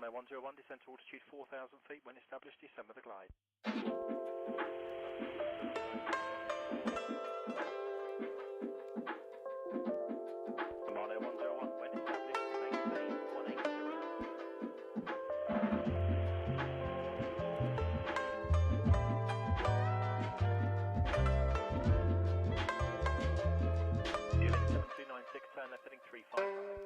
Romano 101, descent to altitude 4,000 feet. When established, descend with the glide. Romano 101, when established, maintain 180. Unit 7296, turn left heading 35.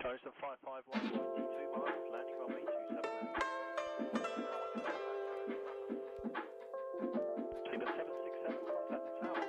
Charlie 551, 22 miles, landing runway 27 left. Sleeper 767, contact the tower,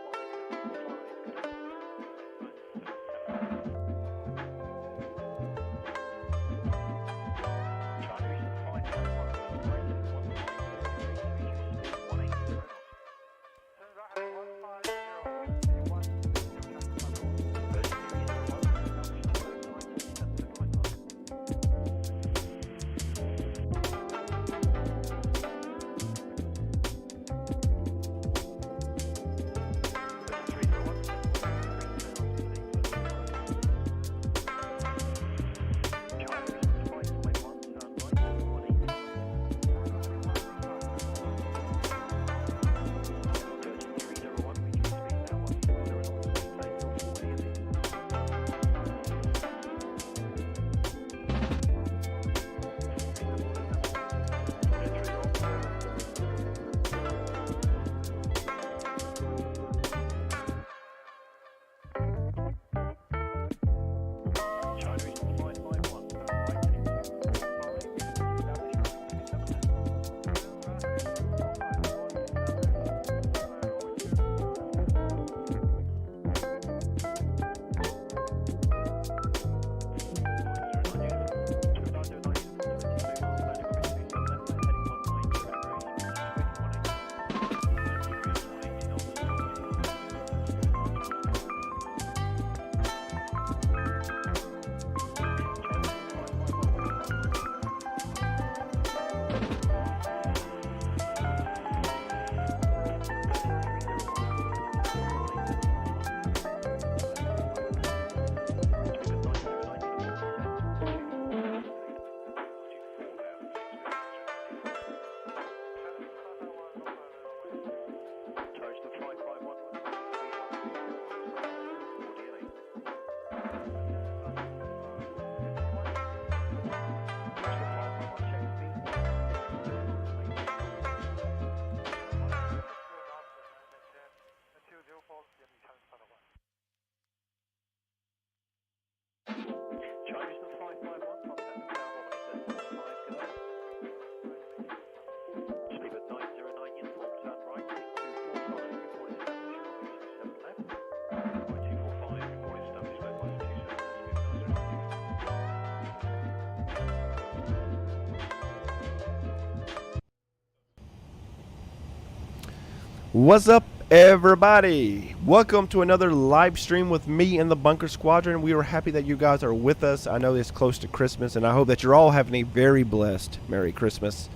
'What's up, everybody? Welcome to another live stream with me and the Bunker Squadron. We are happy that you guys are with us. I know it's close to Christmas, and I hope that you're all having a very blessed Merry Christmas.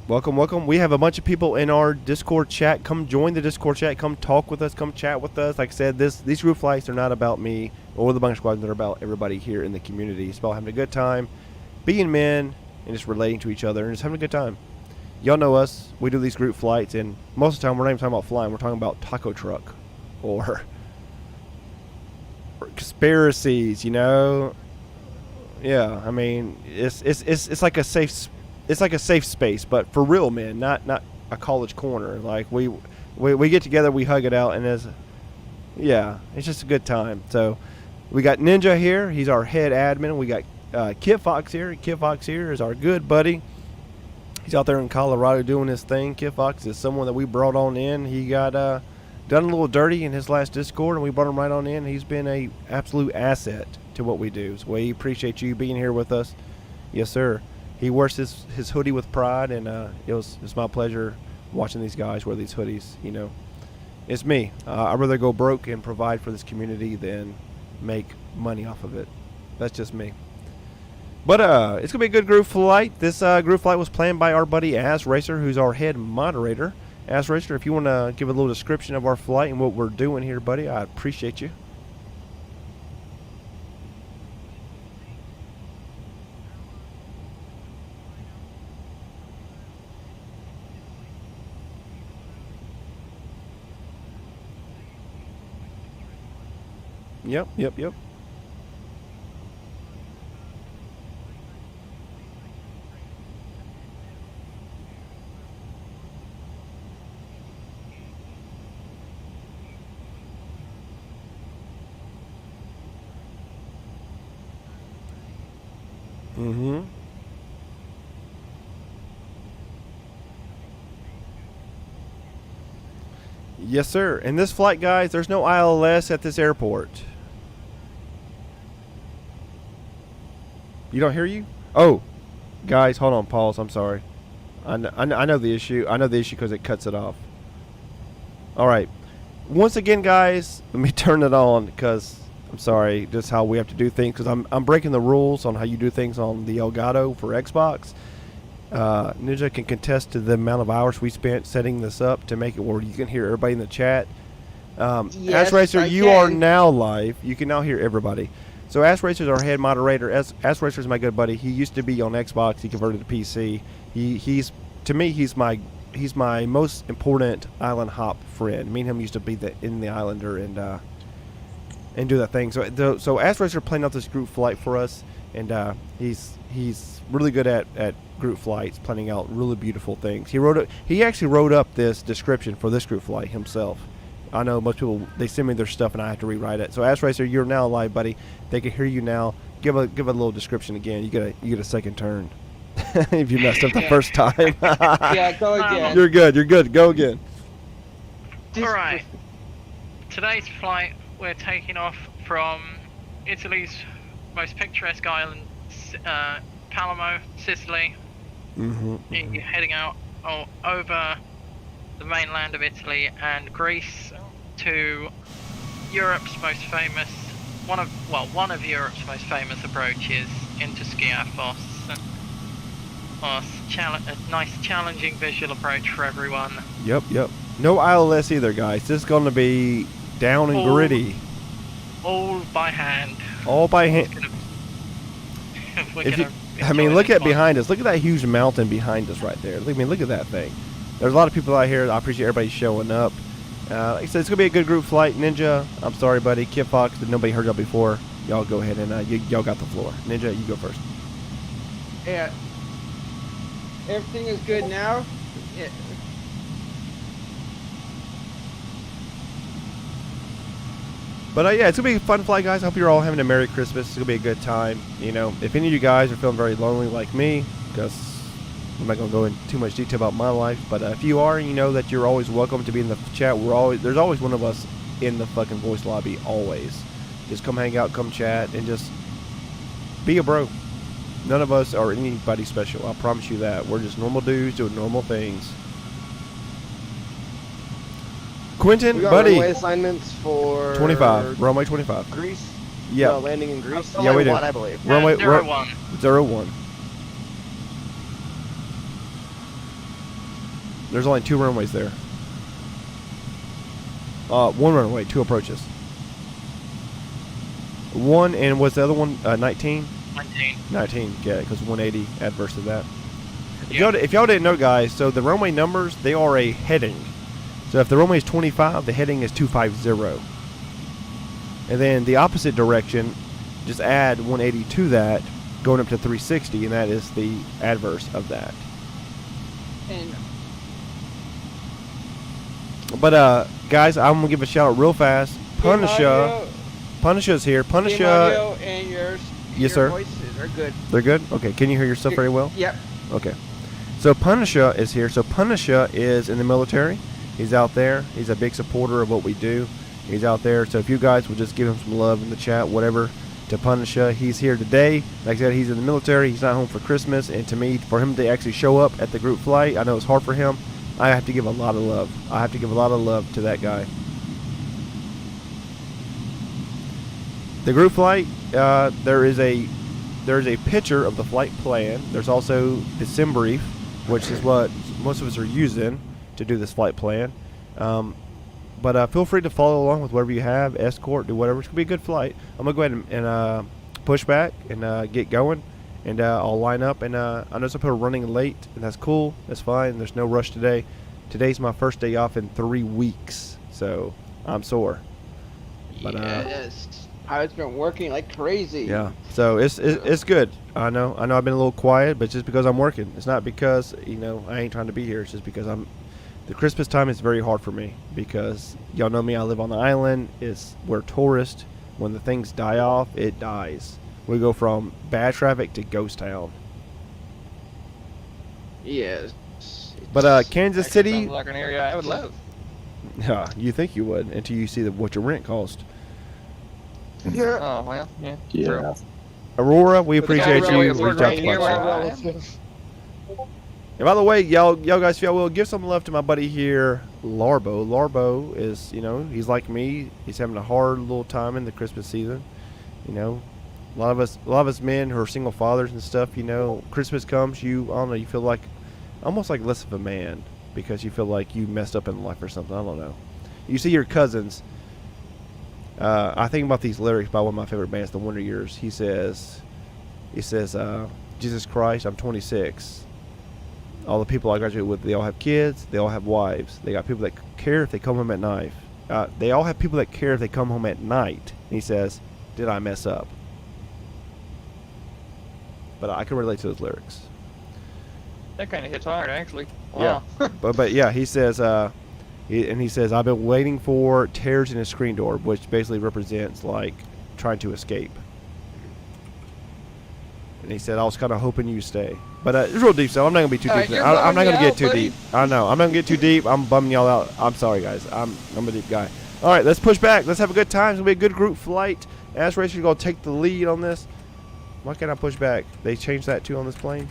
Welcome. We have a bunch of people in our Discord chat. Come join the Discord chat. Come talk with us. Come chat with us. Like I said, these group flights are not about me or the Bunker Squadron. They're about everybody here in the community. It's about having a good time, being men, and just relating to each other and just having a good time. Y'all know us. We do these group flights, and most of the time we're not even talking about flying. We're talking about taco truck or conspiracies, you know. Yeah, I mean, it's like a safe space, but for real men, not a college corner. Like we get together, we hug it out, and it's just a good time. So we got Ninja here. He's our head admin. We got Kit Fox here. Kit Fox here is our good buddy. He's out there in Colorado doing his thing. Kit Fox is someone that we brought on in. He got done a little dirty in his last Discord, and we brought him right on in. He's been a absolute asset to what we do. So we appreciate you being here with us. Yes, sir. He wears his hoodie with pride, and it's my pleasure watching these guys wear these hoodies. You know, it's me. I'd rather go broke and provide for this community than make money off of it. That's just me. But it's going to be a good group flight. This group flight was planned by our buddy As Racer, who's our head moderator. As Racer, if you want to give a little description of our flight and what we're doing here, buddy, I appreciate you. Yep. Mm-hmm. Yes, sir. And this flight, guys, there's no ILS at this airport. You don't hear you? Oh, guys, hold on, pause. I'm sorry. I know the issue. I know the issue because it cuts it off. All right. Once again, guys, let me turn it on because I'm sorry. Just how we have to do things because I'm breaking the rules on how you do things on the Elgato for Xbox. Ninja can contest to the amount of hours we spent setting this up to make it where you can hear everybody in the chat. Yes, Ash Racer, you can. are now live. You can now hear everybody. So Ash Racer is our head moderator. Ash Racer is my good buddy. He used to be on Xbox. He converted to PC. He's to me he's my most important island hop friend. Me and him used to be in the Islander and do that thing. So Ash Racer planned out this group flight for us, and he's really good at group flights, planning out really beautiful things. He actually wrote up this description for this group flight himself. I know most people, they send me their stuff and I have to rewrite it. So Ash Racer, you're now live, buddy. They can hear you now. Give a little description again. You get a second turn. If you messed up the first time. Yeah, go again. You're good. Go again. Alright. Today's flight, we're taking off from Italy's most picturesque island, Palermo, Sicily. You're heading out over the mainland of Italy and Greece to Europe's most famous, one of Europe's most famous approaches into Skiathos. A nice challenging visual approach for everyone. Yep. No ILS either, guys. This is going to be down and gritty. All by hand. All by hand. I mean, look at behind us. Look at that huge mountain behind us right there. Look at that thing. There's a lot of people out here. I appreciate everybody showing up. Like I said, it's going to be a good group flight. Ninja, I'm sorry, buddy. Kid Fox, nobody heard y'all before. Y'all go ahead and y'all got the floor. Ninja, you go first. Yeah. Everything is good now. Yeah. But yeah, it's going to be a fun flight, guys. I hope you're all having a Merry Christmas. It's going to be a good time. You know, if any of you guys are feeling very lonely like me, because I'm not going to go into too much detail about my life, but if you are, you know that you're always welcome to be in the chat. There's always one of us in the fucking voice lobby, always. Just come hang out, come chat, and just be a bro. None of us are anybody special. I promise you that. We're just normal dudes doing normal things. Quentin, We got buddy. runway assignments for 25. Runway 25. Greece. Yeah. No, landing in Greece. Yeah, we do. One, I believe. Runway 01. 01. There's only 2 runways there. 1 runway, 2 approaches. 1, and what's the other one? 19? 19, yeah, because 180 adverse to that. If y'all didn't know, guys, so the runway numbers, they are a heading. So if the runway is 25, the heading is 250. And then the opposite direction, just add 180 to that, going up to 360, and that is the adverse of that. But guys, I'm gonna give a shout out real fast. Punisha's here. Punisha and yours. Yes, sir. Voices are good. They're good? Okay. Can you hear yourself very well? Yep. Okay. So Punisha is here. So Punisha is in the military. He's out there. He's a big supporter of what we do. He's out there. So if you guys would just give him some love in the chat, whatever, to Punisha. He's here today. Like I said, he's in the military. He's not home for Christmas. And to me, for him to actually show up at the group flight, I know it's hard for him. I have to give a lot of love. I have to give a lot of love to that guy. The group flight, there is a picture of the flight plan. There's also the sim brief, which is what most of us are using to do this flight plan. But feel free to follow along with whatever you have, escort, do whatever. It's going to be a good flight. I'm going to go ahead and push back and get going. And I'll line up. And I know some people are running late, and that's cool. That's fine. There's no rush today. Today's my first day off in 3 weeks, so I'm sore. But, yes. I've been working like crazy. Yeah, so it's good. I know I've been a little quiet, but it's just because I'm working. It's not because, I ain't trying to be here. It's just because the Christmas time is very hard for me because y'all know me. I live on the island. We're tourists. When the things die off, it dies. We go from bad traffic to ghost town. Yes. But Kansas Actually City, sounds like an area I would love. yeah, you think you would until you see what your rent cost. Yeah. Oh well, yeah. Yeah. True. Aurora, we But the appreciate guy you. really Reach afford out right to here where us. I am. And by the way, y'all guys, if y'all will, give some love to my buddy here, Larbo. Larbo is, he's like me. He's having a hard little time in the Christmas season. A lot of us men who are single fathers and stuff, Christmas comes, I don't know, you feel like almost like less of a man because you feel like you messed up in life or something. I don't know. You see your cousins. I think about these lyrics by one of my favorite bands, The Wonder Years. He says, Jesus Christ, I'm 26. All the people I graduated with, they all have kids. They all have wives. They got people that care if they come home at night. They all have people that care if they come home at night. And he says, did I mess up? But I can relate to those lyrics. That kind of hits hard, actually. Wow. Yeah. but yeah, he says, he says, I've been waiting for tears in a screen door, which basically represents like trying to escape. And he said, I was kind of hoping you stay. But it's real deep, so I'm not going to be too deep. I'm not going to get too deep. I know. I'm not going to get too deep. I'm bumming y'all out. I'm sorry, guys. I'm a deep guy. All right, let's push back. Let's have a good time. It's going to be a good group flight. Ash Racer's going to take the lead on this. Why can't I push back? They changed that too on this plane?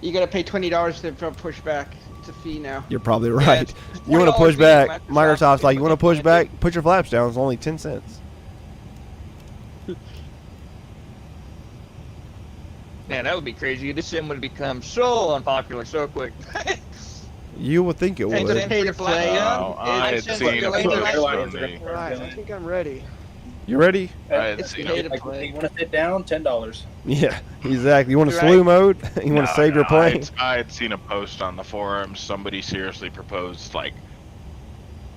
You gotta pay $20 for push back. It's a fee now. You're probably Yeah, right. it's You want to $20 push fee, back. Microsoft Microsoft's like, you want to push fee. back? Put your flaps down. It's only 10 cents. Man, that would be crazy. This sim would become so unpopular so quick. You would think it Change it would. in. Pay to play. Oh, I had It's seen a just post like- on the. Right, I think I'm ready. You ready? I had It's seen pay a, to play. You want to sit down? $10. Yeah, exactly. You want to Right. slew mode? You want to No, save your no, plane? I had seen a post on the forums. Somebody seriously proposed like,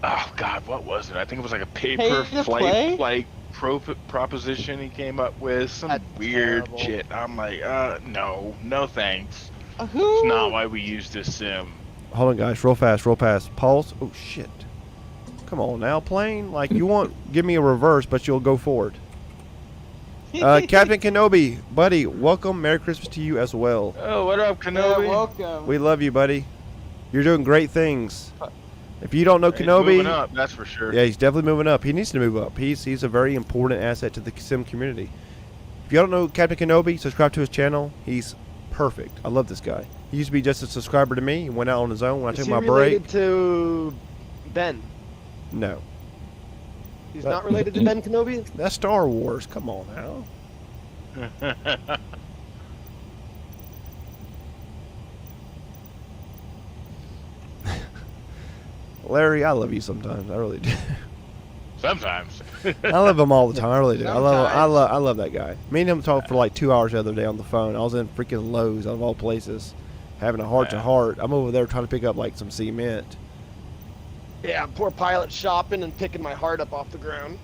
oh god, what was it? I think it was like a paper Pay to play? flight proposition he came up with. Some That's weird terrible. shit. I'm like, no thanks. Who? It's not why we use this sim. Hold on, guys. Real fast. Pulse. Oh, shit. Come on now, plane. Like, you won't give me a reverse, but you'll go forward. Captain Kenobi, buddy, welcome. Merry Christmas to you as well. Oh, what up, Yeah, Kenobi? welcome. We love you, buddy. You're doing great things. If you don't know He's Kenobi, moving up, that's for sure. yeah, he's definitely moving up. He needs to move up. He's a very important asset to the sim community. If you don't know Captain Kenobi, subscribe to his channel. He's perfect. I love this guy. He used to be just a subscriber to me. He went out on his own when I Is took he my break. related to Ben? No, He's But- not related to Ben Kenobi? that's Star Wars. Come on now. Larry, I love you sometimes. I really do. Sometimes. I love him all the time. I really do. I Sometimes. love that guy. Me and him talked for like 2 hours the other day on the phone. I was in freaking Lowe's, out of all places, having a heart to heart. I'm over there trying to pick up like some cement. Yeah, poor pilot shopping and picking my heart up off the ground.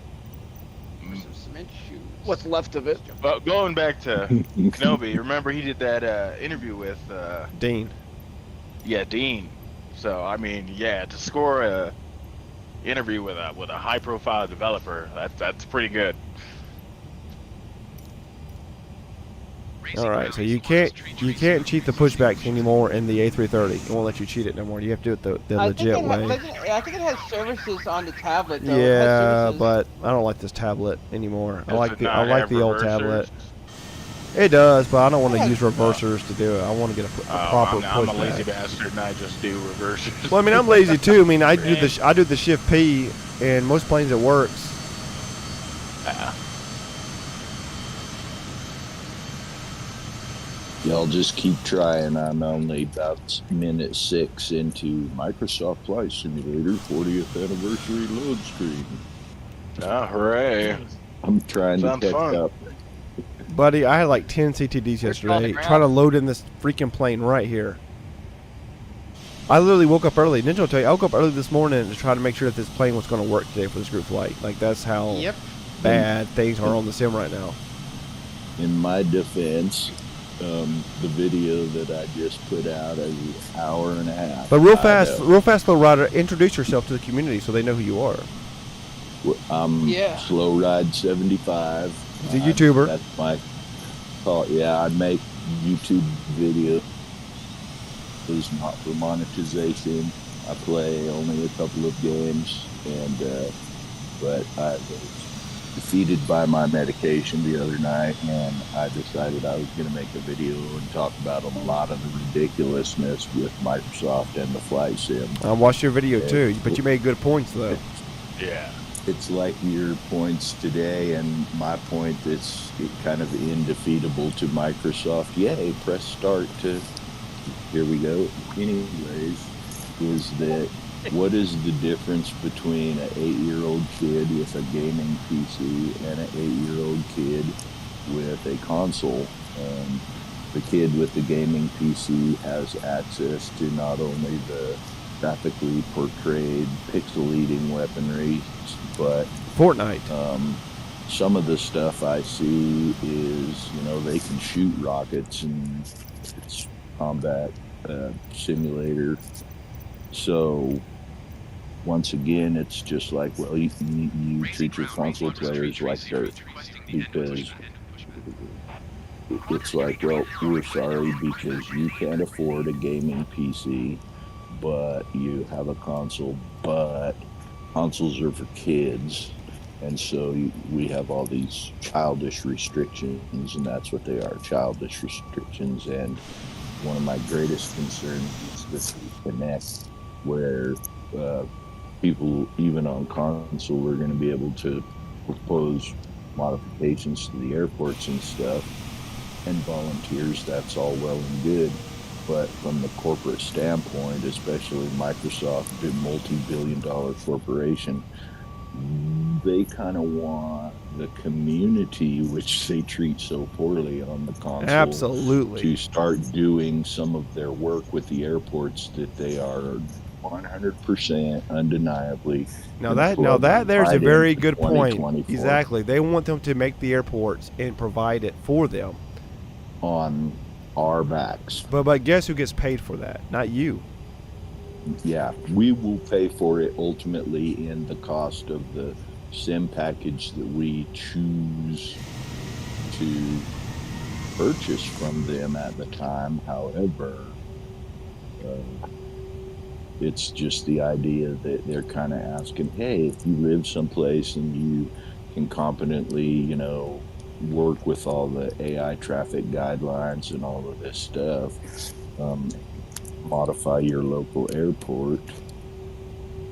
Some cement shoes. What's left of it? Well, going back to Kenobi, remember he did that interview with Dean. Dean. So I mean, yeah, to score a interview with a high profile developer, that's pretty good. All right, so you can't cheat the pushback anymore in the A330. It won't let you cheat it no more. You have to do it the legit way. I think it has services on the tablet though. It has Yeah, services. but I don't like this tablet anymore. I Does like it the not have old reversers? tablet. It does, but I don't want to Yeah. use reversers to do it. I want to get a proper I'm a lazy pushback. bastard and I just do reversers. Well, I mean, I'm lazy too. I mean, I do the shift P, and most planes it works. Y'all just keep trying. I'm only about minute 6 into Microsoft Flight Simulator 40th anniversary load screen. Oh, hooray. I'm trying Sounds to catch fun. up. Buddy, I had like 10 CTDs on the yesterday ground. trying to load in this freaking plane right here. I literally woke up early. Ninja will tell you, I woke up early this morning to try to make sure that this plane was going to work today for this group flight. Like, that's how Yep. bad things are on the sim right now. In my defense, the video that I just put out is an hour and a half. But real I fast, know. Flow Rider, introduce yourself to the community so they know who you are. Yeah. Slow Ride 75. He's a YouTuber. That's my thought. Yeah, I make YouTube videos. It's not for monetization. I play only a couple of games, and but I was defeated by my medication the other night, and I decided I was going to make a video and talk about a lot of the ridiculousness with Microsoft and the flight sim. I watched your video too, but you made good points though. Yeah. It's like your points today and my point. It's kind of indefeatable to Microsoft. Yay, press start to. Here we go. Anyways, is that what is the difference between an 8-year-old kid with a gaming PC and an 8-year-old kid with a console? The kid with the gaming PC has access to not only the graphically portrayed pixel-eating weaponry, but Fortnite. Some of the stuff I see is, they can shoot rockets, and it's combat simulator. So once again, it's just like, well, you treat your console players like dirt, because it's like, well, we're sorry because you can't afford a gaming PC, but you have a console, but consoles are for kids. And so we have all these childish restrictions, and that's what they are, childish restrictions. And one of my greatest concerns is this connect, where people, even on console, are going to be able to propose modifications to the airports and stuff, and volunteers. That's all well and good, but from the corporate standpoint, especially Microsoft, a multi-billion-dollar corporation, they kind of want the community, which they treat so poorly on the console, Absolutely, to start doing some of their work with the airports that they are 100% undeniably. Now that there's a very good point. Exactly, they want them to make the airports and provide it for them on our backs. But guess who gets paid for that? Not you. Yeah, we will pay for it ultimately in the cost of the sim package that we choose to purchase from them at the time. However, it's just the idea that they're kind of asking, hey, if you live someplace and you can competently, work with all the AI traffic guidelines and all of this stuff, modify your local airport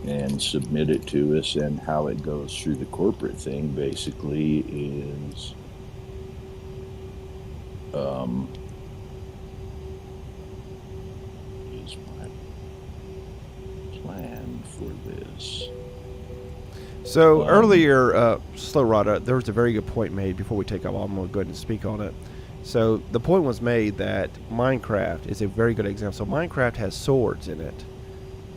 and submit it to us. And how it goes through the corporate thing basically is my plan for this. So earlier, Slow Rider, there was a very good point made before we take off. I'm going to go ahead and speak on it. So the point was made that Minecraft is a very good example. So Minecraft has swords in it,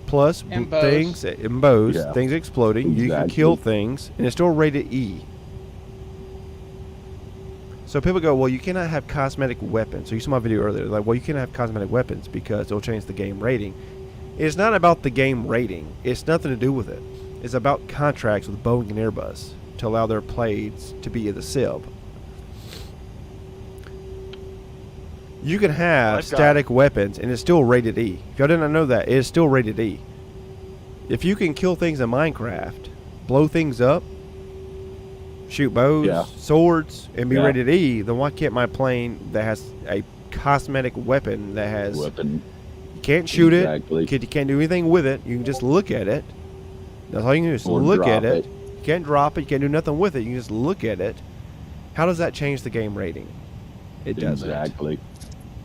plus and things and bows, Yeah. things exploding. Exactly. You can kill things, and it's still rated E. So people go, well, you cannot have cosmetic weapons. So you saw my video earlier, like, well, you cannot have cosmetic weapons because it'll change the game rating. It's not about the game rating. It's nothing to do with it. It's about contracts with Boeing and Airbus to allow their planes to be in the SIB. You can have static weapons, and it's still rated E. If y'all didn't know that, it is still rated E. If you can kill things in Minecraft, blow things up, shoot bows, swords, and be rated E, then why can't my plane that has a cosmetic weapon that has... Weapon. You can't shoot Exactly. it. You can't do anything with it. You can just look at it. That's all you can do is Or look drop at it. You can't drop it. You can't do nothing with it. You can just look at it. How does that change the game rating? It doesn't. Exactly.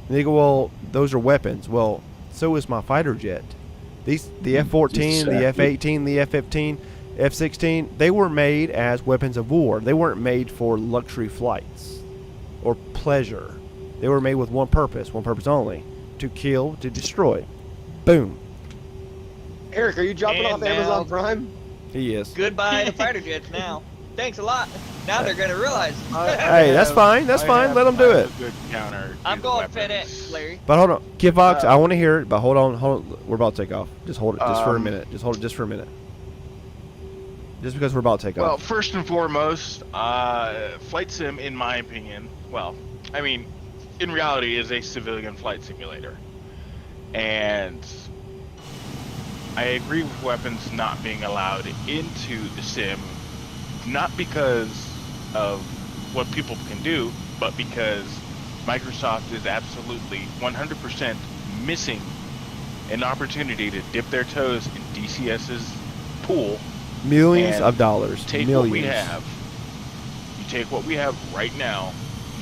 And they go, well, those are weapons. Well, so is my fighter jet. The F-14, the F-18, the F-15, F-16, they were made as weapons of war. They weren't made for luxury flights or pleasure. They were made with one purpose only: to kill, to destroy. Boom. Eric, are you dropping And off now- Amazon Prime? He is. Goodbye to fighter jets now. Thanks a lot. Now they're gonna realize. Hey, that's fine. That's fine. Let them do it. Good counter. I'm to going weapons. FedEx, Larry. But hold on, Kid Fox, I want to hear it. But hold on. We're about to take off. Just hold it, just for a minute. Just hold it, just for a minute. Just because we're about to take Well, off. first and foremost, flight sim, in my opinion, well, I mean, in reality, is a civilian flight simulator, and I agree with weapons not being allowed into the sim, not because of what people can do, but because Microsoft is absolutely 100% missing an opportunity to dip their toes in DCS's pool. Millions and of dollars. Take Millions. what we have. You take what we have right now.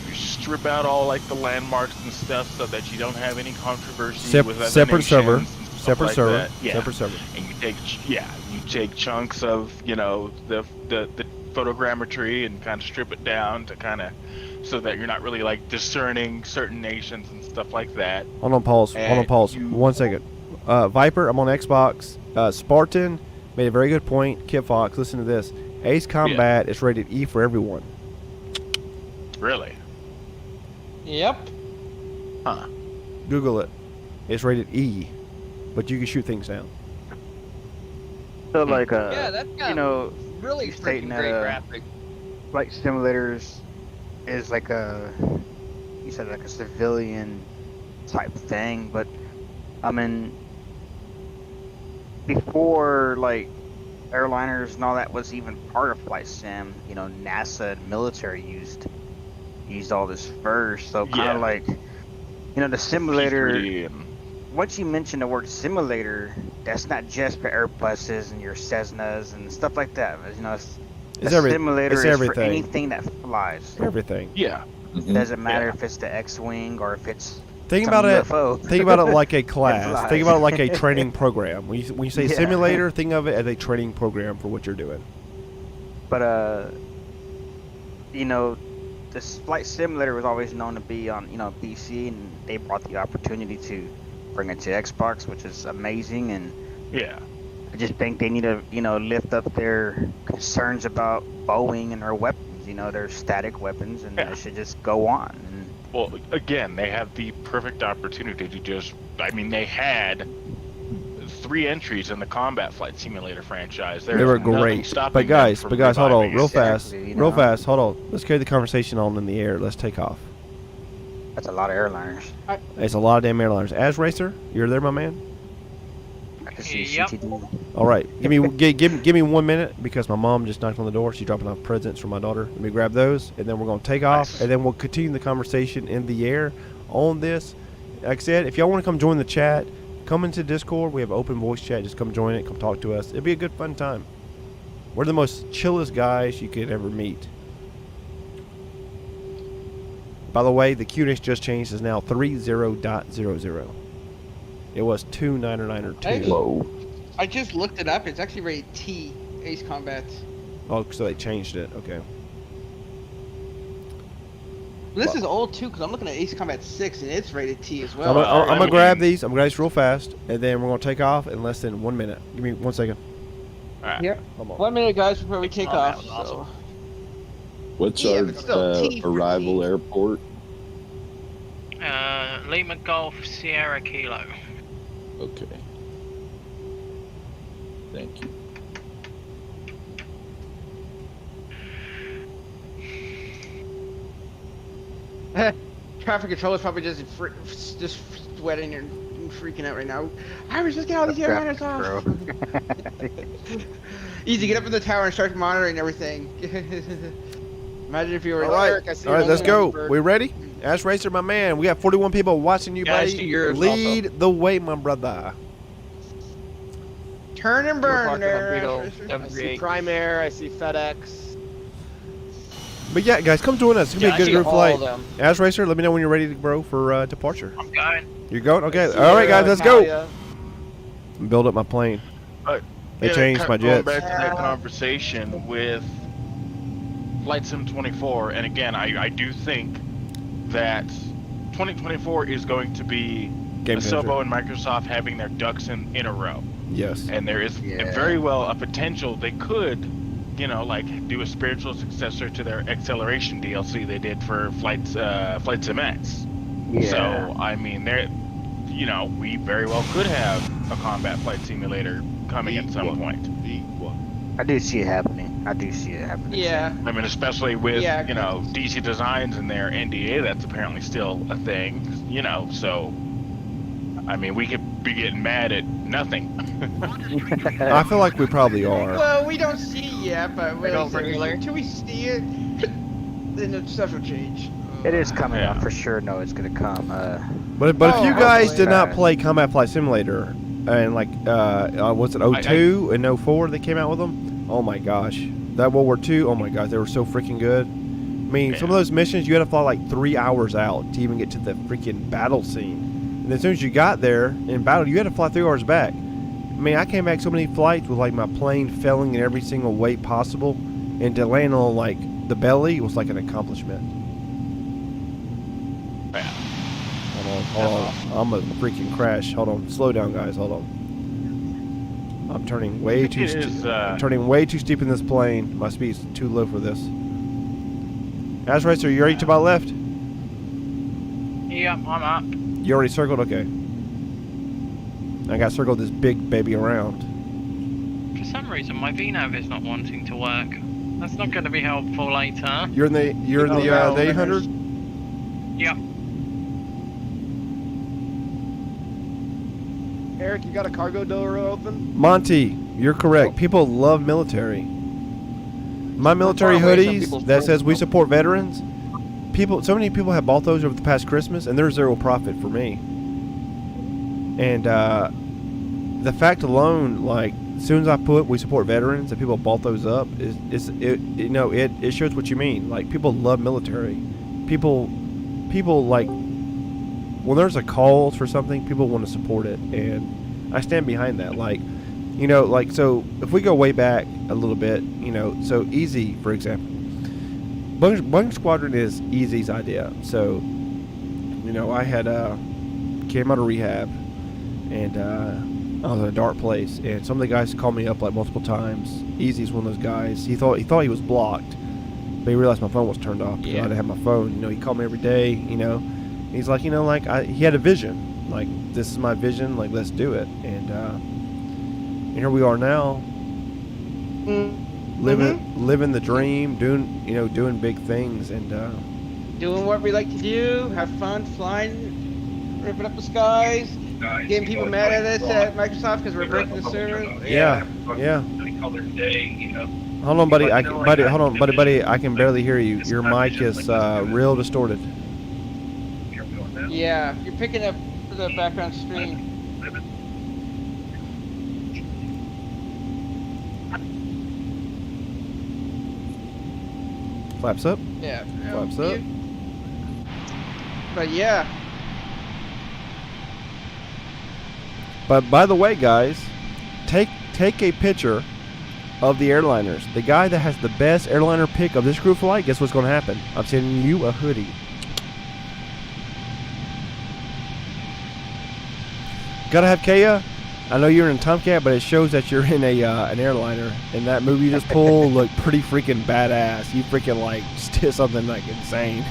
You strip out all like the landmarks and stuff, so that you don't have any controversy with other separate server. nations and stuff Separate like server. that. Yeah. Separate server. And you take chunks of the photogrammetry and kind of strip it down to kind of so that you're not really like discerning certain nations and stuff like that. Hold on, pause. Hold on, pause. 1 second. Viper, I'm on Xbox. Spartan made a very good point. Kid Fox, listen to this. Ace Combat is rated E for everyone. Really? Yep. Huh. Google it. It's rated E, but you can shoot things down. So like Yeah, that's got you know, really you stating freaking that, great graphic. flight simulators is like a, you said like a civilian type thing, but I mean, before like airliners and all that was even part of flight sim, you know, NASA and military used all this first. So kind of like, you know, the simulator. P3 and- Once you mention the word simulator, that's not just for Airbuses and your Cessnas and stuff like that. You know, It's a simulator it's is everything. for anything that flies. Everything. Yeah. It doesn't matter if it's the X-wing or if it's Think some about it. UFO. Think about it like a class. flies. Think about it like a training program. When you say Yeah. simulator, think of it as a training program for what you're doing. But you know, this flight simulator was always known to be on, you know, PC, and they brought the opportunity to bring it to Xbox, which is amazing. And Yeah. I just think they need to, you know, lift up their concerns about Boeing and their weapons. You know, their static weapons, and Yeah. they should just go on. And Well, again, they have the perfect opportunity to just, I mean, they had 3 entries in the combat flight simulator franchise. They were great. But guys, hold on, real fast. Exactly, you Real know. fast, hold on. Let's carry the conversation on in the air. Let's take off. that's a lot of airliners. It's a lot of damn airliners. As Racer, you're there, my man? I can see Yep. CTD. All right. Give me 1 minute because my mom just knocked on the door. She's dropping off presents for my daughter. Let me grab those, and then we're going to take off, Nice. and then we'll continue the conversation in the air on this. Like I said, if y'all want to come join the chat, come into Discord. We have open voice chat. Just come join it. Come talk to us. It'd be a good, fun time. We're the most chillest guys you could ever meet. By the way, the QNX just changed. Is now 30.00. It was 2.9.9.2. Whoa. I just looked it up. It's actually rated T, Ace Combat. Oh, so they changed it. Okay. This is old too, because I'm looking at Ace Combat 6, and it's rated T as So well. I'm I gonna grab mean- these. I'm gonna grab these real fast, and then we're gonna take off in less than 1 minute. Give me 1 second. Alright. Here. Hold on. 1 minute, guys, before we take Combat off. was awesome. So. What's Yeah, our but still, T for arrival T. airport? Lima Golf Sierra Kilo. Okay. Thank you. Traffic controller's probably just sweating and freaking out right now. Iris, let's get all these airliners off. Easy, get up in the tower and start monitoring everything. Imagine if you were. All right, Eric, I see all right, you let's on go. the We ready? Ash Racer, my man. We got 41 people watching you, Yeah, I buddy. see yours Lead the way, my brother. Turn and We're burn parking there. on Beetle. Ash Racer. I see 738. Prime Air, I see FedEx. But yeah, guys, come join us. It's gonna Yeah, be I a see good group all flight. of them. Ash Racer, let me know when you're ready to bro for departure. I'm going. You're going? Okay. See All right, guys, let's go. Italia. Build up my plane. They Yeah, changed my Going jets. back to that conversation with Flight Sim 24, and again, I do think that 2024 is going to be Game changer. Asobo and Microsoft having their ducks in a row. Yes. And there is very well a potential they could, you know, like do a spiritual successor to their acceleration DLC they did for Flight Sim X. Yeah. So I mean, there, you know, we very well could have a combat flight simulator coming at some point. I do see it happening. I do see it happening. Yeah. I mean, especially with, Yeah, you know, DC Designs and their NDA, that's apparently still a thing, you know, so, I mean, we could be getting mad at nothing. I feel like we probably are. Well, we don't see it yet, but They don't like, regular. until we see it, then the stuff will change. It is coming Yeah. out for sure. No, it's gonna come. But if Oh, you guys hopefully. did not play Combat Flight Simulator, and like, was it 02 and 04 they came out with them? Oh my gosh. That World War II, oh my gosh, they were so freaking good. I mean, some of those missions, you had to fly like 3 hours out to even get to the freaking battle scene. And as soon as you got there in battle, you had to fly 3 hours back. I mean, I came back so many flights with like my plane failing in every single way possible, and to land on like the belly was like an accomplishment. Yeah. Hold on. I'm a freaking crash. Hold on. Slow down, guys. Hold on. I'm turning way too turning way too steep in this plane. My speed's too low for this. Ash Racer, you ready to my left? Yeah, I'm up. You already circled? Okay. I got circled this big baby around. For some reason, my VNav is not wanting to work. That's not going to be helpful later. You're in the the 800? Yep. Eric, you got a cargo door open? Monty, you're correct. People love military. My military far away, some hoodies people's that says we phones. support veterans. So many people have bought those over the past Christmas, and there's zero profit for me. And the fact alone, like, as soon as I put we support veterans and people bought those up, it shows what you mean. Like, people love military. People like, when there's a cause for something, people want to support it, and I stand behind that. Like, so if we go way back a little bit, so Easy, for example, Bung Squadron is Easy's idea. So, I had came out of rehab, and I was in a dark place, and some of the guys called me up like multiple times. Easy's one of those guys. He thought he was blocked, but he realized my phone was turned off because I didn't have my phone. He called me every day. He's like, he had a vision. Like, this is my vision. Like, let's do it. And here we are now, living the dream, doing big things, and Doing what we like to do, have fun, flying, ripping up the skies, getting people mad at us at Microsoft because we're breaking the server. yeah. Hold on, buddy. Hold on, buddy. I can barely hear you. Your mic is real distorted. Yeah, you're picking up the background stream. Flaps up. Yeah. Flaps up. But yeah. But by the way, guys, take a picture of the airliners. The guy that has the best airliner pick of this group flight, guess what's going to happen? I'm sending you a hoodie. Gotta have Kea. I know you're in a Tomcat, but it shows that you're in an airliner. And that movie you just pulled looked pretty freaking badass. You freaking like did something like insane.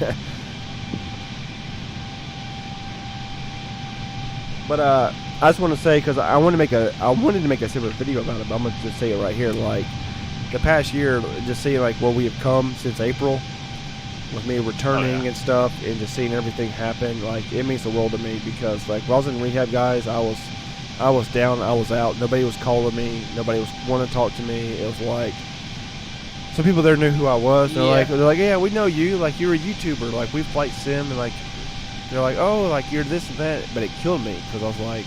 But I just want to say, because I wanted to make a separate video about it, but I'm gonna just say it right here. Like, the past year, just seeing like where we have come since April, with me returning and stuff, and just seeing everything happen, like, it means the world to me. Because like, when I was in rehab, guys, I was down, I was out. Nobody was calling me. Nobody was wanting to talk to me. It was like, some people there knew who I was. They're like, yeah, we know you. Like, you're a YouTuber. Like, we flight sim, and like, they're like, oh, like, you're this and that. But it killed me, because I was like,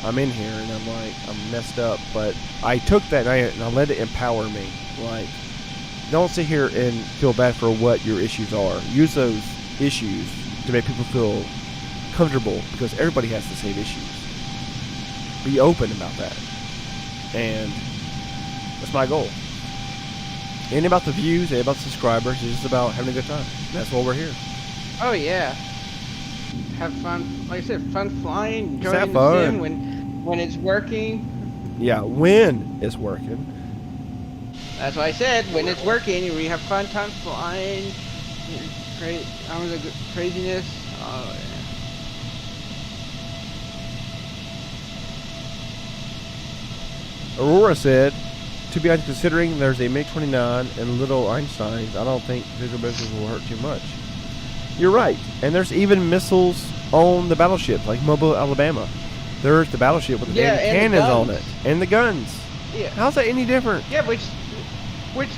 I'm in here, and I'm like, I'm messed up. But I took that and I let it empower me. Like, don't sit here and feel bad for what your issues are. Use those issues to make people feel comfortable, because everybody has the same issues. Be open about that. And that's my goal. It ain't about the views, it ain't about the subscribers, it's just about having a good time. That's why we're here. Oh yeah. Have fun. Like I said, fun flying. Just have Enjoying fun. the sim when it's working. Yeah, when it's working. That's what I said. When it's working, we have fun time flying. Hours of craziness. Oh yeah. Aurora said, to be honest, considering there's a MiG-29 and little Einsteins, I don't think visual missiles will hurt too much. You're right. And there's even missiles on the battleship, like Mobile, Alabama. There's the battleship with the damn and the cannons on guns. it. And the guns. Yeah. How's that any different? Yeah, which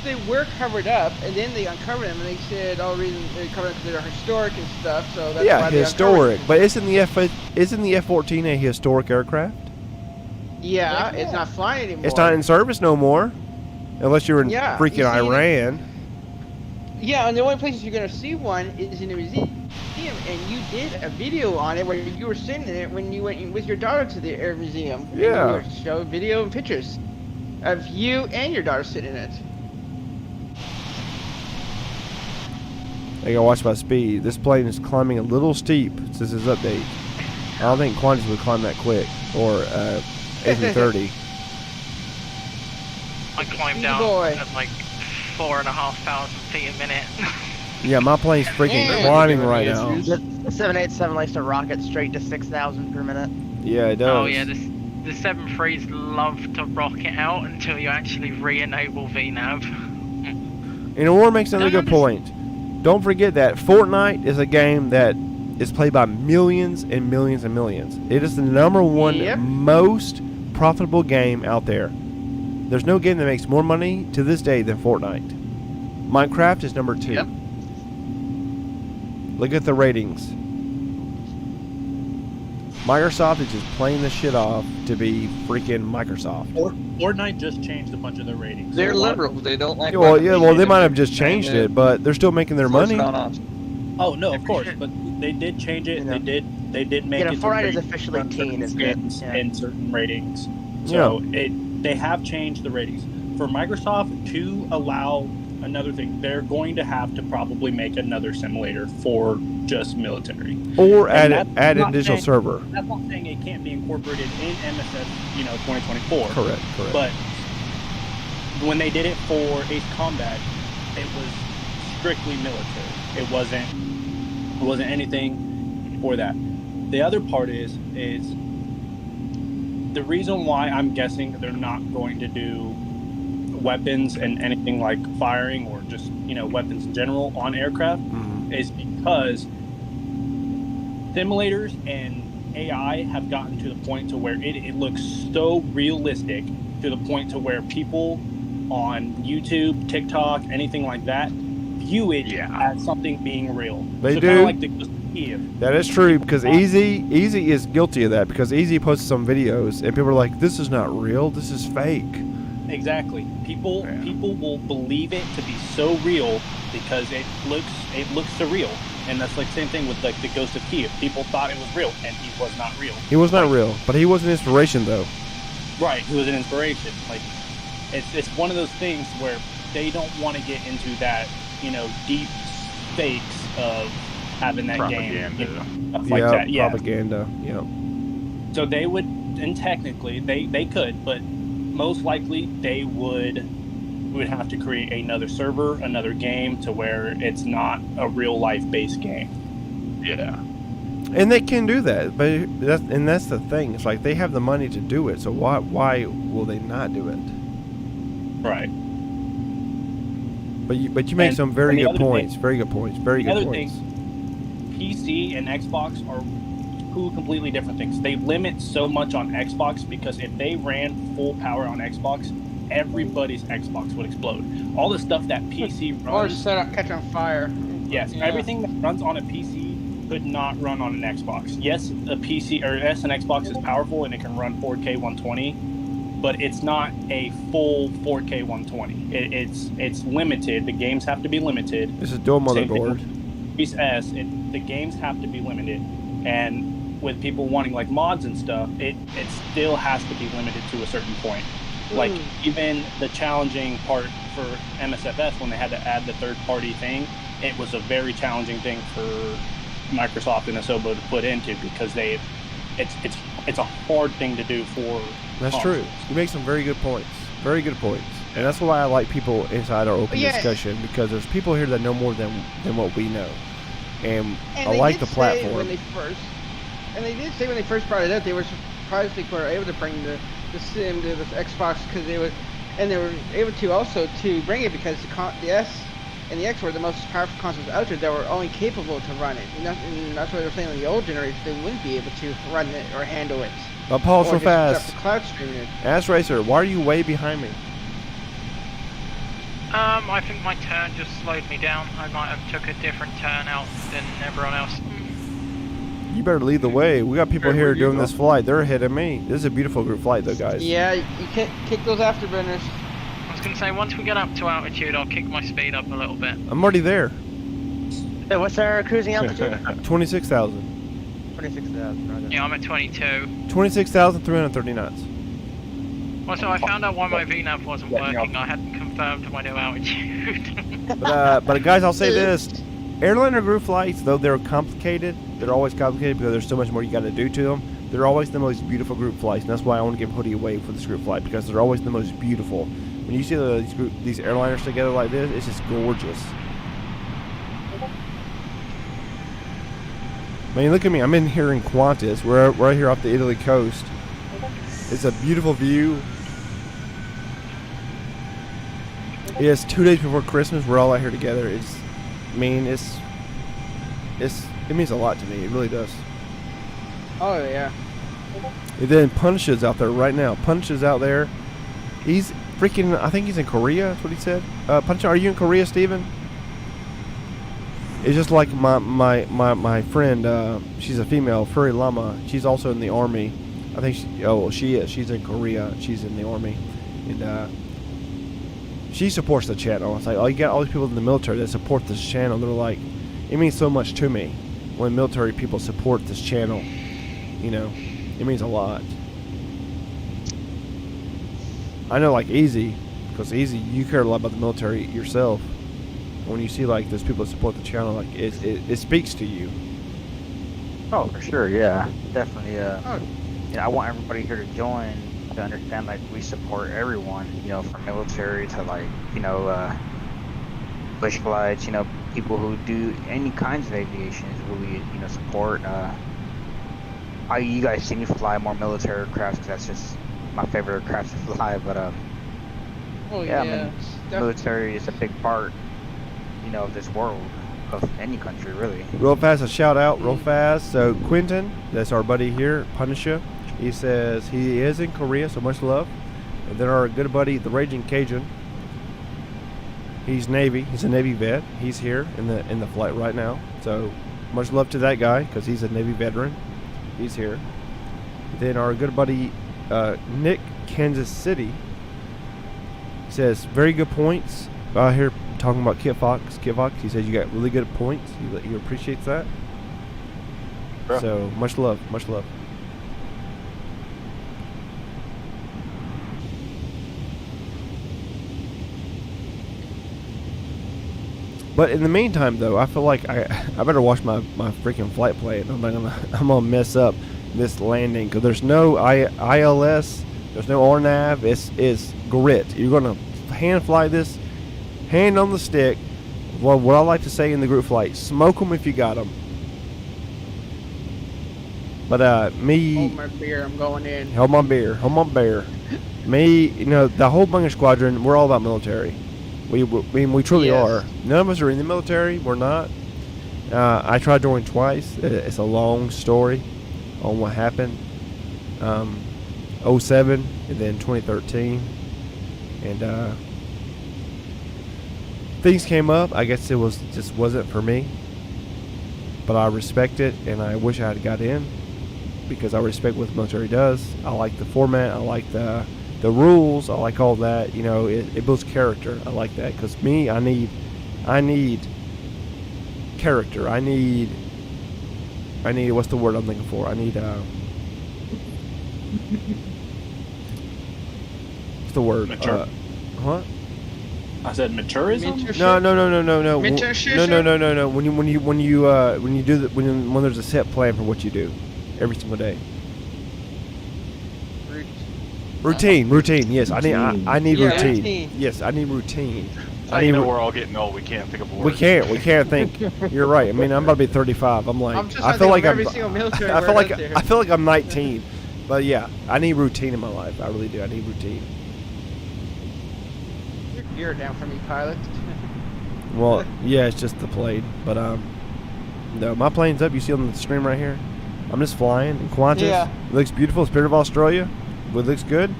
they were covered up, and then they uncovered them, and they said, "Oh, reason they covered them because they're historic and stuff." So that's Yeah, why they historic. uncovered But isn't the F-14 a historic aircraft? them. Yeah, it's not flying anymore. It's not in service no more, unless you're in Yeah, freaking you see Iran. Yeah, and the only places you're gonna see one is in a museum, and you did a video on it where you were sitting in it when you went with your daughter to the air museum. And Yeah. you were showing video and pictures of you and your daughter sitting in it. I gotta watch my speed. This plane is climbing a little steep since this update. I don't think Qantas would climb that quick, or A330. I climbed Easy down boy. at like 4,500 feet a minute. Yeah, my plane's freaking Yeah. climbing right now. The 787 likes to rocket straight to 6,000 per minute. Yeah, it does. Oh yeah, the 7.3s love to rocket out until you actually re-enable VNAV. And War makes another good point. Don't forget that Fortnite is a game that is played by millions and millions and millions. It is the #1 Yep. most profitable game out there. There's no game that makes more money to this day than Fortnite. Minecraft is number 2. Yep. Look at the ratings. Microsoft is just playing this shit off to be freaking Microsoft. Fortnite just changed a bunch of their ratings. They're liberals. They don't like. Well, yeah, well, they might have weapons. just changed And, it, but they're still making their force money. it on us. Oh no, of course, but they did change it. You know. They did make Yeah, it. Fortnite to is rate officially certain teen, isn't it? skins Yeah. and certain ratings. So they have changed the ratings for Microsoft to allow another thing. They're going to have to probably make another simulator for just military. Or And add that's an not additional saying- server. That's not saying it can't be incorporated in MSF, 2024. Correct. But when they did it for Ace Combat, it was strictly military. It wasn't anything for that. The other part is the reason why I'm guessing they're not going to do weapons and anything like firing or just weapons in general on aircraft is because simulators and AI have gotten to the point to where it looks so realistic to the point to where people on YouTube, TikTok, anything like that view it as something being real. They so do. Kind of like the Ghost of Kiev. That is true, because Easy is guilty of that, because Easy posts some videos and people are like, this is not real, this is fake. Exactly. People will believe it to be so real because it looks surreal. And that's like the same thing with like the Ghost of Kiev. People thought it was real and he was not real. He was not real, but he was an inspiration though. Right, he was an inspiration. Like it's one of those things where they don't want to get into that, deep stakes of having that Propaganda. game. Stuff like that. Yeah. Propaganda. Yeah. So they would, and technically they could, but most likely we would have to create another server, another game to where it's not a real life based game. Yeah. And they can do that, but that's the thing. It's like they have the money to do it, so why will they not do it? Right. But you make some very good points. Thing, very good points. Very good points. PC and Xbox are two completely different things. They limit so much on Xbox because if they ran full power on Xbox, everybody's Xbox would explode. All the stuff that PC runs, or catch on fire. Yes, everything that runs on a PC could not run on an Xbox. Yes, an Xbox is powerful and it can run 4K 120, but it's not a full 4K 120. It's limited. The games have to be limited. This is dual motherboard. The games have to be limited, and with people wanting like mods and stuff, it still has to be limited to a certain point. Like even the challenging part for MSFS when they had to add the third-party thing, it was a very challenging thing for Microsoft and Asobo to put into because it's a hard thing to do for. That's consoles. true. You make some very good points. Very good points. And that's why I like people inside our open discussion, because there's people here that know more than what we know. And I like the platform. They did say when they first brought it up, they were surprised they were able to bring the sim to the Xbox because And they were able to also to bring it because the S and the X were the most powerful consoles out there that were only capable to run it. And that's why they're saying in the old generation they wouldn't be able to run it or handle it. But Paul, so just fast. Cloud streaming it. Ass Racer, why are you way behind me? I think my turn just slowed me down. I might have took a different turn out than everyone else. You better lead the way. We got people here doing this flight. They're ahead of me. This is a beautiful group flight, though, guys. Yeah, you can't kick those afterburners. I was going to say, once we get up to altitude, I'll kick my speed up a little bit. I'm already there. Hey, what's our cruising altitude? 26,000. 26,000. Yeah, I'm at 22. 26,330 knots. Also, I found out why my VNAV wasn't working. I hadn't confirmed my new altitude. But guys, I'll say this. Airliner group flights, though they're complicated, they're always complicated because there's so much more you got to do to them. They're always the most beautiful group flights, and that's why I want to give Hoodie away for this group flight, because they're always the most beautiful. When you see these airliners together like this, it's just gorgeous. I mean, look at me. I'm in here in Qantas. We're right here off the Italy coast. It's a beautiful view. Yes, 2 days before Christmas, we're all out here together. It means a lot to me. It really does. Oh yeah. And then Puncha's out there right now. Puncha's out there. He's freaking. I think he's in Korea. That's what he said. Puncha, are you in Korea, Steven? It's just like my friend. She's a female, Furry Llama. She's also in the army. I think she is. She's in Korea. She's in the army, and she supports the channel. It's like, oh, you got all these people in the military that support this channel. They're like, it means so much to me when military people support this channel. You know, it means a lot. I know, like Easy, because Easy, you care a lot about the military yourself. When you see like those people that support the channel, like it speaks to you. Oh, for sure, yeah, definitely. I want everybody here to join to understand like we support everyone. You know, from military to like bush flights. You know, people who do any kinds of aviation is who we support. You guys see me fly more military aircraft because that's just my favorite aircraft to fly. But I mean, military is a big part, of this world, of any country really. Real fast, a shout out, real fast. So Quentin, that's our buddy here, Punisher. He says he is in Korea, so much love. And then our good buddy, the Raging Cajun. He's Navy. He's a Navy vet. He's here in the flight right now. So much love to that guy because he's a Navy veteran. He's here. Then our good buddy Nick, Kansas City. He says very good points. Here talking about Kit Fox. Kit Fox. He says you got really good points. He appreciates that. Bro. So much love. Much love. But in the meantime, though, I feel like I better watch my freaking flight plan. I'm gonna mess up this landing because there's no ILS, there's no RNAV. It's grit. You're gonna hand fly this, hand on the stick. Well, what I like to say in the group flight: smoke them if you got them. But me. Hold my beer. I'm going in. Hold my beer. Hold my beer. Me, the whole Bunker Squadron. We're all about military. We truly are. None of us are in the military. We're not. I tried joining twice. It's a long story on what happened. 07 and then 2013. And things came up. I guess it just wasn't for me. But I respect it, and I wish I had got in because I respect what the military does. I like the format. I like the rules. I like all that. It builds character. I like that because me, I need character. I need what's the word I'm looking for? I need what's the word? Mature. What? I said maturism. No. Mentorship? No. When there's a set plan for what you do every single day. Routine. Yes, I need routine. Routine. Yes, I need routine. We're all getting old. We can't think of a word. We can't think. You're right. I mean, I'm about to be 35. I'm like, I feel like I'm 19. But yeah, I need routine in my life. I really do. I need routine. gear down for me, pilot. Well, yeah, it's just the plane. But no, my plane's up. You see on the stream right here. I'm just flying in Qantas. Yeah. It looks beautiful. Spirit of Australia. It looks good.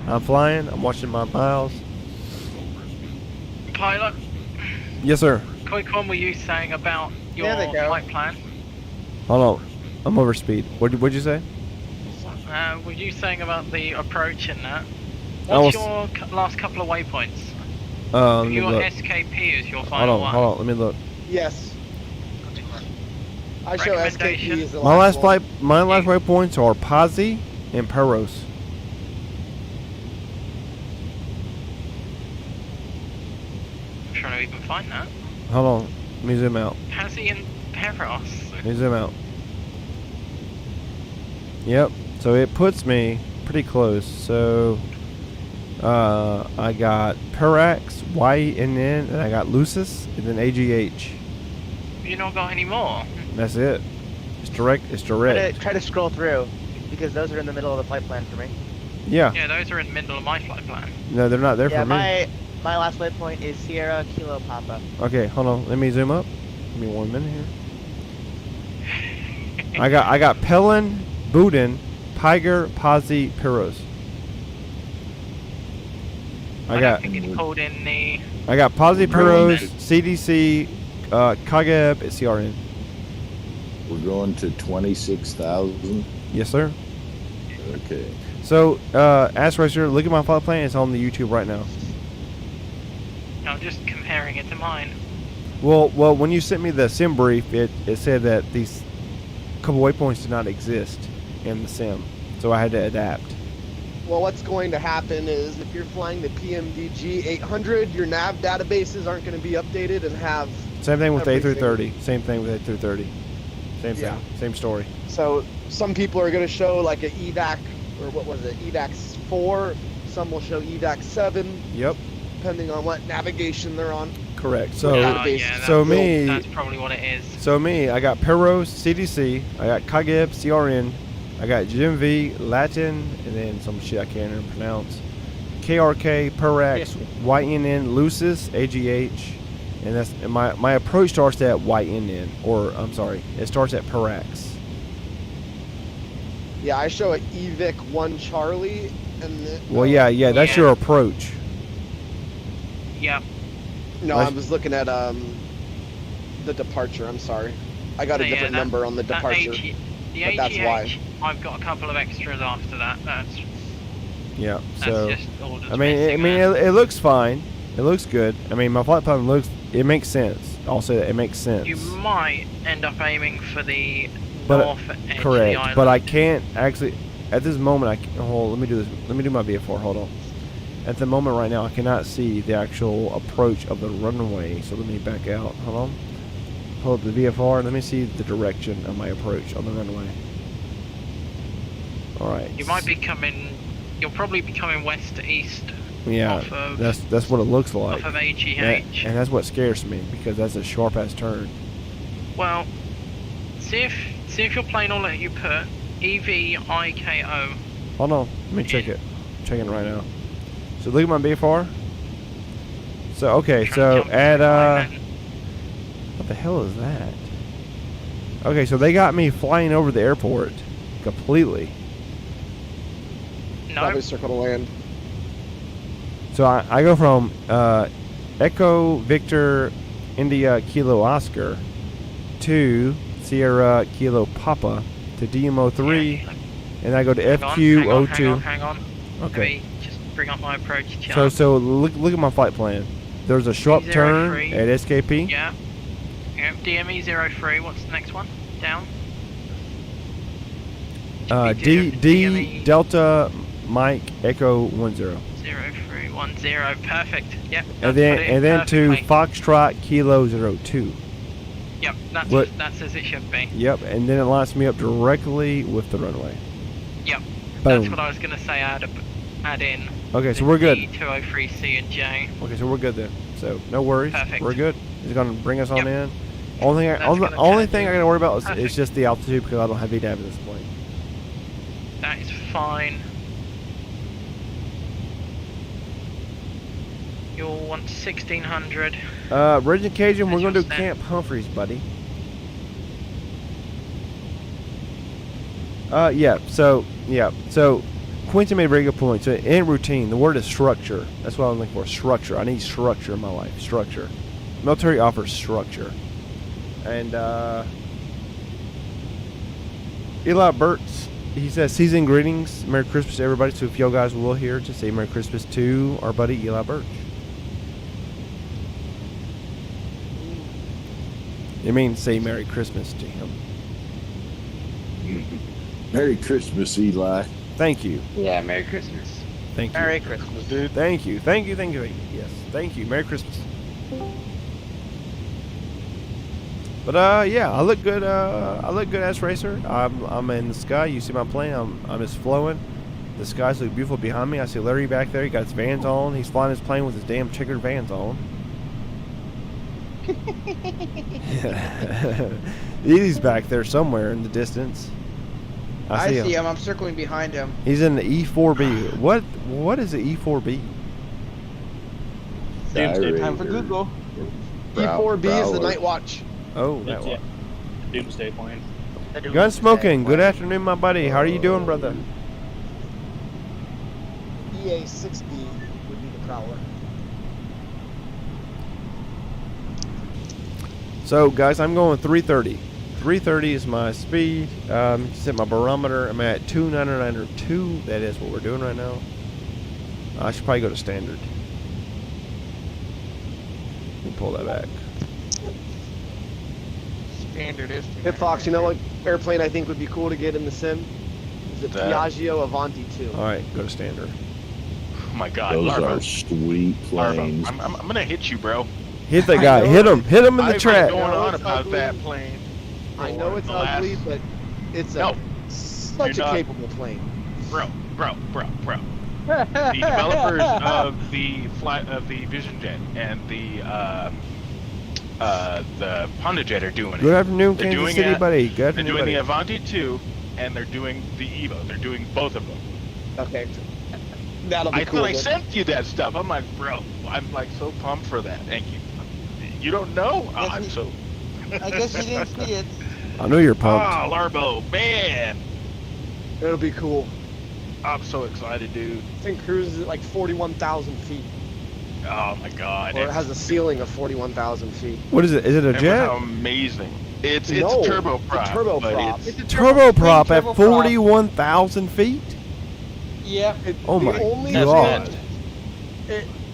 I'm flying. I'm watching my miles. Pilot, Yes, sir. quick one were you saying about your There they go. flight plan? Hold on. I'm over speed. What'd you say? Were you saying about the approach and that? I What's was- your last couple of waypoints? Let me Your look. SKP is your final one. Hold on. Let me look. Yes. I show SKP Recommendation? as the My last one. waypoints are Pazzi and Peros. I'm trying to even find that. Hold on. Let me zoom out. Pazzi and Peros. Let me zoom out. Yep. So it puts me pretty close. So I got Perax, YNN, and I got Lucis, and then AGH. You not got any more? That's it. It's direct. It's direct. Try to scroll through, because those are in the middle of the flight plan for me. Yeah. Yeah, those are in the middle of my flight plan. No, they're not there Yeah, for me. my last waypoint is Sierra Kilo Papa. Okay, hold on. Let me zoom up. Give me 1 minute here. I got Pelin, Budin, Piger, Pazzi, Peros. I don't think it's pulled in the... I got Pazzi, Peros, Roman. CDC, Kageb, and CRN. We're going to 26,000. Yes, sir. Okay. So, Ask Racer, look at my flight plan. It's on the YouTube right now. I'm just comparing it to mine. Well, when you sent me the sim brief, it said that these couple waypoints did not exist in the sim, so I had to adapt. Well, what's going to happen is if you're flying the PMDG 800, your nav databases aren't going to be updated and have... Same thing with everything. A330. Same thing with A330. Same Yeah. thing. Same story. So some people are going to show like a EVAC, or what was it, EVAC 4. Some will show EVAC 7. Yep. Depending on what navigation they're on. Correct. So, yeah, so me, That's probably what it is. so me, I got Peros, CDC, I got Kageb, CRN, I got GMV, Latin, and then some shit I can't even pronounce. KRK, Perax, YNN, Lucis, AGH, and that's and my approach starts at YNN, or I'm sorry, it starts at Perax. Yeah, I show a EVIC 1 Charlie, and Well, yeah, that's your approach. Yep. No, I was looking at the departure. I'm sorry, I got a different number on the departure. The but that's why. AGH, I've got a couple of extras after that. Yeah. That's So just all that's I mean, it looks fine. It looks good. I mean, my flight plan it makes sense. I'll say that it makes sense. You might end up aiming for the But north edge of correct, the island. but I can't actually. At this moment, let me do this. Let me do my VFR. Hold on. At the moment, right now, I cannot see the actual approach of the runway. So let me back out. Hold on. Pull up the VFR. Let me see the direction of my approach on the runway. All right. You might be coming. You'll probably be coming west to east. Yeah, Off of, that's what it looks like. Off of AGH. And that's what scares me because that's a sharp ass turn. Well, see if your plane will let you put EVIKO. Hold on, let me check it. I'm checking it right now. So look at my VFR. So okay, so at what the hell is that? Okay, so they got me flying over the airport completely. No. Probably circle to land. So I go from Echo Victor India Kilo Oscar to Sierra Kilo Papa to DMO3, and I go to FQ02. Hang on. Okay. Let me just bring up my approach chart. So look at my flight plan. There's a sharp turn at SKP. Yeah. DME03. What's the next one? Down. D Delta Mike Echo 10. 0310. Perfect. Yep. And then to Foxtrot Kilo 02. Yep. That's as it should be. Yep. And then it lines me up directly with the runway. Yep. Boom. That's what I was gonna say. Add in. Okay, so we're good. D203C and J. Okay, so we're good then. So no worries. Perfect. We're good. It's gonna bring us on in. Only thing I gotta worry about is just the altitude because I don't have VNAV at this point. That is fine. You'll want 1600. Regent Cajun, we're As gonna do you're saying. Camp Humphreys, buddy. So Quentin made a very good point. So in routine, the word is structure. That's what I'm looking for. Structure. I need structure in my life. Structure. Military offers structure. And Eli Burtz, he says, season greetings, Merry Christmas to everybody. So if y'all guys will here, just say Merry Christmas to our buddy Eli Burtz. You mean say Merry Christmas to him? Merry Christmas, Eli. Thank you. Yeah, Merry Christmas. Thank you. Merry Christmas, dude. Thank you. Thank you. Thank you. Yes. Thank you. Merry Christmas. But yeah, I look good. I look good as racer. I'm in the sky. You see my plane. I'm just flowing. The skies look beautiful behind me. I see Larry back there. He got his Vans on. He's flying his plane with his damn checkered Vans on. He's back there somewhere in the distance. I see him. I'm circling behind him. He's in the E4B. What is the E4B? Doomsday. Time for Google. E4B is the night watch. Oh, That's it. Doomsday plane. Gun smoking. Good afternoon, my buddy. How are you doing, brother? EA6B would be the prowler. So, guys, I'm going 330. 330 is my speed. Set my barometer. I'm at 2992. That is what we're doing right now. I should probably go to standard. Let me pull that back. Standard is. Hey Fox, you know what airplane I think would be cool to get in the sim? The Piaggio Avanti 2. All right, go to standard. Oh my God, Those Larva. are sweet planes. Larva, I'm gonna hit you, bro. Hit that guy. Hit him. Hit him in the I've track. been going on it's about ugly. that plane. I know it's the ugly, last- but it's No, such you're a not. capable plane. Bro. The developers of the Vision Jet and the Punta Jet are doing it. Good afternoon, They're Kansas doing City, it. buddy. Good They're afternoon, doing buddy. the Avanti 2, and they're doing the Evo. They're doing both of them. Okay. That'll be I cool. thought I then. sent you that stuff. I'm like, bro, I'm like so pumped for that. Thank you. You don't know? Oh, I'm so. I guess you didn't see it. I know you're pumped. Ah, Larbo, man. It'll be cool. I'm so excited, dude. I think cruises at like 41,000 feet. Oh my God. Or it has a ceiling of 41,000 feet. What is it? Is it a Remember jet? how amazing. It's No, a turboprop. it's a turboprop. But It's a Turboprop at turboprop. 41,000 feet? Yeah. Oh The my only God.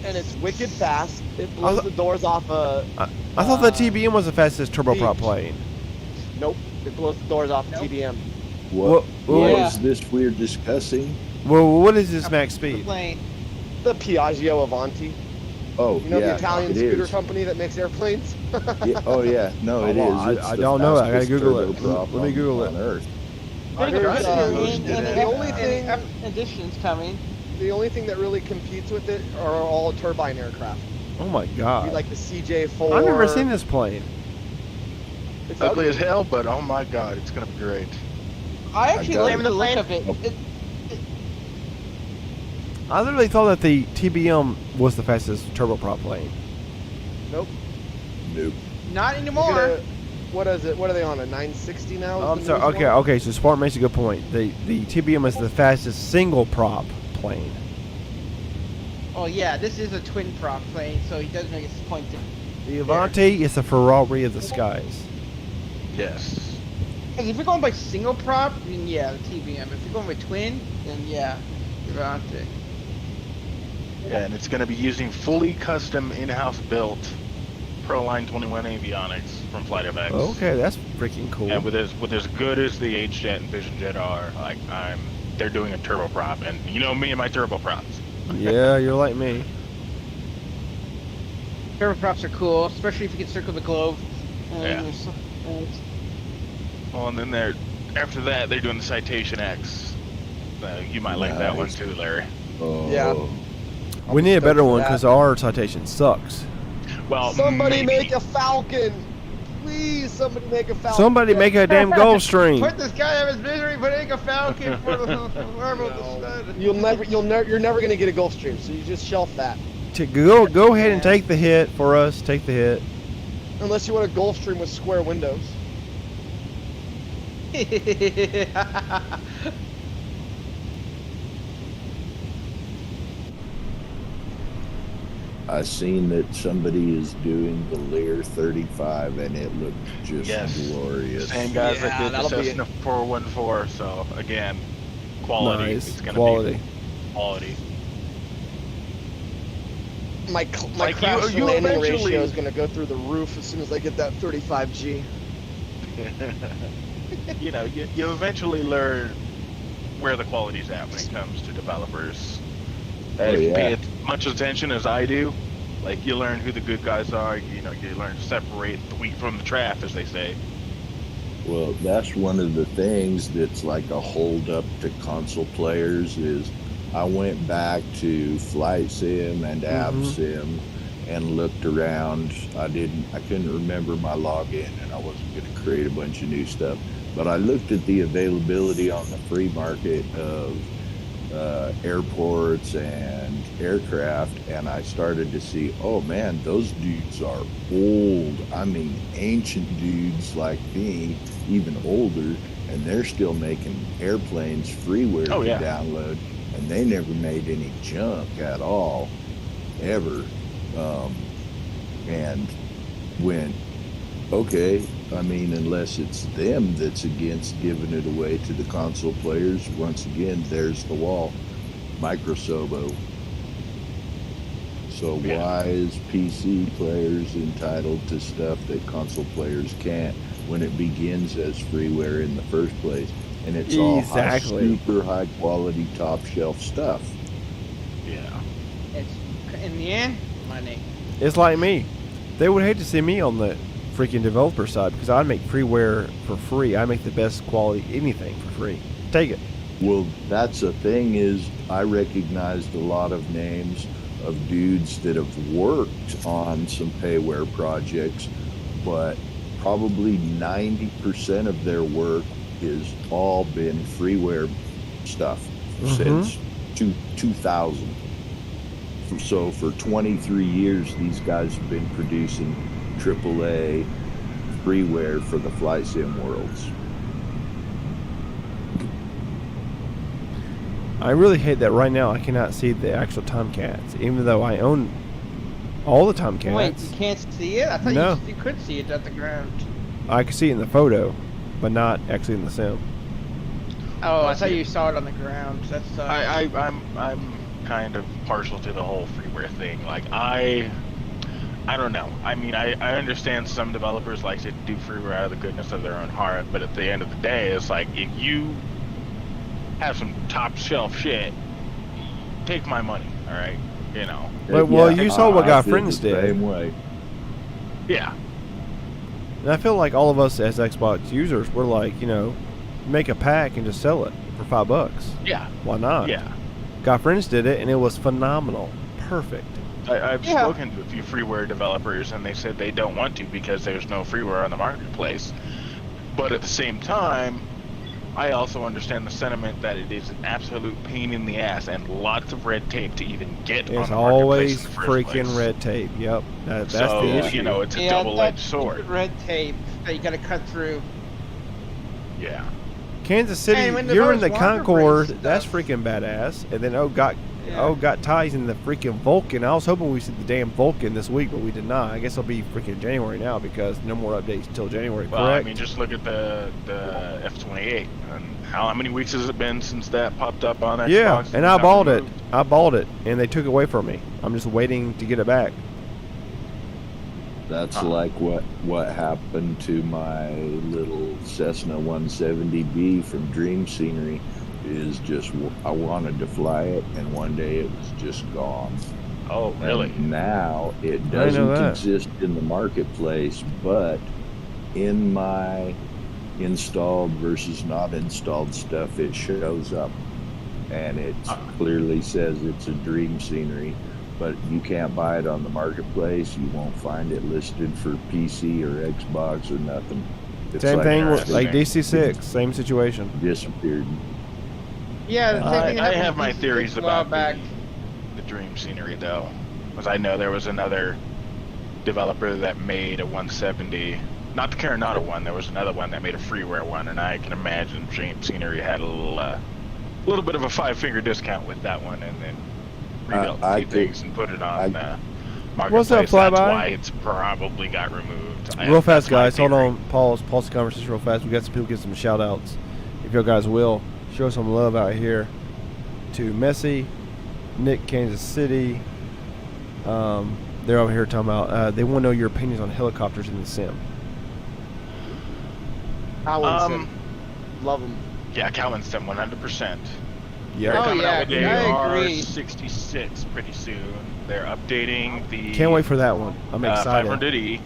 And it's wicked fast. It blows the doors off a. I thought the TBM was the fastest turboprop Beach. plane. Nope. It blows the doors off the TBM. What Yeah. is this we're discussing? Well, what is this max The speed? plane. The Piaggio Avanti. Oh, You know yeah, the Italian it scooter is. company that makes airplanes? Yeah, oh yeah, no, it Well, is. It's I the don't know. I gotta fastest Google it. turboprop Let me Google it. on Earth. I heard, There's the only thing, additions coming. the only thing that really competes with it are all turbine aircraft. Oh my God. Like the CJ4. I've never seen this plane. It's ugly as hell, but oh my God, it's gonna be great. I actually got like it. the look of it. I literally thought that the TBM was the fastest turboprop plane. Nope. Nope. Not Look anymore. at a- what is it? What are they on? A 960 now? Oh, I'm sorry. Okay. So Spartan makes a good point. The TBM is the fastest single prop plane. Oh yeah, this is a twin prop plane, so he does make his point. The Avanti is the Ferrari of the skies. Yes. Because if you're going by single prop, then yeah, the TBM. If you're going by twin, then yeah, the Avanti. Yeah, and it's gonna be using fully custom in-house built Proline 21 avionics from Flight FX. Okay, that's freaking cool. And with as good as the H Jet and Vision Jet are, like they're doing a turboprop, and you know me and my turboprops. Yeah, you're like me. Turboprops are cool, especially if you can circle the globe. Yeah. Well, and then after that they're doing the Citation X. You might like that one Nice. too, Larry. Oh. Yeah. We need a better one that. because our citation sucks. Well, Somebody maybe. make a Falcon. Please, somebody make a Falcon. Somebody make a damn Gulfstream. Put this guy out of his misery, putting a Falcon for the Marvel You're never gonna get a Gulfstream, so you just shelf that. Go ahead and take the hit for us. Take the hit. Unless you want a Gulfstream with square windows. I seen that somebody is doing the Lear 35, and it looked just glorious. Same guys that did the Cessna 414. So again, quality. Nice. It's gonna Quality. be quality. My Like, crash you landing eventually- ratio is going to go through the roof as soon as I get that 35G. You know, you eventually learn where the quality's at when it comes to developers. If you pay as much attention as I do, like, you learn who the good guys are. You know, you learn to separate the wheat from the chaff, as they say. Well, that's one of the things that's like a hold up to console players is I went back to Flight Sim and Av Sim and looked around. I couldn't remember my login, and I wasn't going to create a bunch of new stuff. But I looked at the availability on the free market of airports and aircraft, and I started to see, oh man, those dudes are old. I mean, ancient dudes like me, even older, and they're still making airplanes freeware to download, and they never made any junk at all, ever. And went, okay, I mean, unless it's them that's against giving it away to the console players, once again, there's the wall. Microsobo. So why is PC players entitled to stuff that console players can't when it begins as freeware in the first place? And it's all super high quality, top shelf stuff. Yeah. It's, in the end, money. It's like me. They would hate to see me on the freaking developer side because I make freeware for free. I make the best quality anything for free. Take it. Well, that's the thing is I recognized a lot of names of dudes that have worked on some payware projects, but probably 90% of their work has all been freeware stuff since 2000. So for 23 years, these guys have been producing AAA freeware for the flight sim worlds. I really hate that right now I cannot see the actual Tomcats, even though I own all the Tomcats. Wait, you can't see it? I thought you could see it at the ground. I could see it in the photo, but not actually in the sim. Oh, I thought you saw it on the ground. That's I'm kind of partial to the whole freeware thing. Like, I don't know. I mean, I understand some developers like to do freeware out of the goodness of their own heart, but at the end of the day, it's like, if you have some top shelf shit, take my money, all right? You know. Well, you saw what God Friends did. Same way. Yeah. And I feel like all of us as Xbox users, we're like, you know, make a pack and just sell it for $5. Yeah. Why not? Yeah. God Friends did it, and it was phenomenal. Perfect. I've spoken to a few freeware developers, and they said they don't want to because there's no freeware on the marketplace. But at the same time, I also understand the sentiment that it is an absolute pain in the ass and lots of red tape to even get on the marketplace. Always in the first freaking place. red tape. Yep, that's so, the issue. You know, it's a double-edged sword. Red tape that you gotta cut through. Yeah. Kansas City, Hey, when the you're in the voters want to Concorde. bring That's freaking badass. And then got ties in the freaking Vulcan. I was hoping we see the damn Vulcan this week, but we did not. I guess it'll be freaking January now because no more updates till January. Well, correct? I mean, just look at the F-28 and how many weeks has it been since that popped up on Xbox? Yeah, and I bought it. I bought it, and they took it away from me. I'm just waiting to get it back. That's like what happened to my little Cessna 170B from Dream Scenery. Is just I wanted to fly it, and one day it was just gone. Oh, really? And now it doesn't exist in the marketplace, but in my installed versus not installed stuff, it shows up, and it clearly says it's a Dream Scenery. But you can't buy it on the marketplace. You won't find it listed for PC or Xbox or nothing. It's Same like thing with like DC6. Same situation. Disappeared. Yeah, the same thing I happened have my with theories a while about back. the Dream Scenery, though. Because I know there was another developer that made a 170, not the Carinata one. There was another one that made a freeware one, and I can imagine James Scenery had a little bit of a 5-finger discount with that one, and then rebuilt a few things and put it on Marketplace. What's up, Flyby? That's why it's probably got removed. Real fast, guys. Hold on. Pause the conversation real fast. We got some people get some shout outs. If you guys will, show some love out here to Messi, Nick, Kansas City. They're over here talking about, they want to know your opinions on helicopters in the sim. Cowan Sim. Love them. Yeah, Cowan Sim, 100%. Yeah. They're coming out with the I agree. AR-66 pretty soon. They're updating the... Can't wait for that one. I'm excited. 500E.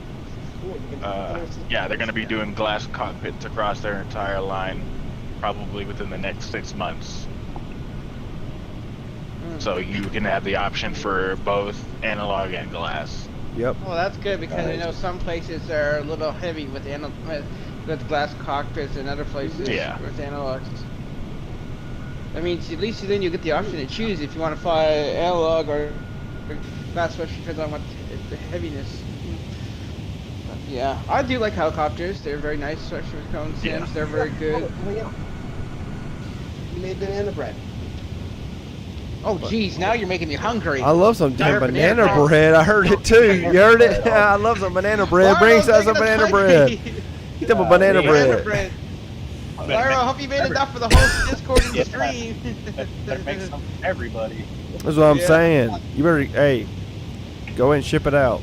Yeah, they're going to be doing glass cockpits across their entire line probably within the next 6 months. So you can have the option for both analog and glass. Yep. Well, that's good because I know some places are a little heavy with with glass cockpits and other places with analogs. That means at least then you get the option to choose if you want to fly analog or glass, especially depends on what the heaviness. But yeah, I do like helicopters. They're very nice, especially with cone sims. Yeah. They're very good. You made banana bread. Oh, geez, now you're making me hungry. I love some damn banana bread. I heard it too. You heard it? I love some banana bread. Bring us some banana bread. Get them a banana bread. Lyra, I hope you made enough for the whole Discord and stream. Better make some for everybody. That's what I'm saying. You better, hey, go ahead and ship it out.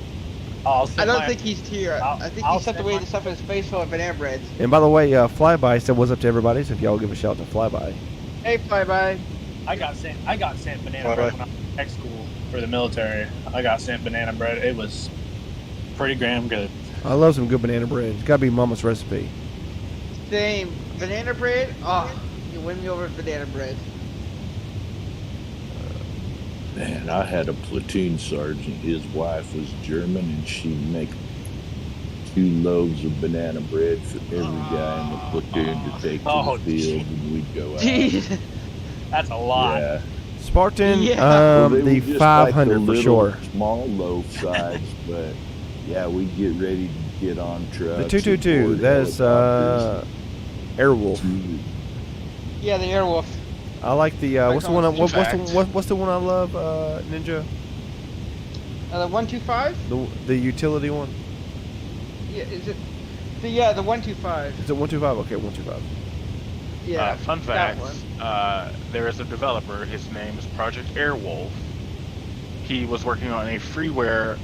I don't think he's here. I think he sent away the stuff in his face full of banana breads. And by the way, Flyby said what's up to everybody, so if y'all give a shout out to Flyby. Hey, Flyby. I got sent banana bread when I was in tech school for the military. I got sent banana bread. It was pretty damn good. I love some good banana bread. It's got to be Mama's recipe. Same. Banana bread? Oh, you win me over with banana bread. Man, I had a platoon sergeant. His wife was German, and she'd make 2 loaves of banana bread for every guy in the platoon to take to the field, and we'd go out. Jeez. That's a lot. Yeah. Spartan, Well, they the were just 500 like the for little sure. small loaf size, but yeah, we'd get ready to get on trucks. The 222, that's Airwolf. Yeah, the Airwolf. I like the what's the one? What's the one I love? Ninja. The 125. The utility one. Yeah, is it? The 125. Is it 125? Okay, 125. Yeah. Fun fact: there is a developer. His name is Project Airwolf. He was working on a freeware,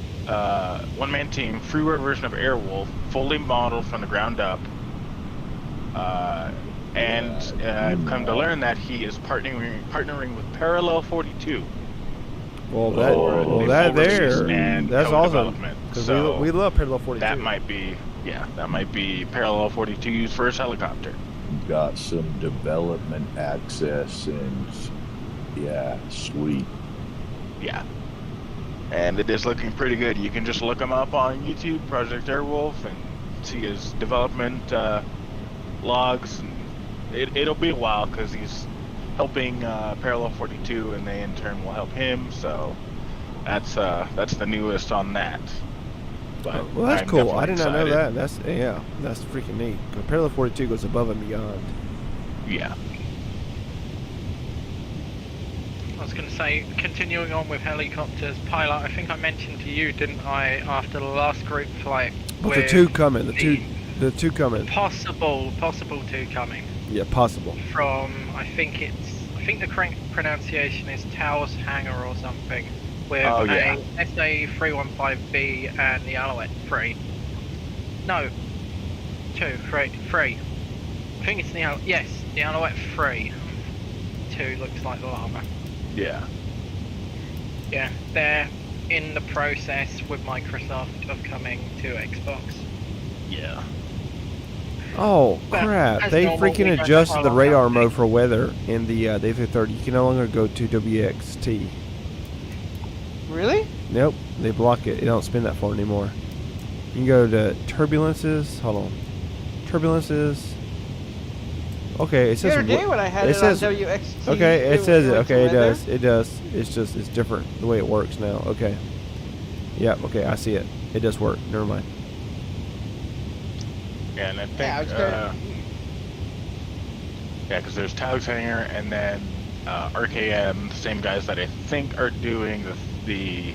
one-man team freeware version of Airwolf, fully modeled from the ground up. And I've come to learn that he is partnering with Parallel 42. Well, that's awesome. Because we love Parallel 42. That might be Parallel 42's first helicopter. Got some development access, and yeah, sweet. Yeah. And it is looking pretty good. You can just look him up on YouTube, Project Airwolf, and see his development logs. It'll be a while because he's helping Parallel 42, and they in turn will help him. So that's the newest on that. But well, that's cool. I did not know that. That's freaking neat. Parallel 42 goes above and beyond. Yeah. I was going to say, continuing on with helicopters, pilot. I think I mentioned to you, didn't I, after the last group flight? But the two coming. The two coming. Possible two coming. Yeah, possible. From I think the correct pronunciation is Taos Hangar or something. With a SA315B and the Alouette 3. No, 3. I think it's the Alouette 3. 2 looks like the llama. Yeah. Yeah, they're in the process with Microsoft of coming to Xbox. Yeah. Oh crap! They freaking adjusted the radar mode for weather in the A330. You can no longer go to WXT. Really? Nope, they block it. It don't spin that far anymore. You can go to turbulences. Hold on, turbulences. Okay, it says. The other day when I had it on WXT. Okay, it says it. Okay, it does. It does. It's just it's different the way it works now. Okay. Yeah, okay, I see it. It does work. Never mind. Yeah, and I think, Yeah, because there's Talos Hangar and then RKM, the same guys that I think are doing the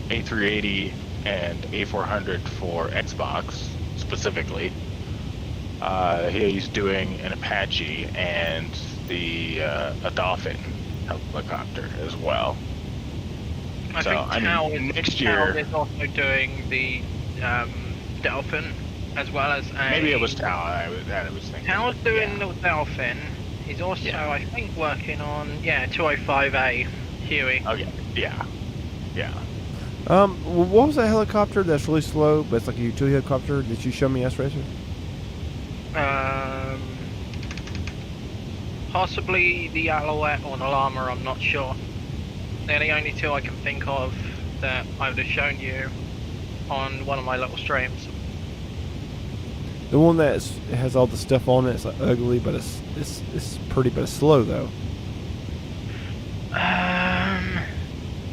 A380 and A400 for Xbox specifically. He's doing an Apache and a Dolphin helicopter as well. I So, think I mean, next year is also doing the Dolphin as well as a. maybe it was Tao. I was thinking. Tao's doing the Dolphin. He's also, I think, working on 205A Huey. Oh yeah. What was that helicopter that's really slow, but it's like a utility helicopter? Did you show me, S-Racer? Possibly the Alouette or the Llama, I'm not sure. They're the only two I can think of that I would have shown you on one of my little streams. The one that has all the stuff on it, it's like ugly, but it's pretty, but it's slow though.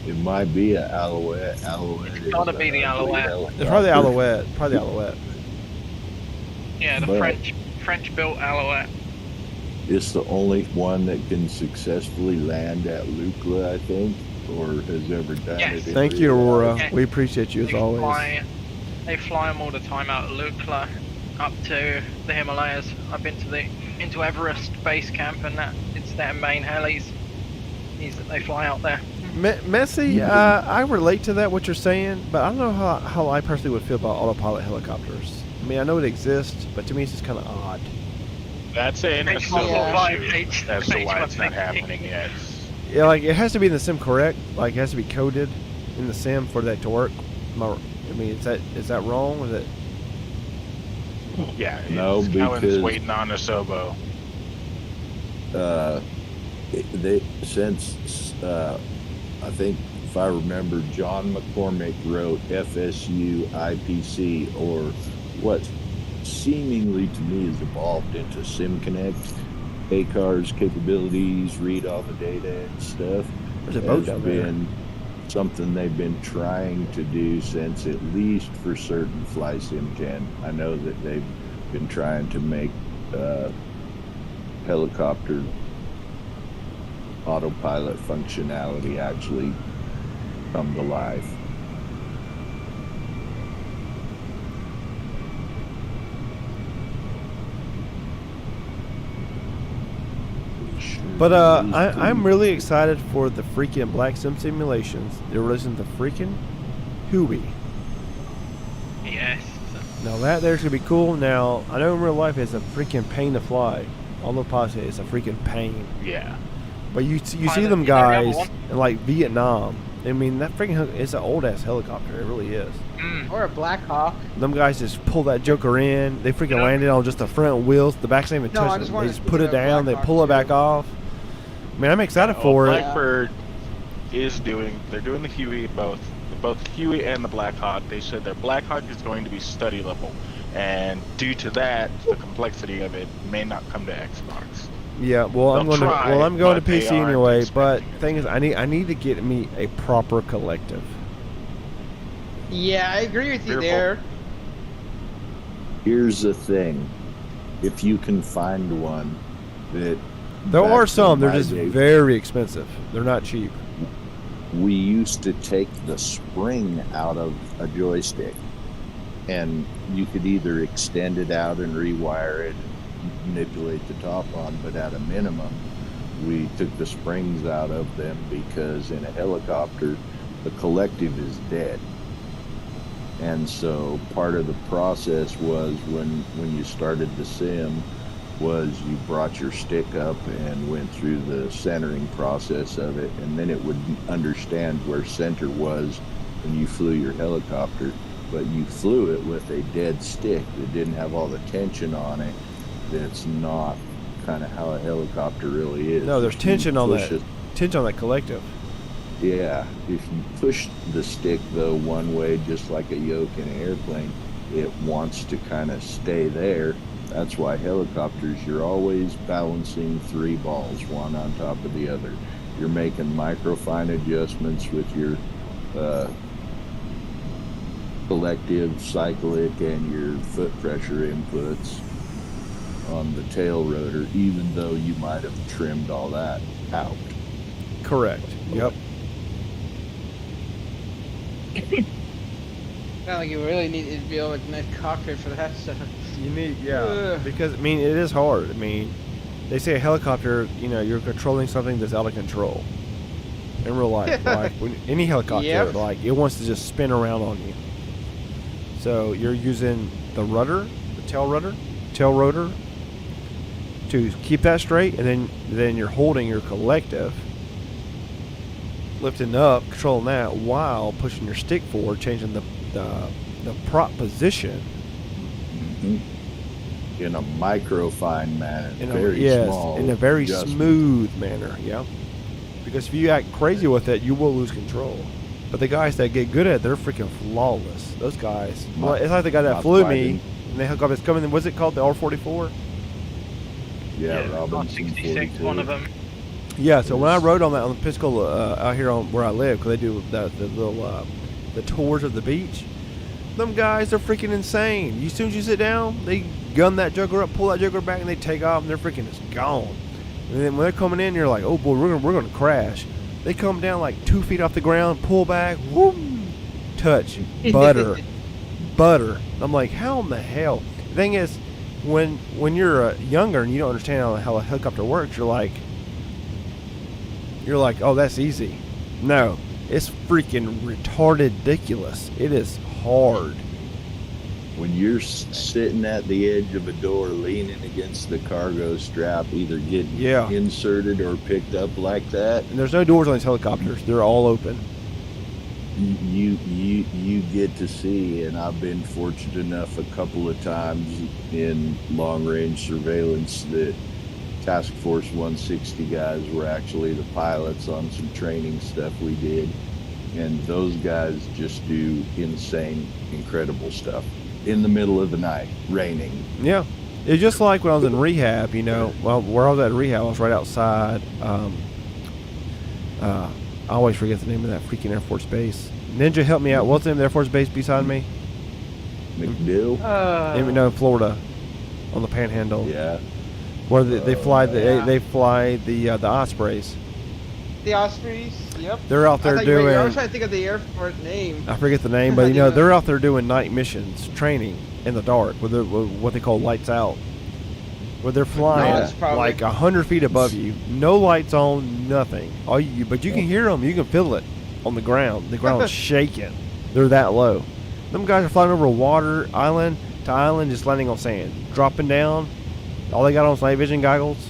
It might be an Alouette. It's gotta be the Alouette. It's probably the Alouette. Probably the Alouette. Yeah, the French-built Alouette. It's the only one that can successfully land at Lukla, I think, or has ever done it. Thank you, Aurora. Yeah. We appreciate you as always. They fly them all the time out of Lukla up to the Himalayas, up into Everest base camp, and it's their main helis. They fly out there. Messi, I relate to that, what you're saying, but I don't know how I personally would feel about autopilot helicopters. I mean, I know it exists, but to me it's just kind of odd. That's an issue as to why it's not happening yet. Yeah, like it has to be in the sim, correct? Like it has to be coded in the sim for that to work. I mean, is that wrong? Is it? Yeah, no, Cohen's because waiting on Asobo. I think if I remember, John McCormick wrote FSU IPC, or what seemingly to me has evolved into SimConnect. ACAR's capabilities, read all the data and stuff. There's a boat down there. Been something they've been trying to do since, at least for certain Fly Sim 10. I know that they've been trying to make helicopter autopilot functionality actually come to life. But I'm really excited for the freaking Black Sim simulations. They're releasing the freaking Huey. Yes. Now that there's gonna be cool. Now I know in real life it's a freaking pain to fly. Although possibly it's a freaking pain. Yeah. But you see them guys in like Vietnam. I mean that freaking it's an old ass helicopter. It really is. Or a Black Hawk. Them guys just pull that joker in. They freaking landed on just the front wheels. The back's not even touching it. They just put it down. They pull it back off. I mean, I'm excited for it. Blackbird is they're doing the Huey, both Huey and the Black Hawk. They said their Black Hawk is going to be study level, and due to that, the complexity of it may not come to Xbox. Yeah, well, I'm going to PC anyway. But thing is, I need to get me a proper collective. Yeah, I agree with you there. Here's the thing: if you can find one that. There are some. They're just very expensive. They're not cheap. We used to take the spring out of a joystick, and you could either extend it out and rewire it, manipulate the top on, but at a minimum, we took the springs out of them because in a helicopter, the collective is dead. And so part of the process was when you started the sim, was you brought your stick up and went through the centering process of it, and then it would understand where center was when you flew your helicopter, but you flew it with a dead stick that didn't have all the tension on it. That's not kind of how a helicopter really is. No, there's tension on that. Tension on that collective. Yeah, if you push the stick though one way, just like a yoke in an airplane, it wants to kind of stay there. That's why helicopters, you're always balancing three balls, one on top of the other. You're making micro fine adjustments with your collective, cyclic, and your foot pressure inputs on the tail rotor, even though you might have trimmed all that out. Correct. Yep. Sound like you really need to be able to nice cockpit for that stuff. You need, because I mean, it is hard. I mean, they say a helicopter, you know, you're controlling something that's out of control. In real life, like any helicopter, like it wants to just spin around on you. So you're using the rudder, the tail rotor, to keep that straight, and then you're holding your collective, lifting up, controlling that while pushing your stick forward, changing the prop position. Mm-hmm. In a microfine manner, small, in a very smooth manner. Yeah. Because if you act crazy with it, you will lose control. But the guys that get good at it, they're freaking flawless. Those guys. Well, it's like the guy that flew me, and the helicopter's coming. What's it called? The R-44? Yeah, Robinson 66, one of them. Yeah, so when I rode on that on the Pisco out here on where I live, because they do the little the tours of the beach, them guys are freaking insane. As soon as you sit down, they gun that joker up, pull that joker back, and they take off, and they're freaking just gone. And then when they're coming in, you're like, oh boy, we're gonna crash. They come down like 2 feet off the ground, pull back, whoom, touch, butter. I'm like, how in the hell? The thing is, when you're younger and you don't understand how a helicopter works, you're like, oh, that's easy. No, it's freaking retarded ridiculous. It is hard. When you're sitting at the edge of a door, leaning against the cargo strap, either getting inserted or picked up like that, and there's no doors on these helicopters; they're all open. You get to see, and I've been fortunate enough a couple of times in long-range surveillance that Task Force 160 guys were actually the pilots on some training stuff we did, and those guys just do insane, incredible stuff. In the middle of the night, raining. Yeah. It's just like when I was in rehab, you know. Well, where I was at rehab, I was right outside. I always forget the name of that freaking Air Force base. Ninja, help me out. What's the name of the Air Force base beside me? McDill? No, Florida. On the Panhandle. Yeah. Where they fly the Ospreys. The Ospreys, yep. They're out there doing. I was trying to think of the Air Force name. I forget the name, but you know they're out there doing night missions, training in the dark with what they call lights out, where they're flying like 100 feet above you, no lights on, nothing. But you can hear them, you can feel it on the ground. The ground's shaking. They're that low. Them guys are flying over water, island to island, just landing on sand, dropping down. All they got on is night vision goggles.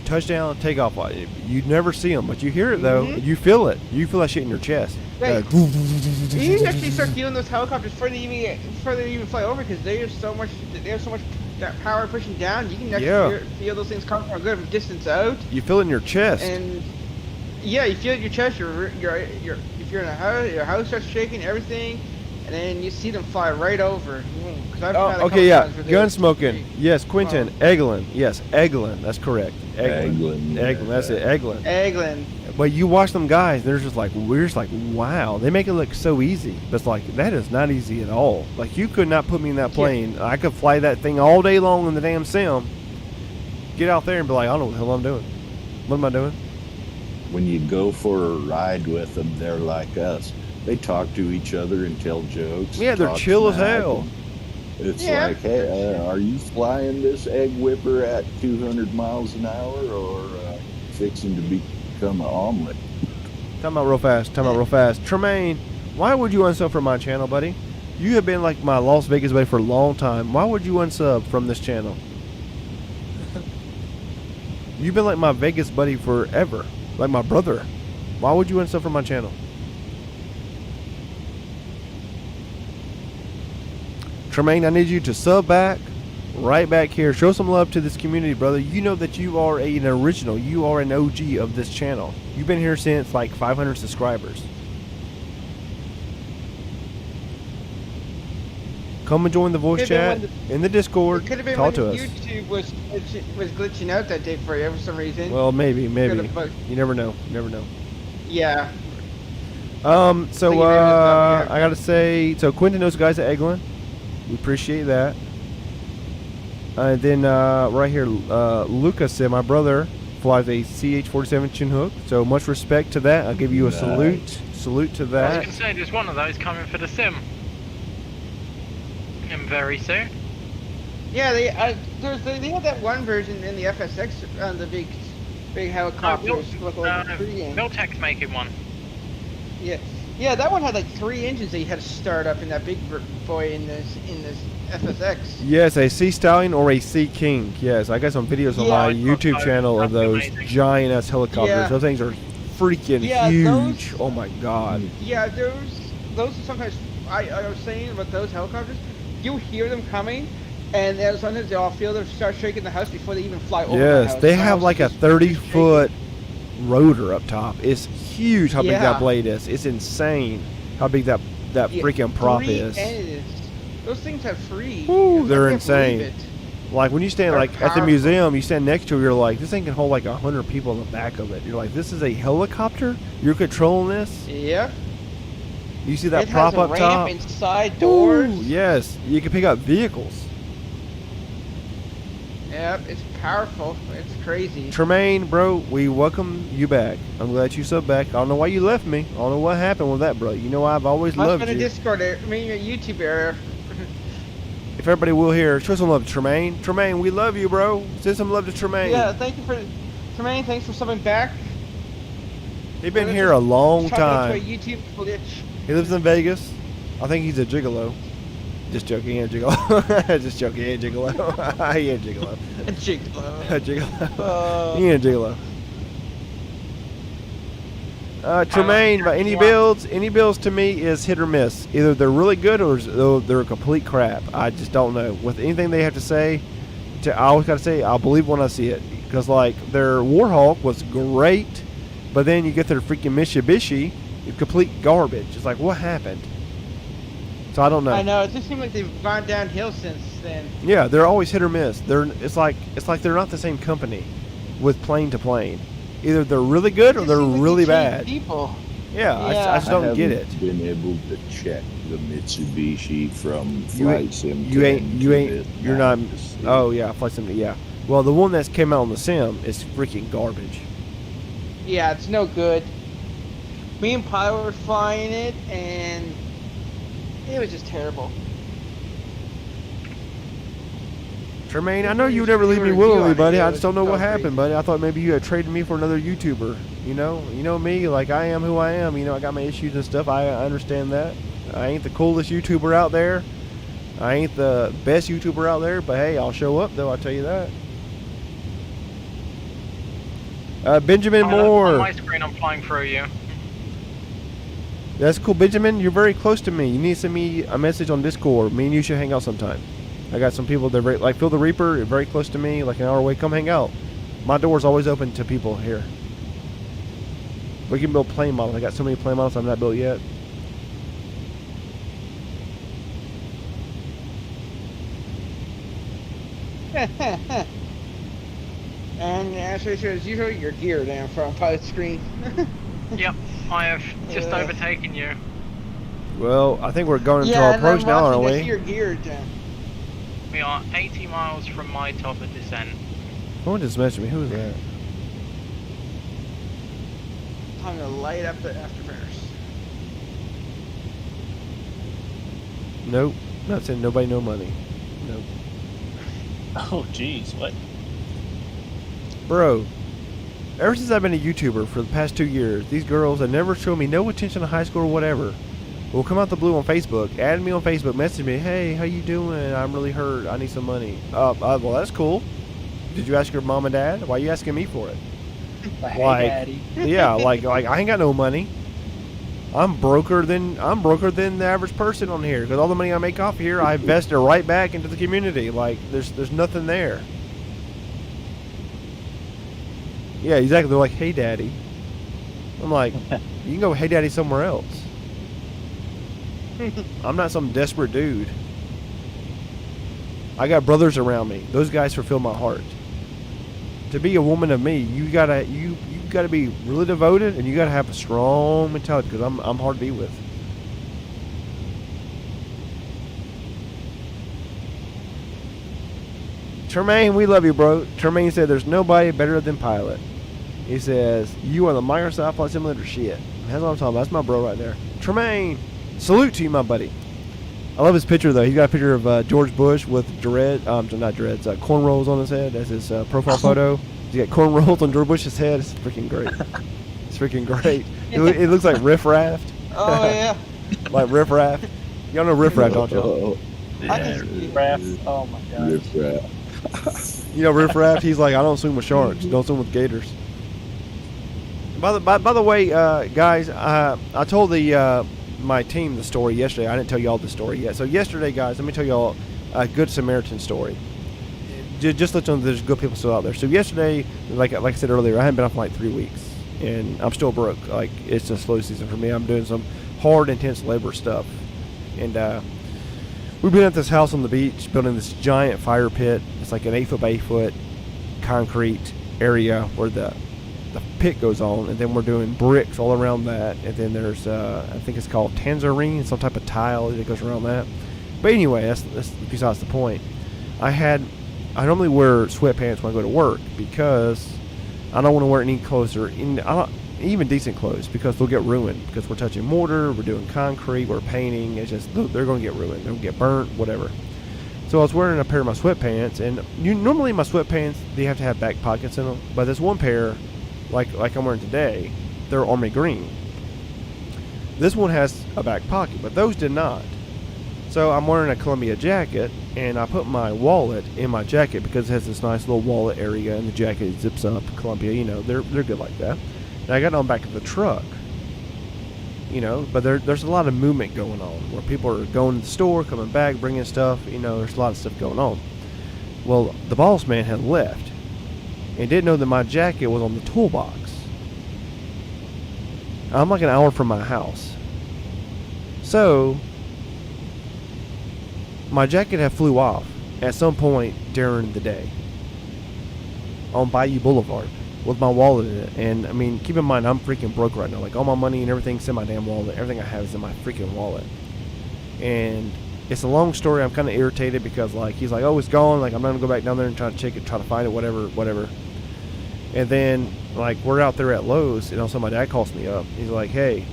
Touchdown, takeoff. You'd never see them, but you hear it though. Mm-hmm. You feel it. You feel that shit in your chest. Right. You actually start feeling those helicopters before they even fly over, because they have so much power pushing down. You can actually feel those things coming from a good distance out. You feel it in your chest. And yeah, you feel it in your chest. If you're in a house, your house starts shaking, everything, and then you see them fly right over. Gun smoking. Yes, Quentin. Eglin. Yes, Eglin. That's correct. Eglin. That's it. Eglin. But you watch them guys, we're just like, wow. They make it look so easy. But it's like, that is not easy at all. Like, you could not put me in that plane. I could fly that thing all day long in the damn sim. Get out there and be like, I don't know what the hell I'm doing. What am I doing? When you go for a ride with them, they're like us. They talk to each other and tell jokes. Yeah, they're chill as hell. It's like, hey, are you flying this egg whipper at 200 miles an hour or fixing to become an omelet? Time out real fast. Tremaine, why would you unsub from my channel, buddy? You have been like my Las Vegas buddy for a long time. Why would you unsub from this channel? You've been like my Vegas buddy forever. Like my brother. Why would you unsub from my channel? Tremaine, I need you to sub back, right back here. Show some love to this community, brother. You know that you are an original. You are an OG of this channel. You've been here since like 500 subscribers. Come and join the voice chat in the Discord. Talk to us. YouTube was glitching out that day for you for some reason. Well, maybe. You never know. Yeah. So I gotta say, so Quentin knows the guys at Eglin. We appreciate that. And then right here, Lucas said my brother flies a CH-47 Chinook. So much respect to that. I'll give you a salute. Salute to I was that. going to say, there's one of those coming for the sim. And very soon. Yeah, they had that one version in the FSX, the big helicopters. Miltech's making one. Yeah, that one had like 3 engines that you had to start up in that big boy in this FSX. Yes, a Sea Stallion or a Sea King. Yes, I got some videos on my YouTube channel of those giant ass helicopters. Yeah. Those things are freaking huge. Oh my god. Yeah, those are sometimes I was saying about those helicopters. You hear them coming, and then sometimes they all feel them start shaking the house before they even fly over the house. Yes, they have like a 30-foot rotor up top. It's huge how big that blade is. It's insane how big that freaking prop is. Those things have 3. Ooh, they're insane. Like when you stand at the museum, you stand next to it, you're like, this thing can hold like 100 people in the back of it. You're like, this is a helicopter? You're controlling this? Yeah. You see that prop up top? It has a ramp inside doors. Ooh, yes, you can pick up vehicles. Yep, it's powerful. It's crazy. Tremaine, bro, we welcome you back. I'm glad you subbed back. I don't know why you left me. I don't know what happened with that, bro. You know I've always loved you. Must have been a Discord error. I mean, a YouTube error. If everybody will hear, show some love to Tremaine. Tremaine, we love you, bro. Send some love to Tremaine. Yeah, thank you for Tremaine. Thanks for subbing back. He's been here a long time. YouTube glitch. He lives in Vegas. I think he's a gigolo. Just joking, he ain't a gigolo. Just joking, he ain't a gigolo. He ain't a gigolo. A gigolo. A gigolo. He ain't a gigolo. Tremaine, by any builds to me is hit or miss. Either they're really good or they're a complete crap. I just don't know. With anything they have to say, I always got to say, I'll believe when I see it. Because, like, their Warhawk was great, but then you get their freaking Mitsubishi, complete garbage. It's like, what happened? So I don't know. I know. It just seems like they've gone downhill since then. Yeah, they're always hit or miss. It's like they're not the same company with plane to plane. Either they're really good or they're really bad. People. Yeah, I just don't get it. Been able to check the Mitsubishi from Flight Sim. You're not. Oh yeah, Flight Sim. Yeah. Well, the one that's came out on the sim is freaking garbage. Yeah, it's no good. Me and Pilot were flying it, and it was just terrible. Tremaine, I know you would never leave me willingly, buddy. I just don't know what happened, buddy. I thought maybe you had traded me for another YouTuber. You know me, like I am who I am. I got my issues and stuff. I understand that. I ain't the coolest YouTuber out there. I ain't the best YouTuber out there, but hey, I'll show up though. I'll tell you that. Benjamin Moore. On my screen, I'm flying through you. That's cool, Benjamin. You're very close to me. You need to send me a message on Discord. Me and you should hang out sometime. I got some people that are like Phil the Reaper, very close to me, like an hour away. Come hang out. My door's always open to people here. We can build plane models. I got so many plane models I've not built yet. And as usual, you're geared in front of pilot screen. Yep, I have just overtaken you. Well, I think we're going into our approach now, aren't we? You're geared down. We are 80 miles from my top of descent. Someone just messaged me. Who is that? Time to light up the afterburners. Nope. Not saying nobody no money. Nope. Oh, jeez. What? Bro, ever since I've been a YouTuber for the past 2 years, these girls have never shown me no attention in high school or whatever. Will come out the blue on Facebook, add me on Facebook, message me, hey, how you doing? I'm really hurt. I need some money. Well, that's cool. Did you ask your mom and dad? Why are you asking me for it? Hey, Daddy. Yeah, like I ain't got no money. I'm broker than the average person on here because all the money I make off here, I invest it right back into the community. Like there's nothing there. Yeah, exactly. They're like, hey, Daddy. I'm like, you can go, hey, Daddy, somewhere else. I'm not some desperate dude. I got brothers around me. Those guys fulfill my heart. to be a woman of me, you gotta be really devoted, and you gotta have a strong mentality, because I'm hard to be with. Tremaine, we love you, bro. Tremaine said there's nobody better than Pilot. He says, you are the Microsoft Flight Simulator shit. That's what I'm talking about. That's my bro right there. Tremaine, salute to you, my buddy. I love his picture, though. He's got a picture of George Bush with cornrows on his head. That's his profile photo. He's got cornrows on George Bush's head. It's freaking great. It's freaking great. It looks like Riff Raft. Oh, yeah. Like Riff Raft. Y'all know Riff Raft, don't you? Yeah, Riff Raft. Oh, my God. Riff Raft. You know Riff Raft? He's like, I don't swim with sharks. Don't swim with gators. By the way, guys, I told my team the story yesterday. I didn't tell y'all the story yet. So yesterday, guys, let me tell y'all a Good Samaritan story. Just let you know there's good people still out there. So yesterday, like I said earlier, I haven't been off for like 3 weeks, and I'm still broke. Like, it's a slow season for me. I'm doing some hard, intense labor stuff, and we've been at this house on the beach, building this giant fire pit. It's like an 8-foot by 8-foot concrete area where the pit goes on, and then we're doing bricks all around that, and then there's I think it's called tangerine, some type of tile that goes around that. But anyway, that's besides the point. I normally wear sweatpants when I go to work, because I don't want to wear any clothes or even decent clothes, because they'll get ruined, because we're touching mortar, we're doing concrete, we're painting. It's just, they're going to get ruined, they'll get burnt, whatever. So I was wearing a pair of my sweatpants, and normally my sweatpants, they have to have back pockets in them, but this one pair, like I'm wearing today, they're army green. This one has a back pocket, but those did not. So I'm wearing a Columbia jacket, and I put my wallet in my jacket, because it has this nice little wallet area, and the jacket zips up. Columbia, you know, they're good like that. And I got on back of the truck, you know, but there's a lot of movement going on, where people are going to the store, coming back, bringing stuff, you know, there's a lot of stuff going on. Well, the boss man had left, and didn't know that my jacket was on the toolbox. I'm like an hour from my house. So my jacket had flew off at some point during the day on Bayou Boulevard with my wallet in it. And I mean, keep in mind, I'm freaking broke right now. Like, all my money and everything's in my damn wallet. Everything I have is in my freaking wallet. And it's a long story. I'm kind of irritated, because like, he's like, oh, it's gone. Like, I'm not gonna go back down there and try to check it, try to find it, whatever. And then, like, we're out there at Lowe's, and also my dad calls me up. He's like, hey,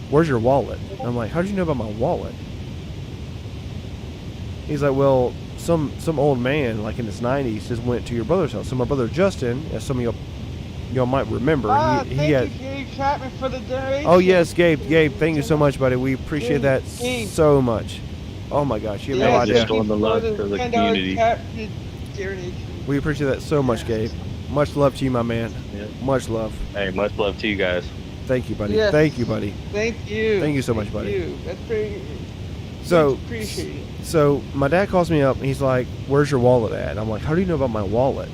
where's your wallet? And I'm like, how did you know about my wallet? He's like, well, some old man, like in his 90s, just went to your brother's house. So my brother Justin, as some of y'all might remember, thank you, Gabe Chapman, for the donation. Oh yes, Gabe, thank you so much, buddy. We appreciate that so much. Oh my gosh, you have no idea. Just the love for the community. We appreciate that so much, Gabe. Much love to you, my man. Yeah. Much love. Hey, much love to you guys. Thank you, buddy. Yes. Thank you, buddy. Thank you. Thank you so much, buddy. You. That's pretty. So, appreciate it. So my dad calls me up, and he's like, where's your wallet at? And I'm like, how do you know about my wallet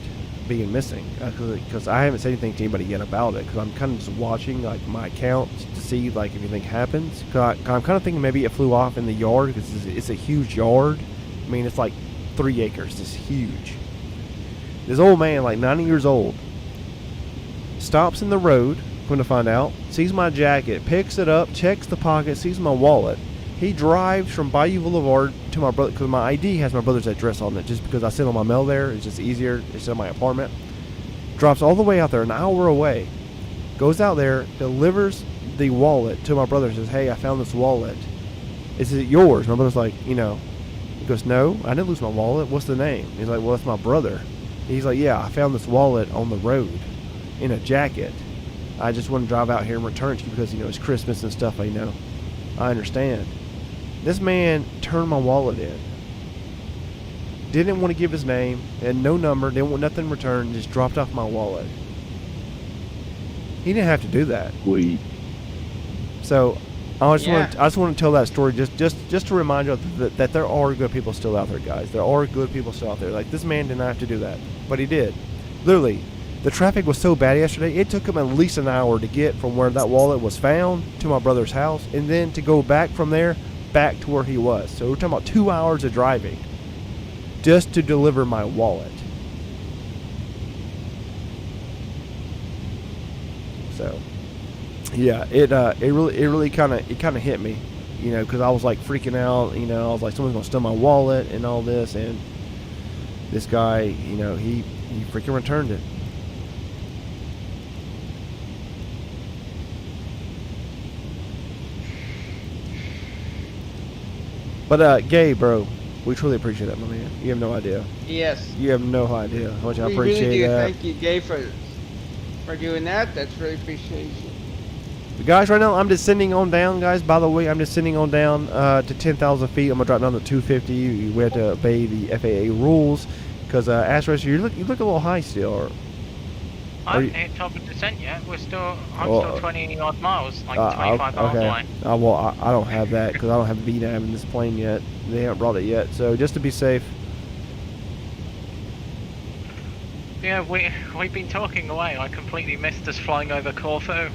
being missing? Because I haven't said anything to anybody yet about it, because I'm kind of just watching like my account to see like if anything happens. Cause I'm kind of thinking maybe it flew off in the yard, because it's a huge yard. I mean, it's like 3 acres. It's huge. This old man, like 90 years old, stops in the road, come to find out, sees my jacket, picks it up, checks the pocket, sees my wallet. He drives from Bayou Boulevard to my brother, because my ID has my brother's address on it, just because I send all my mail there. It's just easier. It's in my apartment. Drops all the way out there, an hour away. Goes out there, delivers the wallet to my brother, says, hey, I found this wallet. Is it yours? My brother's like, you know. He goes, no, I didn't lose my wallet. What's the name? He's like, well, that's my brother. He's like, yeah, I found this wallet on the road in a jacket. I just want to drive out here and return it to you, because, you know, it's Christmas and stuff, I know. I understand. This man turned my wallet in. Didn't want to give his name, had no number, didn't want nothing returned, just dropped off my wallet. He didn't have to do that. Sweet. So I just want to tell that story just to remind you that there are good people still out there, guys. There are good people still out there. Like, this man did not have to do that, but he did. Literally, the traffic was so bad yesterday, it took him at least an hour to get from where that wallet was found to my brother's house, and then to go back from there back to where he was. So we're talking about 2 hours of driving just to deliver my wallet. So yeah, it really kind of hit me, you know, because I was like freaking out, you know. I was like, someone's gonna steal my wallet and all this, and this guy, you know, he freaking returned it. But Gabe, bro, we truly appreciate that, my man. You have no idea. Yes. You have no idea how much I We appreciate really do. that. Thank you, Gabe, for doing that. That's really appreciated. But guys, right now I'm descending on down, guys. By the way, I'm descending on down to 10,000 feet. I'm gonna drop down to 250. We have to obey the FAA rules because Astros, you look a little high still. Or I haven't hit top of descent yet. I'm still 20 odd miles, like 25 miles okay. away. Well, I don't have that because I don't have the VNAV in this plane yet. They haven't brought it yet. So just to be safe. Yeah, we've been talking away. I completely missed us flying over Corfu.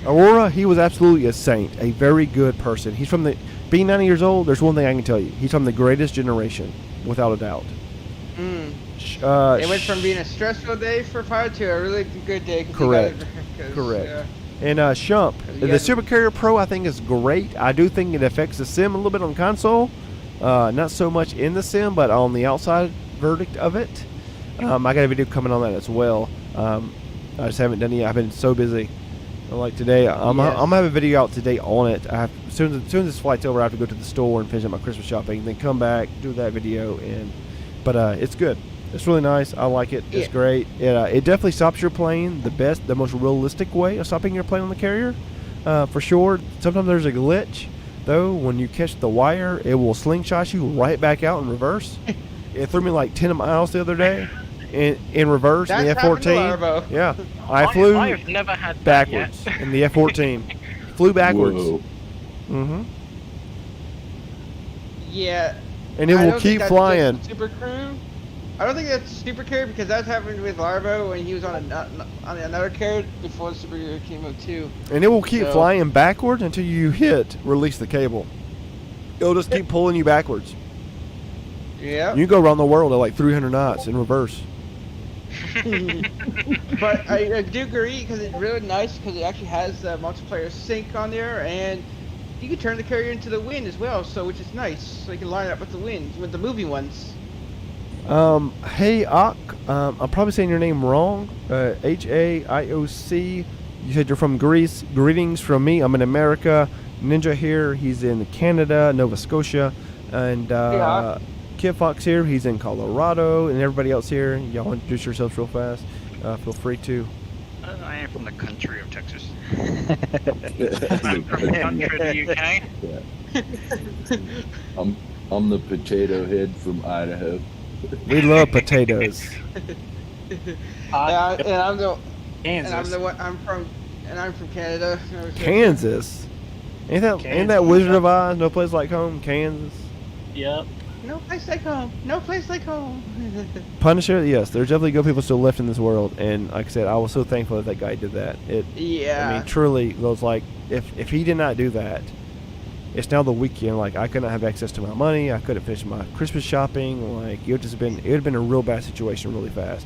Aurora, he was absolutely a saint, a very good person. He's from being 90 years old, there's one thing I can tell you. He's from the greatest generation, without a doubt. It went from being a stressful day for pilot to a really good day. Correct. Correct. And Shump, the Supercarrier Pro, I think is great. I do think it affects the sim a little bit on console. Not so much in the sim, but on the outside verdict of it. I got a video coming on that as well. I just haven't done it yet. I've been so busy. Like today, I'm gonna have a video out today on it. As soon as this flight's over, I have to go to the store and finish up my Christmas shopping, then come back, do that video, but it's good. It's really nice. I like it. It's great. It definitely stops your plane the most realistic way of stopping your plane on the carrier, for sure. Sometimes there's a glitch, though. When you catch the wire, it will slingshot you right back out in reverse. It threw me like 10 miles the other day. In reverse, in the F-14. Yeah, I've never had backwards in the F-14. Flew backwards. Whoa. Mm-hmm. Yeah. And it will keep flying. Super Crew. I don't think that's Super Carrier because that happened with Larvo when he was on another carrier before the Super Carrier came out too. And it will keep flying backwards until you release the cable. It'll just keep pulling you backwards. Yeah. You can go around the world at like 300 knots in reverse. But I do agree because it's really nice because it actually has multiplayer sync on there, and you can turn the carrier into the wind as well, so which is nice. So you can line it up with the wind, with the moving ones. Hey Ak, I'm probably saying your name wrong. Haioc. You said you're from Greece. Greetings from me. I'm in America. Ninja here. He's in Canada, Nova Scotia, and Kid Fox here, he's in Colorado, and everybody else here, y'all introduce yourselves real fast. Feel free to. I am from the country of Texas. I'm from the country of the UK. Yeah. I'm the potato head from Idaho. We love potatoes. I'm from Canada. Kansas. Ain't that Wizard of Oz? No place like home, Kansas. Yep. No place like home. No place like home. Punisher, yes, there's definitely good people still left in this world, and like I said, I was so thankful that guy did that. I mean, truly, it was like if he did not do that, it's now the weekend. Like I could not have access to my money. I couldn't finish my Christmas shopping. Like it would have been a real bad situation really fast.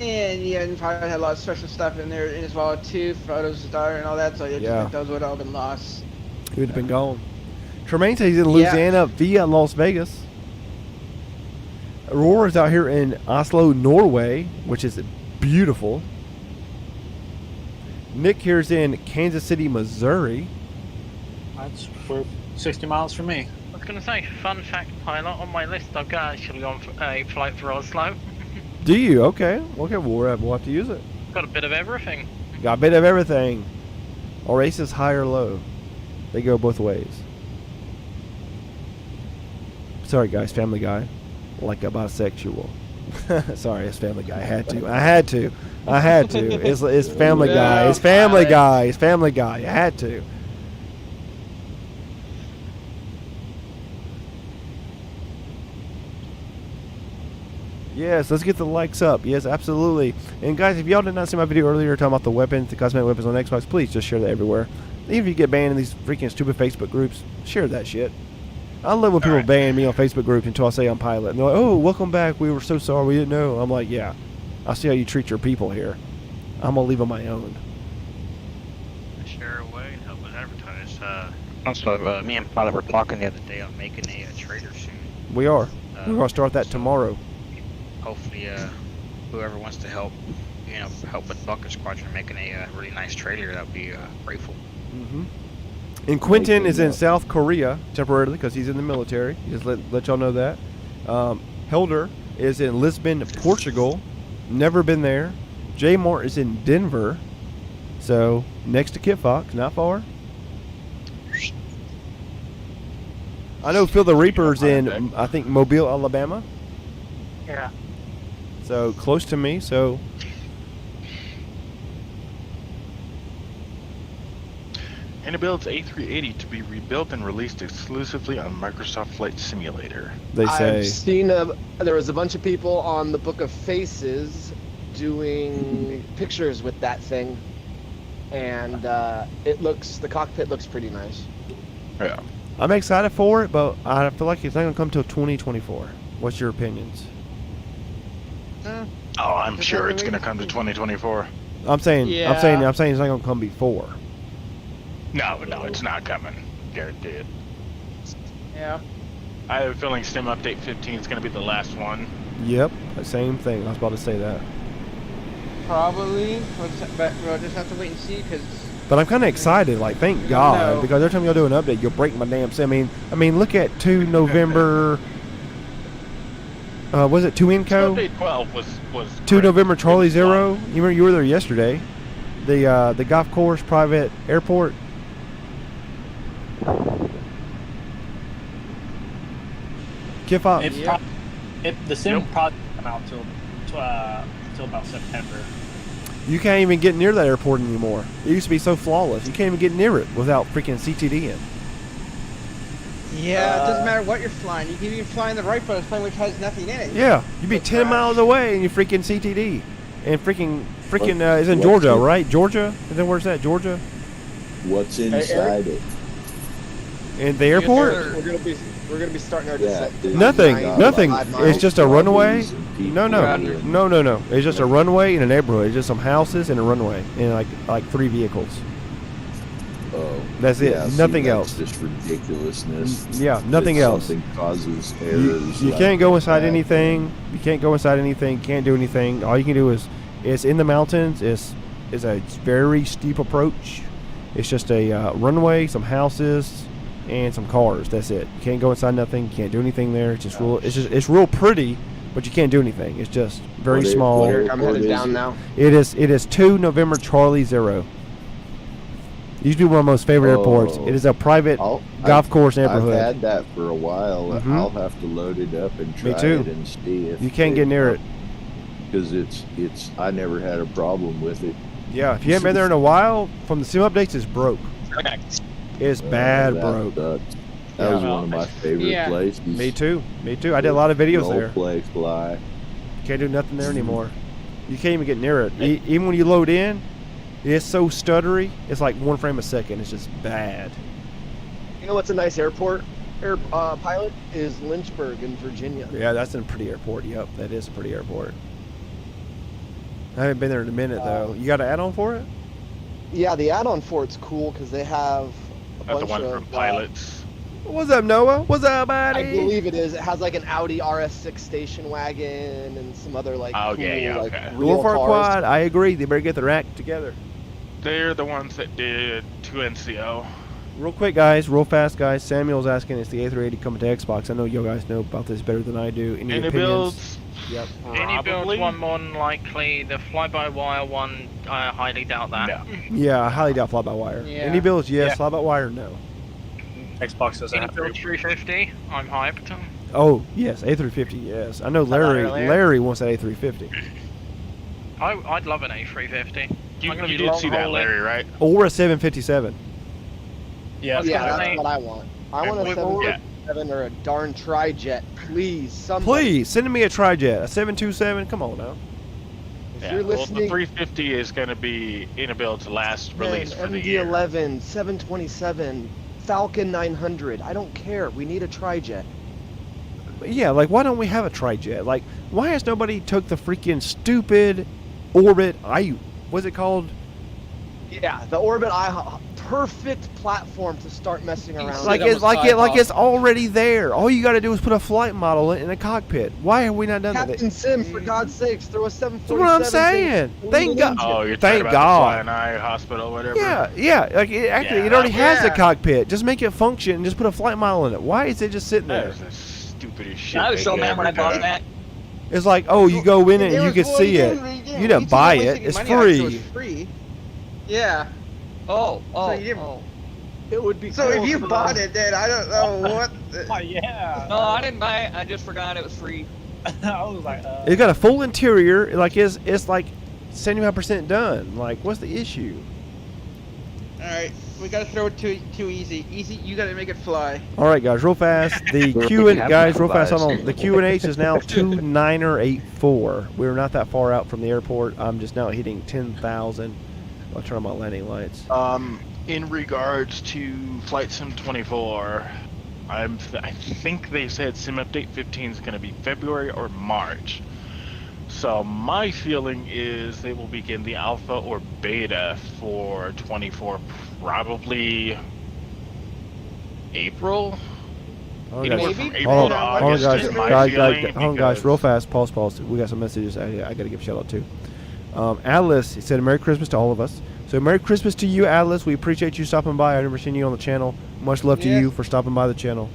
And and probably had a lot of special stuff in there as well too, photos of daughter and all that. So those would all been lost. He would have been gone. Tremaine says he's in Louisiana via Las Vegas. Aurora's out here in Oslo, Norway, which is beautiful. Nick here's in Kansas City, Missouri. We're 60 miles from me. I was going to say, fun fact pilot, on my list I've got actually on a flight for Oslo. Do you? Okay. Okay, we'll have to use it. Got a bit of everything. Got a bit of everything. Our race is high or low. They go both ways. Sorry, guys, Family Guy. Like a bisexual. Sorry, it's Family Guy. I had to. It's Family Guy. It's Family Guy. It's Family Guy. I had to. Yes, let's get the likes up. Yes, absolutely. And guys, if y'all did not see my video earlier talking about the weapons, the cosmetic weapons on Xbox, please just share that everywhere. Even if you get banned in these freaking stupid Facebook groups, share that shit. I love when people ban me on Facebook groups until I say I'm pilot. And they're like, oh, welcome back. We were so sorry. We didn't know. I'm like, yeah. I see how you treat your people here. I'm going to leave on my own. Also, me and Pilot were talking the other day on making a trailer soon. We are. We're gonna start that tomorrow. Hopefully, whoever wants to help, help with Bucket Squadron making a really nice trailer, that'd be grateful. Mm-hmm. And Quentin is in South Korea temporarily because he's in the military. Just let y'all know that. Helder is in Lisbon, Portugal. Never been there. J Mort is in Denver. So next to Kit Fox, not far. I know Phil the Reaper's in, I think, Mobile, Alabama. Yeah. So close to me. So Anabuild's A380 to be rebuilt and released exclusively on Microsoft Flight Simulator. They say. I've seen there was a bunch of people on the Book of Faces doing pictures with that thing, and the cockpit looks pretty nice. Yeah. I'm excited for it, but I feel like it's not gonna come till 2024. What's your opinions? Oh, I'm sure it's gonna come to 2024. I'm saying it's not gonna come before. No, it's not coming. Guaranteed. Yeah. I have a feeling Sim Update 15 is going to be the last one. Yep, the same thing. I was about to say that. Probably. We'll just have to wait and see, because... But I'm kind of excited. Like, thank God, because every time y'all do an update, you'll break my damn sim. I mean, look at 2 November. Was it 2 Inco? Update 12 was 2 great. November Charlie 0. You remember you were there yesterday. The golf course private airport. Kip up. The sim probably won't come out till about September. You can't even get near that airport anymore. It used to be so flawless. You can't even get near it without freaking CTD in. Yeah, it doesn't matter what you're flying. You can even fly in the right place, which has nothing in it. Yeah, you'd be 10 miles away and you freaking CTD. And freaking is in Georgia, right? Georgia? And then where's that? Georgia? What's inside it? In the airport? We're gonna be starting our descent. Nothing. It's just a runway. No. It's just a runway in a neighborhood. It's just some houses and a runway and like 3 vehicles. Oh, that's it. Nothing else. Just ridiculousness. Yeah, nothing else. Something causes errors. You can't go inside anything. You can't go inside anything. Can't do anything. All you can do is it's in the mountains. It's a very steep approach. It's just a runway, some houses, and some cars. That's it. You can't go inside nothing. You can't do anything there. It's just real. It's real pretty, but you can't do anything. It's just very small. I'm headed down now. It is 2 November Charlie 0. Used to be one of my most favorite airports. It is a private golf course neighborhood. I've had that for a while. I'll have to load it up and try it and see if you can't get near it. Because I never had a problem with it. Yeah, if you haven't been there in a while, from the sim updates, it's broke. It's bad broke. That was one of my favorite places. Me too. I did a lot of videos there. Place fly. Can't do nothing there anymore. You can't even get near it. Even when you load in, it's so stuttery. It's like 1 frame a second. It's just bad. You know what's a nice airport? Pilot is Lynchburg in Virginia. Yeah, that's a pretty airport. Yep, that is a pretty airport. I haven't been there in a minute though. You got an add-on for it? Yeah, the add-on for it's cool because they have a bunch the one of from pilots. What's up, Noah? What's up, buddy? I believe it is. It has like an Audi RS6 station wagon and some other like cool, like real Warfare cars. Quad, I agree. They better get their act together. They're the ones that did 2NCO. Real quick, guys. Real fast, guys. Samuel's asking, is the A380 coming to Xbox? I know you guys know about this better than I do. Any opinions? Builds? Yep. Any builds one more than likely. The fly-by-wire one, I highly doubt that. No. Yeah, I highly doubt fly-by-wire. Yeah. Any builds, yes. Fly-by-wire, no. Xbox doesn't Any have build 350, I'm hyped. Oh, yes. A350, yes. I know Larry wants that A350. I'd love an A350. You did see that, Larry, right? Or a 757. Yeah, that's what I want. I want a 757 or a darn tri-jet, please. Somebody. Please, send me a tri-jet. A 727, come on now. If you're listening, the 350 is going to be Inabuild's last release for the year. MD-11, 727, Falcon 900. I don't care. We need a tri-jet. Yeah, like, why don't we have a tri-jet? Like, why has nobody took the freaking stupid Orbit, what's it called? Yeah, the Orbit perfect platform to start messing around. Like it's already there. All you got to do is put a flight model in a cockpit. Why have we not done that? Captain Sim, for God's sakes, throw a 747. That's what I'm saying. Thank God. Oh, you're Thank talking about God. the Flying Eye Hospital, whatever. Yeah. Like it already has a cockpit. Just make it function and just put a flight model in it. Why is it just sitting there? That is the stupidest shit. I was so mad when I bought that. It's like, oh, you go in it and you can see it. You didn't buy it. It's free. Yeah. Oh. So you didn't. Oh. It would be. So cool if you bought it, then I don't know what. Oh, yeah. No, I didn't buy it. I just forgot it was free. I was like, It's got a full interior. Like it's like 75% done. Like, what's the issue? All right, we gotta throw it too easy. Easy, you gotta make it fly. All right, guys, real fast. The Q and guys, real fast. Hold on. The Q&H is now 2984. We're not that far out from the airport. I'm just now hitting 10,000. I'll turn on my landing lights. In regards to Flight Sim 24, I think they said Sim Update 15 is going to be February or March. So my feeling is they will begin the alpha or beta for 24 probably April. Hold Maybe on, April to August is my feeling. Hold on, guys, real fast. Pause. We got some messages I got to give a shout out to. Atlas, he said Merry Christmas to all of us. So Merry Christmas to you, Atlas. We appreciate you stopping by. I've never seen you on the channel. Much love to you for stopping by the channel.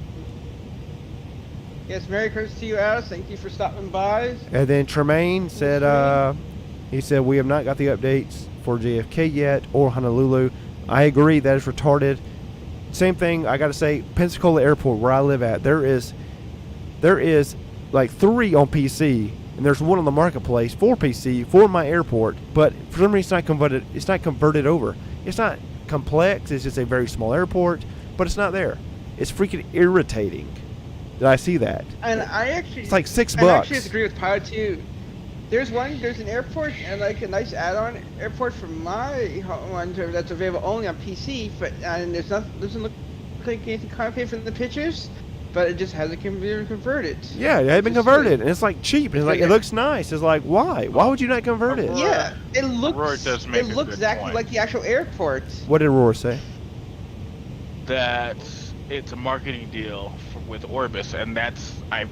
Yes, Merry Christmas to you, Alice. Thank you for stopping by. And then Tremaine said, he said, we have not got the updates for JFK yet or Honolulu. I agree, that is retarded. Same thing, I got to say, Pensacola Airport, where I live at, there is like 3 on PC, and there's 1 on the marketplace for PC for my airport, but for some reason it's not converted over. It's not complex, it's just a very small airport, but it's not there. It's freaking irritating that I see that. And I actually, it's like $6. I actually agree with Pilot too. There's an airport and like a nice add-on airport for my one that's available only on PC, but and doesn't look like anything complicated from the pictures, but it just hasn't been converted. Yeah, it hasn't been converted, and it's like cheap. It's like it looks nice. It's like why? Why would you not convert it? Yeah, it looks exactly like the actual airport. What did Aurora say? That it's a marketing deal with Orbis, and that's I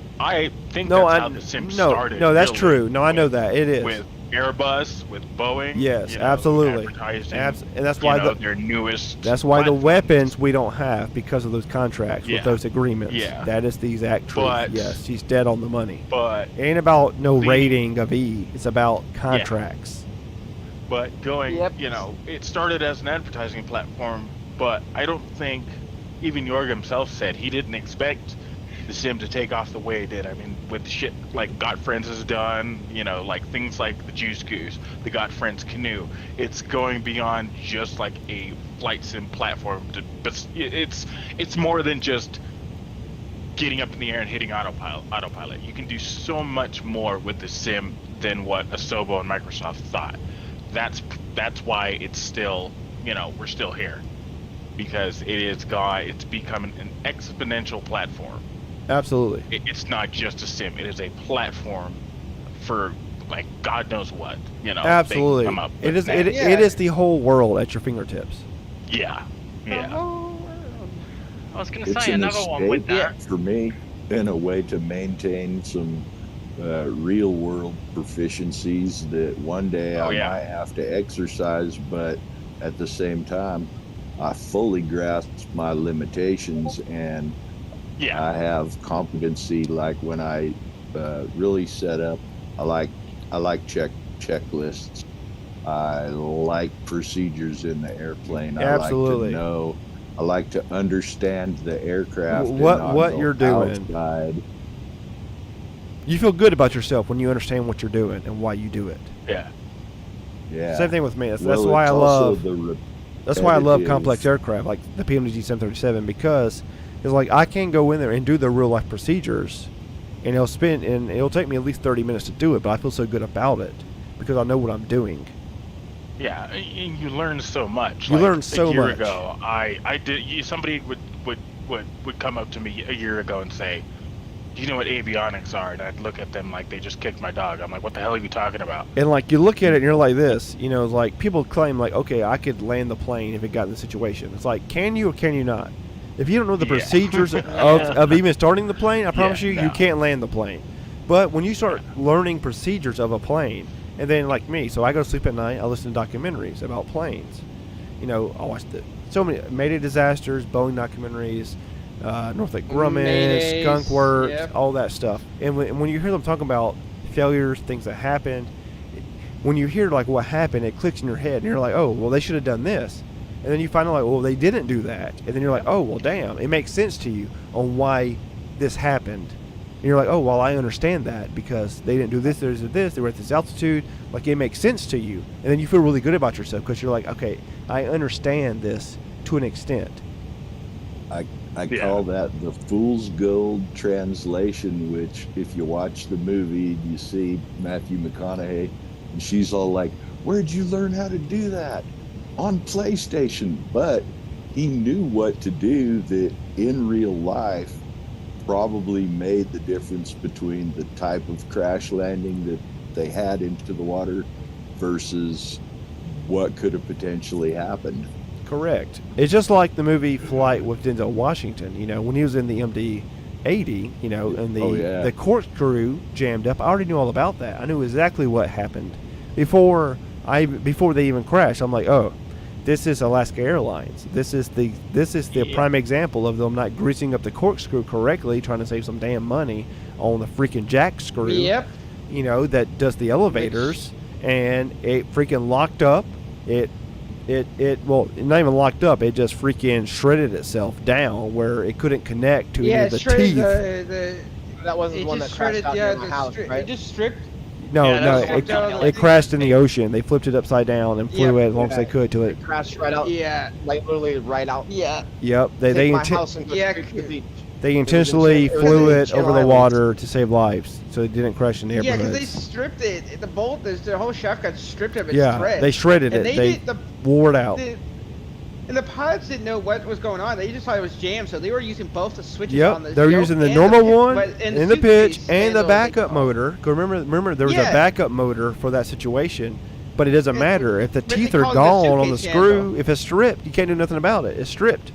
think that's how the sim started. No, that's true. No, I know that it is with Airbus, with Boeing. Yes, absolutely. And that's why their newest. That's why the weapons we don't have because of those contracts with those agreements. Yeah, that is the exact truth. But, yes, she's dead on the money. But it ain't about rating of E. It's about contracts. Yeah. But going, it started as an advertising platform, but I don't think. Even Jorg himself said he didn't expect the sim to take off the way it did. I mean, with shit like Got Friends has done, like things like the Juice Goose, the Got Friends Canoe. It's going beyond just like a flight sim platform. But it's more than just getting up in the air and hitting autopilot. You can do so much more with the sim than what Asobo and Microsoft thought. That's why it's still, we're still here. Because it's becoming an exponential platform. Absolutely. It's not just a sim. It is a platform for like God knows what. Absolutely. Come up it is the whole world at your fingertips. Yeah. Yeah. I was going to say another one with that. For me, in a way to maintain some real world proficiencies that one day I might have to exercise, but at the same time. I fully grasp my limitations, and I have competency. Like when I really set up, I like checklists. I like procedures in the airplane. Absolutely. I like to know. I like to understand the aircraft. What you're doing. Outside. You feel good about yourself when you understand what you're doing and why you do it. Yeah. Yeah. Same thing with me. That's why I love. That's why I love complex aircraft like the PMDG 737 because it's like I can go in there and do the real life procedures, and it'll take me at least 30 minutes to do it, but I feel so good about it because I know what I'm doing. Yeah, and you learn so much. You learn so much. A year ago, somebody would come up to me a year ago and say, you know what avionics are? And I'd look at them like they just kicked my dog. I'm like, what the hell are you talking about? And like you look at it and you're like this, you know, like people claim like, okay, I could land the plane if it got in the situation. It's like, can you or can you not? If you don't know the procedures of even starting the plane, I promise you can't land the plane. But when you start learning procedures of a plane, and then like me, so I go to sleep at night, I listen to documentaries about planes. You know, I watch so many Mayday disasters, Boeing documentaries, Northrop Grumman, Skunk Works, all that stuff. And when you hear them talking about failures, things that happened, when you hear like what happened, it clicks in your head, and you're like, oh, well, they should have done this. And then you find out like, well, they didn't do that. And then you're like, oh, well, damn, it makes sense to you on why this happened. And you're like, oh, well, I understand that because they didn't do this, they were at this altitude. Like, it makes sense to you. And then you feel really good about yourself because you're like, okay, I understand this to an extent. I call that the fool's gold translation, which if you watch the movie, you see Matthew McConaughey, and she's all like, where'd you learn how to do that? On PlayStation. But he knew what to do that in real life probably made the difference between the type of crash landing that they had into the water versus what could have potentially happened. Correct. It's just like the movie Flight with Denzel Washington, you know, when he was in the MD-80, you know, and the corkscrew jammed up. I already knew all about that. I knew exactly what happened before they even crashed. I'm like, oh, this is Alaska Airlines. This is the prime example of them not greasing up the corkscrew correctly, trying to save some damn money on the freaking jack screw. Yep. You know, that does the elevators, and it freaking locked up. Well, not even locked up. It just freaking shredded itself down where it couldn't connect to any of the teeth. That wasn't the one that crashed out near my house, right? It just stripped. No, it crashed in the ocean. They flipped it upside down and flew it as long as they could to it. Crashed right out. Yeah. Like literally right out. Yeah. Yep. They Yeah, intentionally flew it over the water to save lives, so it didn't crash in neighborhoods. Yeah, because they stripped it. The bolt, the whole shaft got stripped of its thread. They shredded it. They wore it out. And the pilots didn't know what was going on. They just thought it was jammed, so they were using both the switches on the Yep, they were using the normal one in the pitch and the backup motor. Because remember, there was a backup motor for that situation. But it doesn't matter. If the teeth are gone on the screw, if it's stripped, you can't do nothing about it. It's stripped.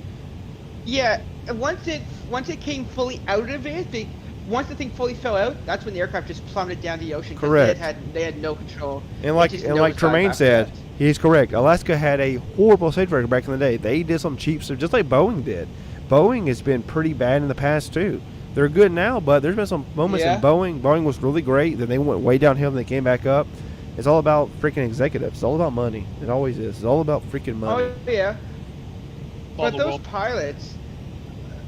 Yeah, and once it came fully out of it, once the thing fully fell out, that's when the aircraft just plummeted down the ocean. Correct. They had no control. And like Tremaine said, he's correct. Alaska had a horrible safety record back in the day. They did some cheap stuff, just like Boeing did. Boeing has been pretty bad in the past too. They're good now, but there's been some moments in Boeing. Boeing was really great. Then they went way downhill and they came back up. It's all about freaking executives. It's all about money. It always is. It's all about freaking money. Oh yeah. But those pilots,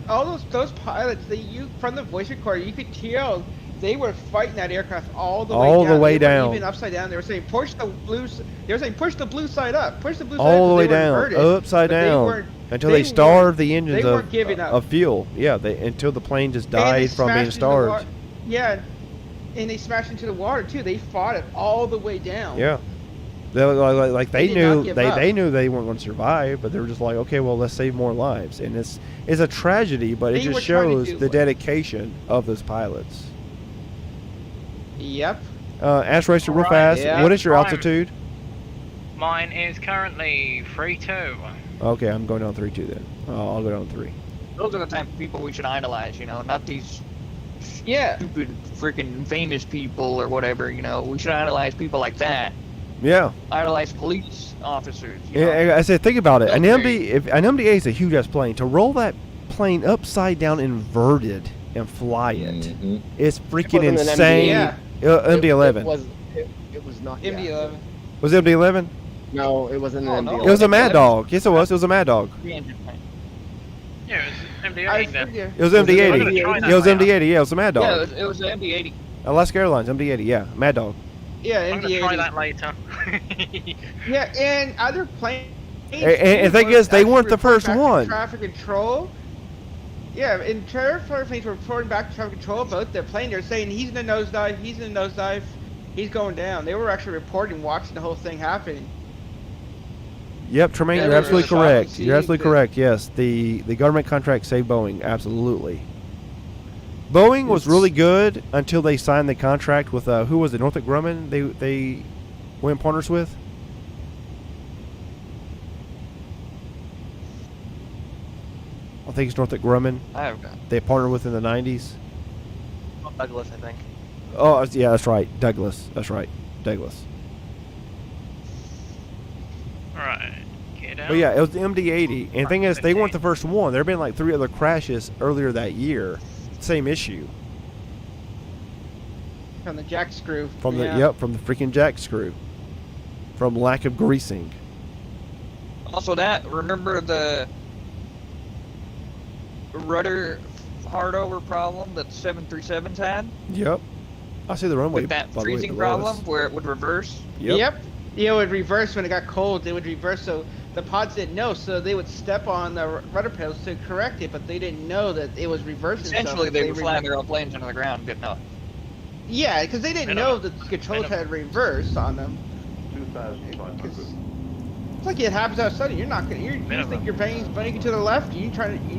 all those pilots, from the voice recorder, you could tell they were fighting that aircraft all the way down. Even upside down. They were saying push the blue. They were saying push the blue side up. Push the blue side up. All the way down, upside down, until they starved the engines of fuel. Yeah, until the plane just died from being starved. Yeah, and they smashed into the water too. They fought it all the way down. Yeah. They knew they weren't going to survive, but they were just like, okay, well, let's save more lives. And it's a tragedy, but it just shows the dedication of those pilots. Yep. Ash Racer, real fast. Yeah. What is your altitude? Mine is currently 3.2. Okay, I'm going down 3.2 then. I'll go down 3. Those are the type of people we should idolize, not these stupid freaking famous people or whatever, We should idolize people like that. Yeah. Idolize police officers. Yeah, I said, think about it. An MD-A is a huge ass plane. To roll that plane upside down inverted and fly it, it's freaking insane. MD-11. It was not. MD-11. Was it MD-11? No, it wasn't an MD-11. It was a Mad Dog. Yes, it was. It was a Mad Dog. Yeah, it was MD-80 then. It was MD-80. It was MD-80. Yeah, it was a Mad Dog. Yeah, it was MD-80. Alaska Airlines, MD-80. Yeah, Mad Dog. Yeah, I'm gonna try that later. Yeah, and other planes. And the thing is, they weren't the first one. Traffic control. Yeah, and traffic planes were reporting back to traffic control about the plane. They're saying he's in a nosedive. He's in a nosedive. He's going down. They were actually reporting, watching the whole thing happening. Yep, Tremaine, you're absolutely correct. You're absolutely correct. Yes, the government contract saved Boeing. Absolutely. Boeing was really good until they signed the contract with who was it? Northrop Grumman. They went partners with. I think it's Northrop Grumman. They partnered with in the 90s. Douglas, I think. Oh yeah, that's right, Douglas. That's right, Douglas. All right. But yeah, it was the MD-80, and the thing is, they weren't the first one. There have been like 3 other crashes earlier that year. Same issue. From the jack screw. From the from the freaking jack screw. From lack of greasing. Also, remember the rudder hardover problem that 737s had? Yep. I see the runway. With that freezing problem where it would reverse? Yep. Yeah, it would reverse when it got cold. It would reverse, so the pods didn't know, so they would step on the rudder pedals to correct it, but they didn't know that it was reversing. Essentially, they were flying their own planes into the ground, didn't know. Yeah, because they didn't know that the controls had reverse on them. It's like it happens outside. You're not gonna. You think your plane's banking to the left. You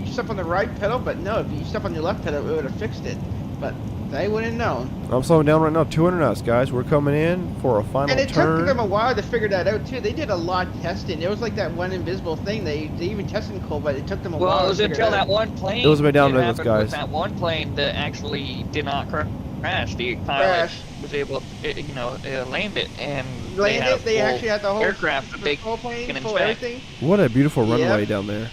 step on the right pedal, but no. If you step on your left pedal, it would have fixed it. But they wouldn't know. I'm slowing down right now. 200 knots, guys. We're coming in for a final turn. And it took them a while to figure that out too. They did a lot of testing. It was like that one invisible thing. They even tested in cold, but it took them a while. Well, it was until that one plane. It was way down Douglas, guys. With that one plane that actually did not crash. The pilot was able to, land it and They actually had the whole aircraft that they full plane, can full inspect. everything. What a beautiful runway down there.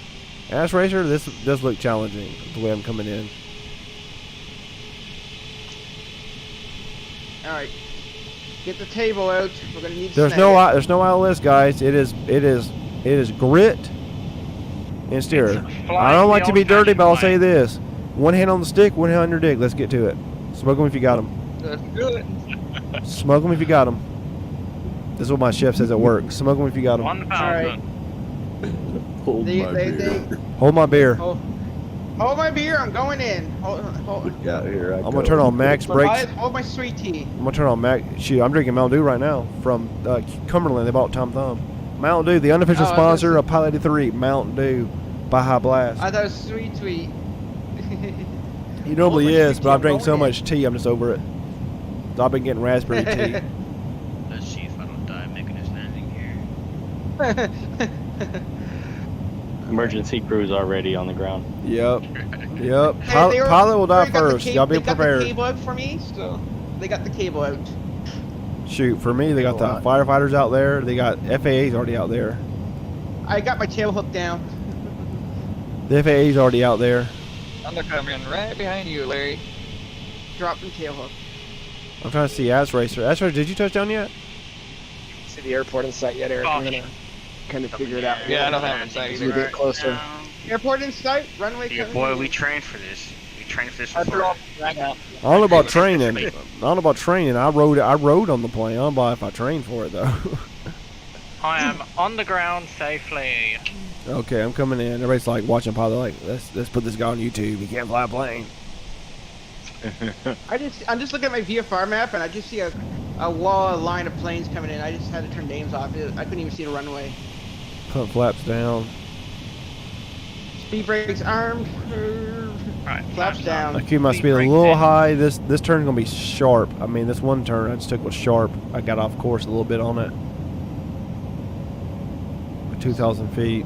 Ass Racer, this does look challenging the way I'm coming in. All right, get the table out. We're gonna need. There's no ILS, guys. It is grit and steer. I don't like to be dirty, but I'll say this: one hand on the stick, one hand on your dick. Let's get to it. Smoke them if you got them. That's good. Smoke them if you got them. This is what my chef says at work. Smoke them if you got them. 1,000. Hold my beer. Hold my beer. Hold my beer. I'm going in. Hold. Look out here. I'm gonna turn on max brakes. Hold my sweet tea. I'm gonna turn on max. Shoot, I'm drinking Mountain Dew right now from Cumberland. They bought Tom Thumb. Mountain Dew, the unofficial sponsor of Pilot 83. Mountain Dew by High Blast. I thought it was sweet. He normally is, but I've drank so much tea, I'm just over it. So I've been getting raspberry tea. Let's see if I don't die making this landing here. Emergency crews already on the ground. Yep. Pilot will die first. Y'all be prepared. They got the cable out for me, so they got the cable out. Shoot, for me, they got the firefighters out there. They got FAA's already out there. I got my tail hook down. The FAA's already out there. I'm coming right behind you, Larry. Dropping tail hook. I'm trying to see Ass Racer. Ass Racer, did you touch down yet? See the airport in sight yet, Eric? I'm gonna kind of figure it out. Yeah, I don't have it in sight As we get closer. Airport in sight. Runway. Yeah, boy, we trained for this. We trained for this before. I don't know about training. I rode on the plane. I don't know if I trained for it though. I am on the ground safely. Okay, I'm coming in. Everybody's like watching Pilot. Like, let's put this guy on YouTube. He can't fly a plane. I'm just looking at my VFR map and I just see a line of planes coming in. I just had to turn names off. I couldn't even see the runway. Put flaps down. Speed brakes armed. Right, flaps down. I keep my speed a little high. This turn's gonna be sharp. I mean, this one turn I just took was sharp. I got off course a little bit on it. 2,000 feet.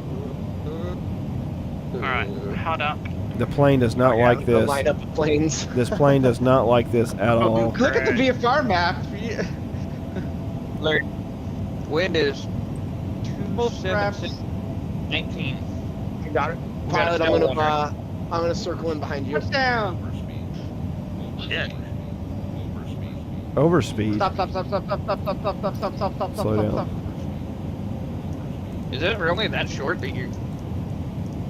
Alright, hard up. The plane does not like this. Line up the planes. This plane does not like this at all. Look at the VFR map. Larry, wind is Full straps. 19. You got it. Pilot, I'm gonna circle in behind you. Touchdown. Yeah. Overspeed. Stop. Slow down. Is it really that short that you?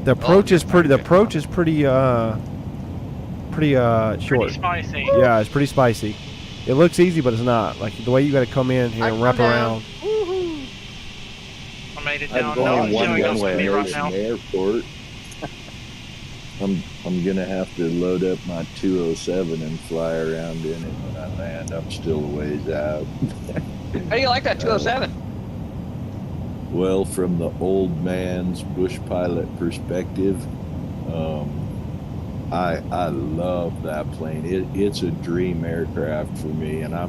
The approach is pretty. The approach is pretty short. Pretty spicy. Yeah, it's pretty spicy. It looks easy, but it's not. Like the way you got to come in here and wrap around. I made it I'm down. going one Showing us way me right from now. the airport. I'm gonna have to load up my 207 and fly around in it when I land. I'm still a ways out. How do you like that 207? Well, from the old man's bush pilot perspective, I love that plane. It's a dream aircraft for me, and I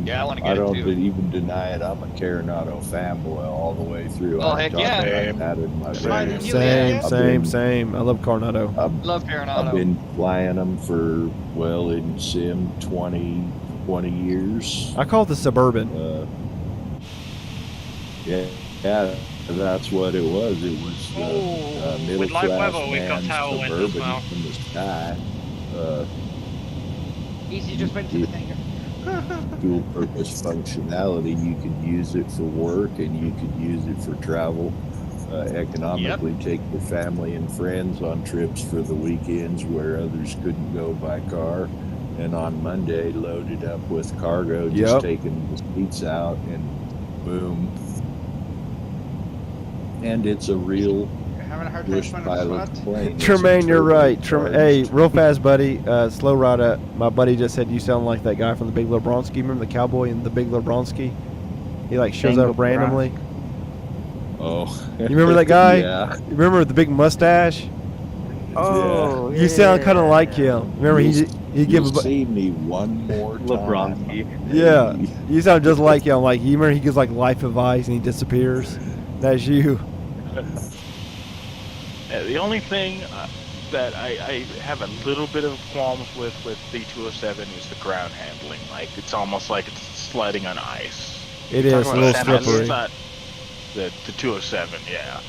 don't even deny it. I'm a Coronado fanboy all the way through. Oh, I heck talk yeah. about that in my Same. Same. I love Coronado. Love Coronado. I've been flying them for, well, in sim 20 years. I call it the Suburban. Yeah, that's what it was. It was middle with live class weather, we've got man's tailwind as Suburban well. from the sky. Easy just went to the hangar. Dual purpose functionality. You could use it for work and you could use it for travel. Economically, take your family and friends on trips for the weekends where others couldn't go by car. And on Monday, load it up with cargo, just taking the seats out, and boom. And it's a real bush pilot plane. Tremaine, you're right. Hey, real fast, buddy. Slow ride. My buddy just said you sound like that guy from the Big Lebronski. Remember the cowboy in the Big Lebronski? He like shows up randomly. Oh. You remember that guy? Yeah. You remember the big mustache? Oh, You sound kind of like him. Remember he give a. See me one more time. Lebronski. Yeah, you sound just like him. Like you remember he gives like life advice and he disappears. That's you. The only thing that I have a little bit of qualms with the 207 is the ground handling. Like it's almost like it's sliding on ice. It is a little slippery. It's not the 207, yeah.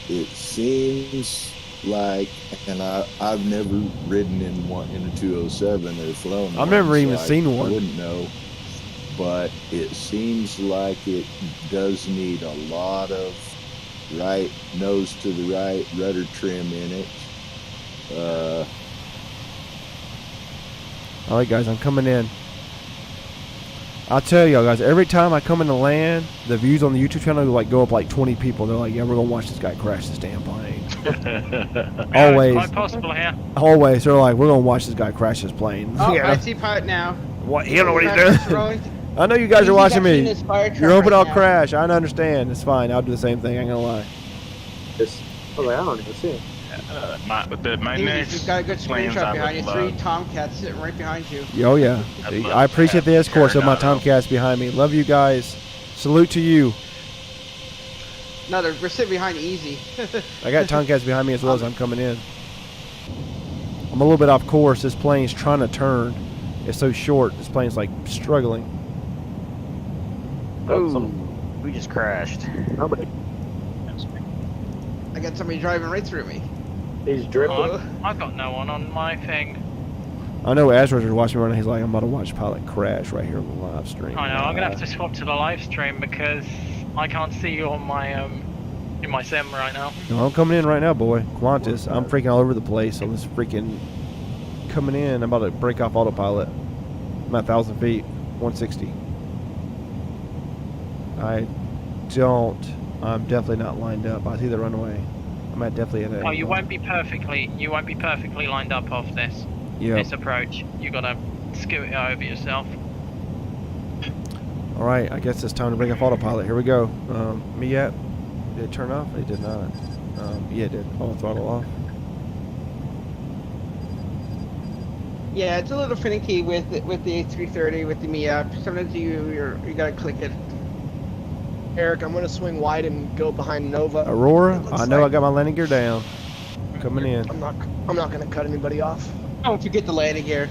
It seems like, and I've never ridden in a 207 or flown. I've never even seen one. I wouldn't know, but it seems like it does need a lot of right nose to the right rudder trim in it. All right, guys, I'm coming in. I'll tell y'all guys, every time I come into land, the views on the YouTube channel like go up like 20 people. They're like, yeah, we're gonna watch this guy crash this damn plane. Always. Quite possible here. Always, they're like, we're gonna watch this guy crash his plane. Oh, I see pilot now. What? You know what he's doing? I know you guys are watching me. You're hoping I'll crash. I understand. It's fine. I'll do the same thing. I ain't gonna lie. I don't even see it. My next You've got a good planes screenshot I behind you. would 3 love. Tomcats sitting right behind you. Oh yeah. I appreciate the escort of my Tomcats behind me. Love you guys. Salute to you. No, we're sitting behind easy. I got Tomcats behind me as well as I'm coming in. I'm a little bit off course. This plane's trying to turn. It's so short. This plane's like struggling. Oh, we just crashed. Nobody. I got somebody driving right through me. He's dripping. I've got no one on my thing. I know Astros is watching right now. He's like, I'm about to watch pilot crash right here on the live stream. I know. I'm gonna have to swap to the live stream because I can't see you on my in my sim right now. No, I'm coming in right now, boy. Qantas. I'm freaking all over the place on this freaking coming in. I'm about to break off autopilot. I'm at 1,000 feet, 160. I'm definitely not lined up. I see the runway. I'm definitely at a. Oh, you won't be perfectly lined up off this. Yep. This approach. You gotta scoot it over yourself. All right, I guess it's time to bring off autopilot. Here we go. Me yet? Did it turn off? It did not. Yeah, it did. Oh, throttle off. Yeah, it's a little finicky with the A330 with the MIA. Sometimes you gotta click it. Eric, I'm gonna swing wide and go behind Nova. Aurora, I know I got my landing gear down. Coming in. I'm not gonna cut anybody off. Don't forget the landing gear.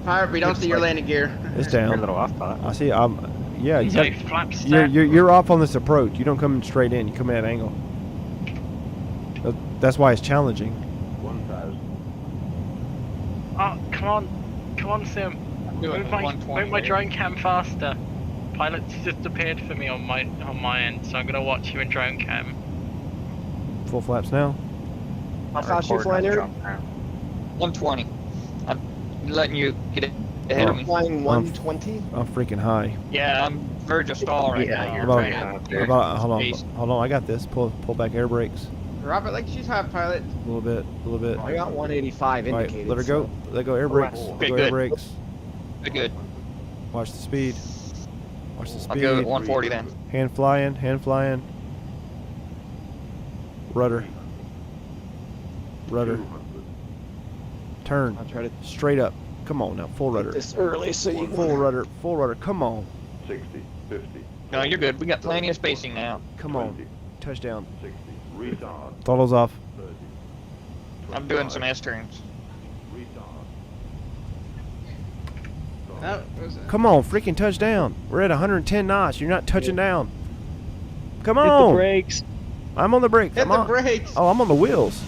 However, we don't see your landing gear. It's down. You're a little off spot. I see. Yeah. You You're off on this approach. You don't come straight in. You come in at an angle. That's why it's challenging. 1,000. Oh, come on, Sim. Move my drone cam faster. Pilot's just appeared for me on my end, so I'm gonna watch you in drone cam. Full flaps now. How fast you flying, Eric? 120. I'm letting you get ahead of me. Flying 120? I'm freaking high. Yeah, I'm verge of stall right now. Hold on. I got this. Pull back air brakes. Drop it like she's hot, pilot. A little bit. I got 185 indicated. Right, let her go. Let go air brakes. Okay, go good. air brakes. Good. Watch the speed. I'll go at 140 then. Hand flying. Rudder. Turn. I'll try to Straight up. Come on now. Full rudder. this early so you Full rudder. Full rudder. Come on. 60, 50. No, you're good. We got plenty of spacing now. Come on. Touchdown. 60. Retard. Throttles off. 30. I'm doing some S turns. Oh, what was that? Come on, freaking touchdown. We're at 110 knots. You're not touching down. Come Hit the on. brakes. I'm on the brakes. Hit I'm the on. brakes. Oh, I'm on the wheels.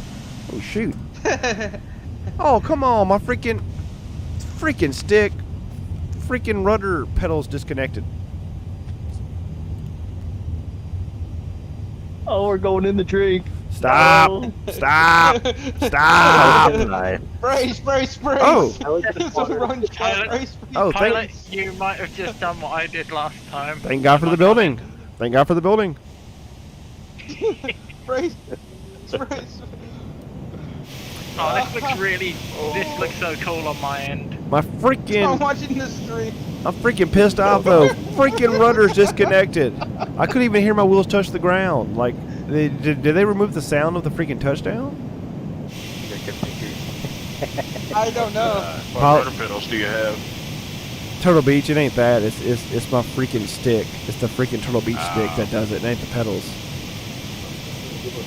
Oh, shoot. Oh, come on. My freaking stick. Freaking rudder pedals disconnected. Oh, we're going in the drink. Stop. Oh. Stop. Stop. Brace, brace, brace. Oh. Oh, Pilot, you might have just done what I did last time. Thank God for the building. Thank God for the building. Brace, brace. Oh, this looks really. This looks so cool on my end. My I'm freaking. watching the stream. I'm freaking pissed off though. Freaking rudder's disconnected. I couldn't even hear my wheels touch the ground. Like, did they remove the sound of the freaking touchdown? I don't know. What rudder pedals do you have? Turtle Beach, it ain't that. It's my freaking stick. It's the freaking Turtle Beach stick that does it. It ain't the pedals.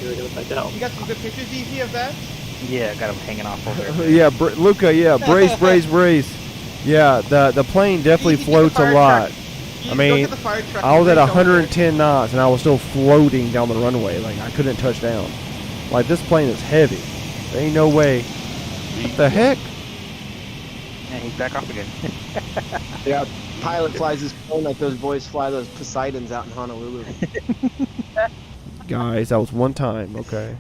You got some good pictures, Easy, of that? Yeah, I got them hanging off over there. Yeah, Luca. Yeah, brace, brace, brace. Yeah, the plane definitely floats a lot. I mean, I was at 110 knots and I was still floating down the runway. Like, I couldn't touch down. Like, this plane is heavy. There ain't no way. What the heck? Yeah, he's back off again. Yeah, pilot flies his plane like those boys fly those Poseidons out in Honolulu. Guys, that was one time, okay?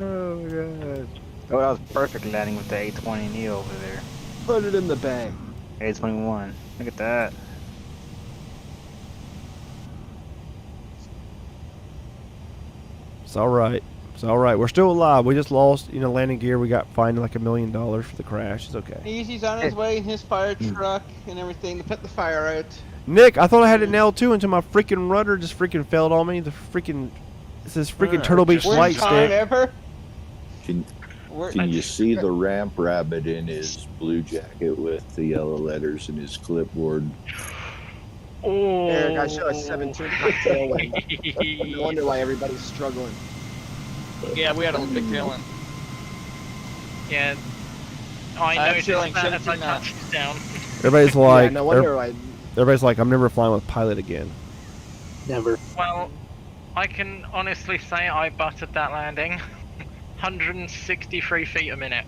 Oh my god. Oh, that was perfect landing with the A20 Neo over there. Put it in the bag. A21. Look at that. It's alright. It's alright. We're still alive. We just lost, landing gear. We got fined like $1 million for the crash. It's okay. Easy's on his way in his fire truck and everything to put the fire out. Nick, I thought I had it nailed too until my freaking rudder just freaking failed on me. It says freaking Turtle Beach flight stick. Ever? Can you see the ramp rabbit in his blue jacket with the yellow letters in his clipboard? Oh. Eric, I show a 17 tailwind. No wonder why everybody's struggling. Yeah, we had a big tailwind. Yeah. I noticed chilling, that as I 17 knots. touched down. Everybody's like, Yeah, no wonder why. everybody's like, I'm never flying with pilot again. Never. Well, I can honestly say I buttered that landing. 163 feet a minute.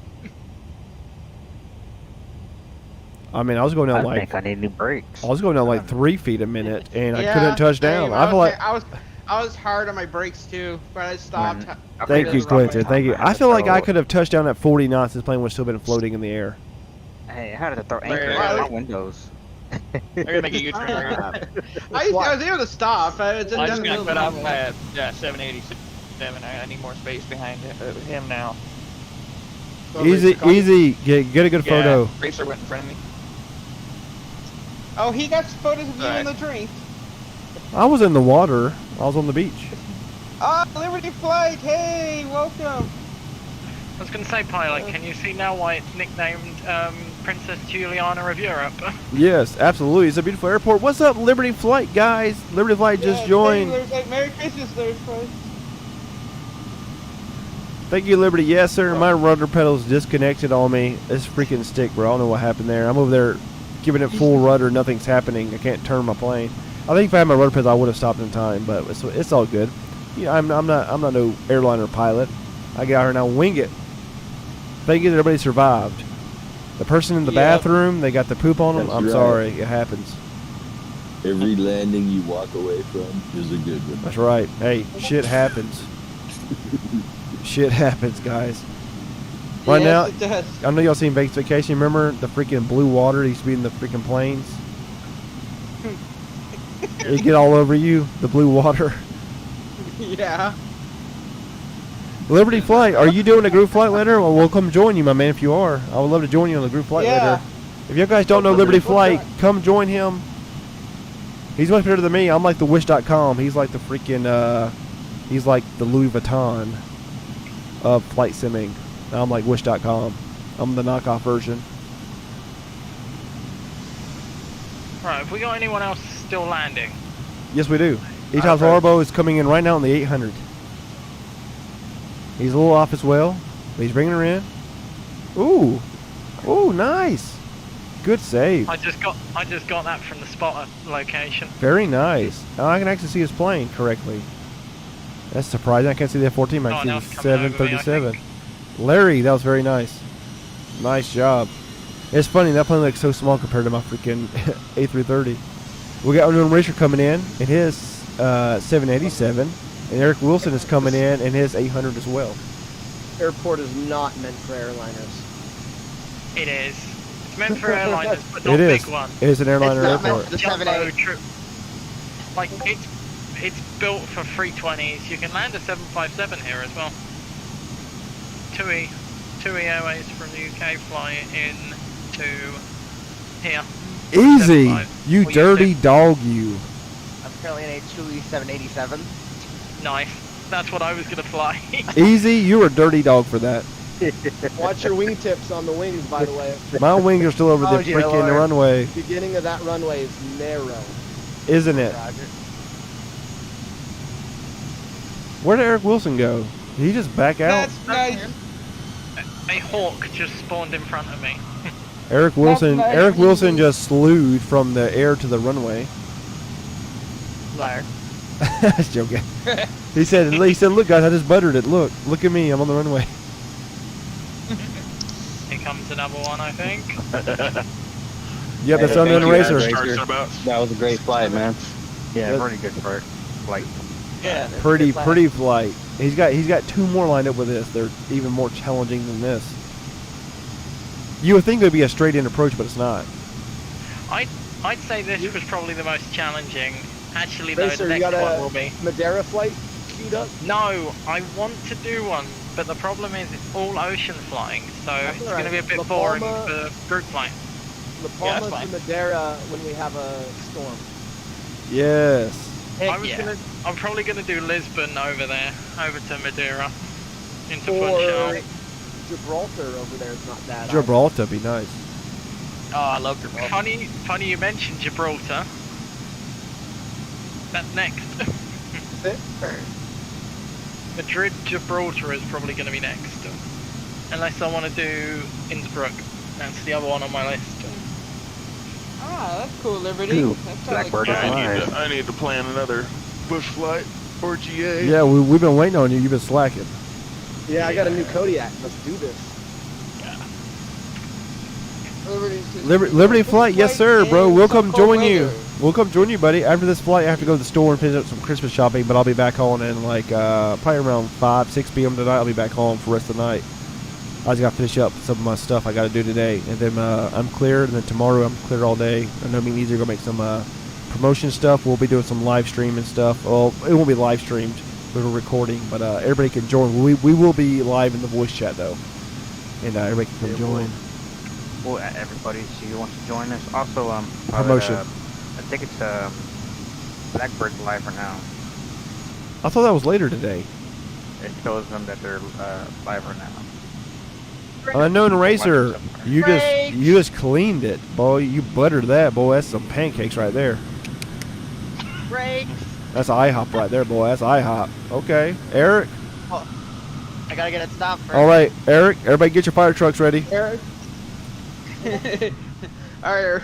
I mean, I was going down I think I need new brakes. I was going down like 3 feet a minute, and I Yeah, couldn't touch down. same. I feel like. I was hard on my brakes too, but I stopped. Thank you, Clinton. Thank you. I feel like I could have touched down at 40 knots. This plane would still been floating in the air. Hey, how did I throw anchor out my windows? I'm gonna make a U-turn right now. I was able to stop. I was I just just got cut off at 787. I need more space behind him now. Easy, easy. Get a good photo. Racer went in front of me. Oh, he got photos of you in the drink. I was in the water. I was on the beach. Ah, Liberty Flight. Hey, welcome. I was going to say, Pilot, can you see now why it's nicknamed Princess Juliana of Europe? Yes, absolutely. It's a beautiful airport. What's up, Liberty Flight, guys? Liberty Flight just joined. Merry Christmas, Liberty Flight. Thank you, Liberty. Yes, sir. My rudder pedal's disconnected on me. This freaking stick, bro. I don't know what happened there. I'm over there giving it full rudder. Nothing's happening. I can't turn my plane. I think if I had my rudder pedal, I would have stopped in time, but it's all good. Yeah, I'm not no airliner pilot. I get out here and I wing it. Thank you that everybody survived. The person in the bathroom, they got the poop on them. That's I'm right. sorry, it happens. Every landing you walk away from is a good one. That's right. Hey, shit happens. Shit happens, guys. Right now, Yes, it does. I know y'all seen Vegas Vacation. Remember the freaking blue water that used to be in the freaking planes? It get all over you, the blue water. Yeah. Liberty Flight, are you doing a group flight later? Well, we'll come join you, my man, if you are. I would love to join you on the group flight later. If you guys don't know Liberty Flight, come join him. He's much better than me. I'm like the Wish.com. He's like the freaking, he's like the Louis Vuitton of flight simming. I'm like Wish.com. I'm the knockoff version. Right, have we got anyone else still landing? Yes, we do. Itas Orbo is coming in right now on the 800. He's a little off as well, but he's bringing her in. Ooh, ooh, nice. Good save. I just got that from the spotter location. Very nice. Now I can actually see his plane correctly. That's surprising. I can't see the F-14. I can see the 737. Larry, that was very nice. Nice job. It's funny, that plane looks so small compared to my freaking A330. We got Unknown Racer coming in his 787, and Eric Wilson is coming in his 800 as well. Airport is not meant for airliners. It is. It's meant for airliners, but not It is. big one. It is an airliner It's not meant airport. for the 787. Like it's built for 320s. You can land a 757 here as well. TUI Airways from the UK fly in to here. Easy! 75. You Well, dirty dog, you. I'm currently in a TUI 787. Nice. That's what I was gonna fly. Easy, you're a dirty dog for that. Watch your wingtips on the wings, by the way. My wings are still over the Oh, dear freaking Lord. runway, The beginning of that runway is narrow. isn't it? Roger. Where did Eric Wilson go? Did he just back out? That's nice. A hawk just spawned in front of me. Eric Wilson. nice. Eric Wilson just slewed from the air to the runway. Liar. I was joking. He said, "Look, guys, I just buttered it. Look at me. I'm on the runway." Here comes another one, I think. Yep, that's Hey, Unknown thank you, Racer. Racer. That was a great flight, man. Yeah, That's- pretty good for flight. Yeah. that's Pretty good flight. flight. He's got two more lined up with this. They're even more challenging than this. You would think it'd be a straight in approach, but it's not. I'd say this was probably the most challenging. Actually, though, Racer, the you next got one will be. a Madeira flight queued up? No, I want to do one, but the problem is it's all ocean flying, so That's it's all going to be a right. bit La boring Palma- for group flight. La Yeah, Palma that's to Madeira when we have a storm. Yes. I'm probably going to do Lisbon over there, over to Madeira, into Or Funchal. Gibraltar over there is not bad. Gibraltar would be nice. Oh, I love Gibraltar. Funny you mentioned Gibraltar. That's next. Madrid, Gibraltar is probably going to be next. Unless I want to do Innsbruck. That's the other one on my list. Ah, that's cool, Liberty. Ooh, That sounds Blackbird like is fun. mine. I need to plan another bush flight or GA. Yeah, we've been waiting on you. You've been slacking. Yeah, I got a new Kodiak. Let's do this. Liberty flight, yes sir, bro. We'll come cold join you. weather. We'll come join you, buddy. After this flight, I have to go to the store and finish up some Christmas shopping, but I'll be back on in like probably around 5, 6 p.m. tonight. I'll be back home for the rest of the night. I just got to finish up some of my stuff I got to do today, and then I'm cleared. And then tomorrow I'm cleared all day. I know me and Easy are gonna make some promotion stuff. We'll be doing some live stream and stuff. Well, it won't be live streamed. We're recording, but everybody can join. We will be live in the voice chat though, and everybody can come join. Well, everybody, so you want to join us? Also, Promotion. I think it's Blackbird's live for now. I thought that was later today. It shows them that they're live for now. Unknown Racer, you just cleaned it, boy. You buttered that, boy. That's some pancakes right there. Brakes. That's IHOP right there, boy. That's IHOP. Okay, Eric. Oh, I gotta get it stopped first. All right, Eric. Everybody, get your fire trucks ready. Eric? Alright.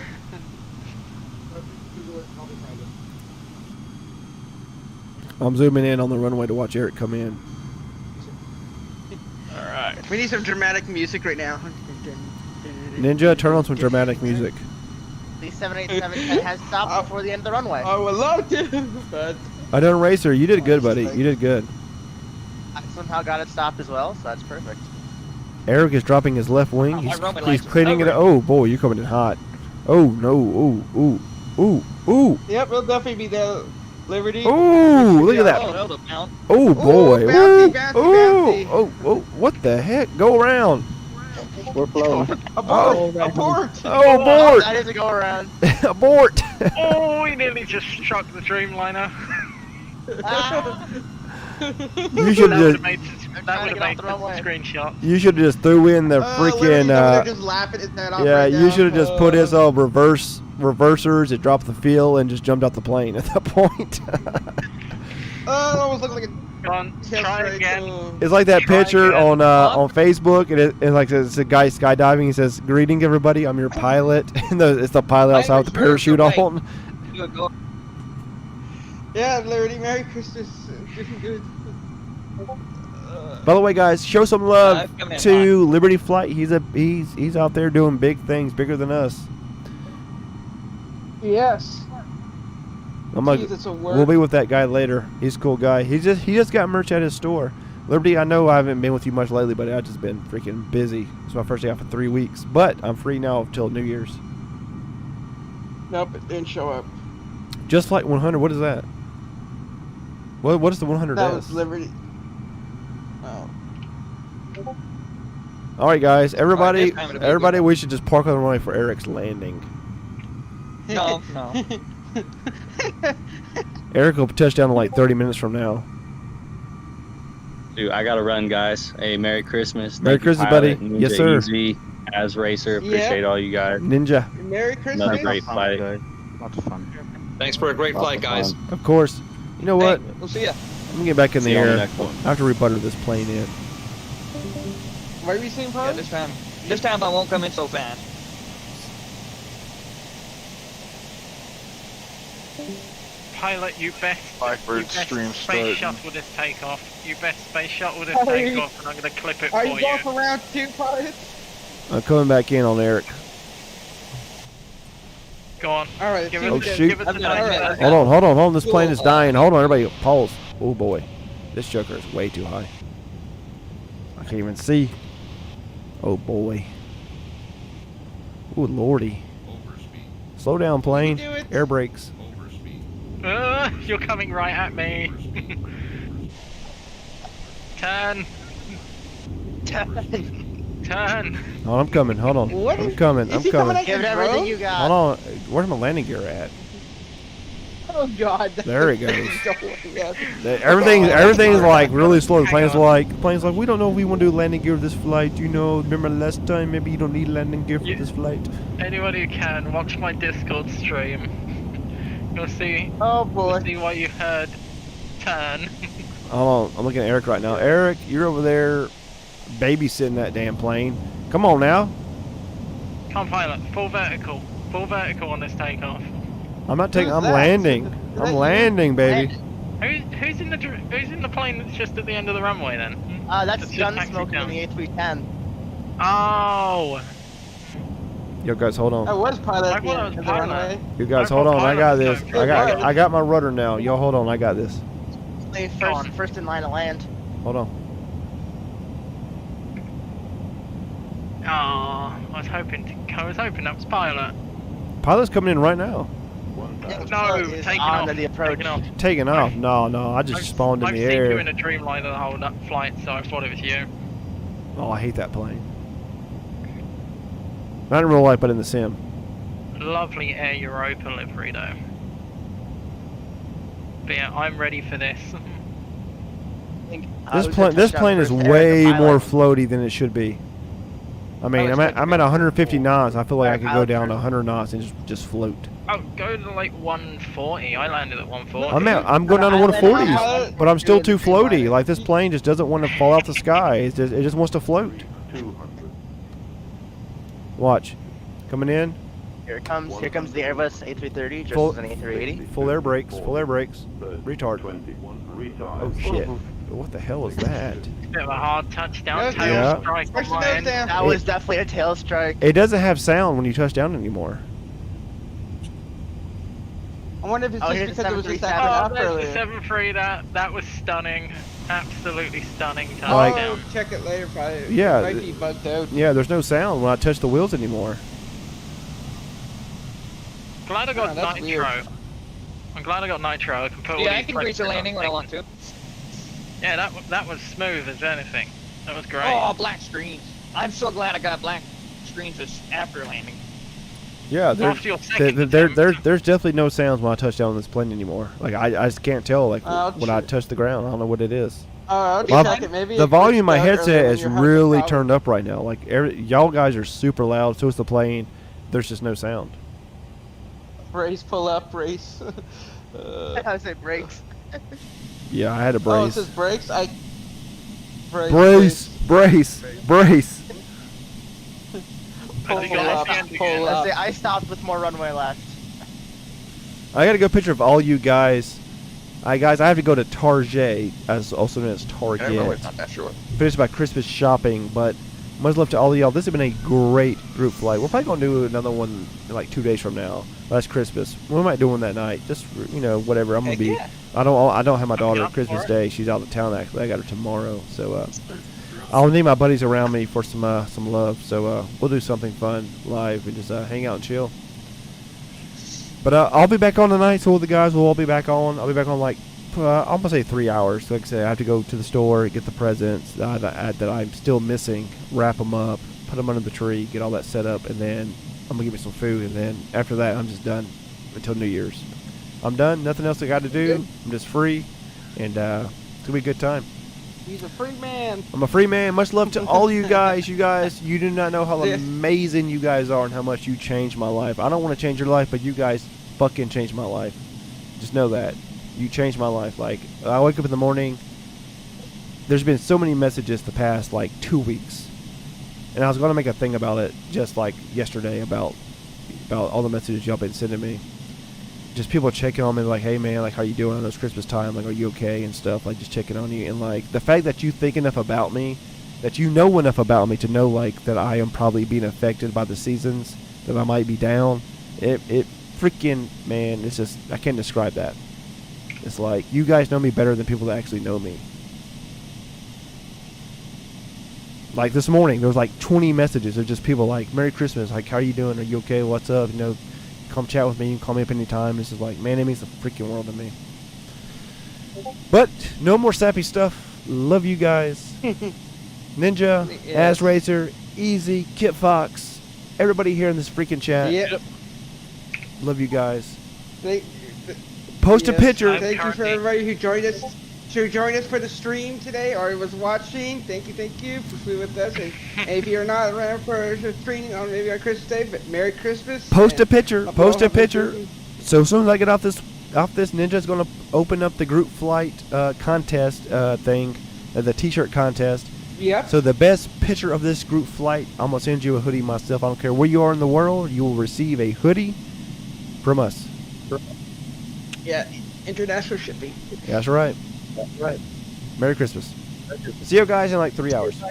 I'm zooming in on the runway to watch Eric come in. We need some dramatic music right now. Ninja, turn on some dramatic music. The 787 has stopped before the end of the runway. I would love to, but Unknown Racer, you did good, buddy. You did good. I somehow got it stopped as well, so that's perfect. Eric is dropping his left wing. Oh, my He's runway cleaning lights it. are Oh boy, you're coming in hot. Oh no. Ooh. yep, we'll definitely be there. Liberty. Ooh, look at that. Oh, hold up, Mount. Oh boy. bouncy, Ooh. bouncy, Ooh. bouncy. Oh, what the heck? Go around. We're flowing. Abort! Abort! Oh, abort. I need to go around. Abort. Oh, he nearly just struck the Dreamliner. Ah. You should That would just. have made some screenshots. You should have just threw in the freaking. just laughing his head off Yeah, right you now. should have just put his reversers. It dropped the fuel and just jumped out the plane at that point. Oh, it almost looked like a. Go on, try again. It's like that Try picture again. on Facebook, and it's like it's a guy skydiving. He says, "Greeting everybody, I'm your pilot," and it's the pilot outside with the parachute on. Yeah, Liberty, Merry Christmas. Doing good. By the way, guys, show some love to Liberty Flight. He's out there doing big things, bigger than us. Yes. We'll be with that guy later. He's a cool guy. He just got merch at his store. Liberty, I know I haven't been with you much lately, but I've just been freaking busy. It's my first day off for 3 weeks, but I'm free now till New Year's. Nope, it didn't show up. Just Flight 100. What is that? What is the 100? That was Liberty. Oh. All right, guys. Everybody, we should just park on the runway for Eric's landing. No. Eric will touch down in like 30 minutes from now. Dude, I gotta run, guys. Hey, Merry Christmas. Merry Christmas, buddy. Ninja, Yes, sir. Easy, as Racer. Appreciate all you guys. Ninja. Merry Christmas. Another great flight. Lots of fun. Thanks for a great flight, guys. Of course. You know what? Hey, we'll see ya. I'm gonna get back in See the you on the air. next one. I have to rebutter this plane in. What are you saying, Paul? Yeah, this time I won't come in so fast. Pilot, you best stream space shuttle this takeoff. You best space shuttle this takeoff, and I'm gonna clip it for you. Are you going for round 2, pilot? I'm coming back in on Eric. Go on. All right. Give Oh, us, shoot. give us a minute. Hold on. This plane is dying. Hold on, everybody. Pause. Oh boy, this joker is way too high. I can't even see. Oh boy. Ooh, lordy. Slow down, plane. Air brakes. You're coming right at me. Turn. Oh, I'm coming. Hold on. What I'm coming. I'm coming. Give it everything you got. Hold on. Where's my landing gear at? Oh God. There he goes. Yes. Everything's like really slow. The plane's like we don't know if we want to do landing gear for this flight. You know, remember last time? Maybe you don't need landing gear for this flight. Anybody who can, watch my Discord stream. You'll see. Oh boy. You'll see what you heard. Turn. Hold on. I'm looking at Eric right now. Eric, you're over there babysitting that damn plane. Come on now. Come on, pilot. Full vertical. Full vertical on this takeoff. I'm not taking. I'm landing. I'm landing, baby. Who's in the plane that's just at the end of the runway then? That's just Gunsmoke taxied in the A310. Oh. Yo, guys, hold I on. was pilot. I thought I was pilot. You guys, hold on. I got this. I got my rudder now. Yo, hold on. I got this. First in line to land. Hold on. Oh, I was hoping that was pilot. Pilot's coming in right now. No, taking off. The approach. Taking off? No. I just spawned in the I've seen you air. in a dreamliner the whole flight, so I thought it was you. Oh, I hate that plane. Not in real life, but in the sim. Lovely Air Europa livery though. But yeah, I'm ready for this. This plane is way more floaty than it should be. I mean, I'm at 150 knots. I feel like I could go down 100 knots and just float. Oh, go to like 140. I landed at 140. I'm going down to 140, but I'm still too floaty. Like this plane just doesn't want to fall out the sky. It just wants to float. 200. Watch, coming in. Here comes the Airbus A330 just Full- as an A380. Full air brakes. Retard. 21. Oh shit! What the hell is that? Bit of a hard touchdown, tail Yeah. strike on my end. That was definitely a tail strike. It doesn't have sound when you touch down anymore. I wonder if it's just here's because it was just 737. acting up There's earlier. the 73. That was stunning. Absolutely stunning Like- touchdown. Check it later, probably. Yeah, It might be bugged out. Yeah, there's no sound when I touch the wheels anymore. Glad I got that's nitro. weird. I'm glad I got nitro. I can put all Yeah, I these can grease the pressures on landing when I want to. Yeah, that was smooth as anything. That was great. Oh, black screens. I'm so glad I got black screens after landing. Yeah, After your second there's definitely no sounds when I touch down on this plane anymore. Like I just can't tell like when I touch the ground. I don't know what it is. Maybe the volume of my headset when is you're hunting really powder. turned up right now. Like y'all guys are super loud. So is the plane. There's just no sound. Brace, pull up, brace. I say brakes. Yeah, I had a Oh, it brace. says brakes. Brace. Pull up. I say I stopped with more runway left. I got a good picture of all you guys. Guys, I have to go to Target, as also known as Target. It's not that short. Finish my Christmas shopping, but much love to all of y'all. This has been a great group flight. We're probably gonna do another one in like 2 days from now. That's Christmas. We might do one that night. Just whatever. I'm gonna be. Yeah. I don't have my daughter Christmas Day. She's out of town actually. I got her tomorrow, so I'll need my buddies around me for some love. So we'll do something fun live and just hang out and chill. But I'll be back on tonight. So all the guys will all be back on. I'll be back on like I'm gonna say 3 hours. Like I said, I have to go to the store, get the presents that I'm still missing, wrap them up, put them under the tree, get all that set up, and then I'm gonna give me some food. And then after that, I'm just done until New Year's. I'm done. Nothing else I got to do. I'm just free, and it's gonna be a good time. He's a free man. I'm a free man. Much love to all you guys. You do not know how amazing you guys are and how much you changed my life. I don't want to change your life, but you guys fucking changed my life. Just know that. You changed my life. Like, I wake up in the morning. There's been so many messages the past, like, 2 weeks. And I was going to make a thing about it just, like, yesterday about all the messages y'all been sending me. Just people checking on me, like, hey, man, like, how you doing? I know it's Christmas time. Like, are you okay? And stuff. Like, just checking on you. And, like, the fact that you think enough about me, that you know enough about me to know, like, that I am probably being affected by the seasons, that I might be down. It freaking, man, it's just, I can't describe that. It's like, you guys know me better than people that actually know me. Like, this morning, there was like 20 messages of just people like, Merry Christmas, like, how are you doing? Are you okay? What's up? Come chat with me. You can call me up anytime. This is like, man, it means the freaking world to me. But, no more sappy stuff. Love you guys. Ninja, AzRacer, Easy, Kit Fox, everybody here in this freaking chat. Yep. Love you guys. Post a picture. Thank you for everybody who joined us. For the stream today or was watching. Thank you for being with us. And if you're not around for a stream on maybe on Christmas Day, but Merry Christmas. Post a picture. So as soon as I get off this, Ninja's gonna open up the group flight contest thing, the T-shirt contest. Yep. So the best picture of this group flight, I'm gonna send you a hoodie myself. I don't care where you are in the world, you will receive a hoodie from us. Yeah, international shipping. Yeah, that's right. Merry Christmas. See you guys in like 3 hours.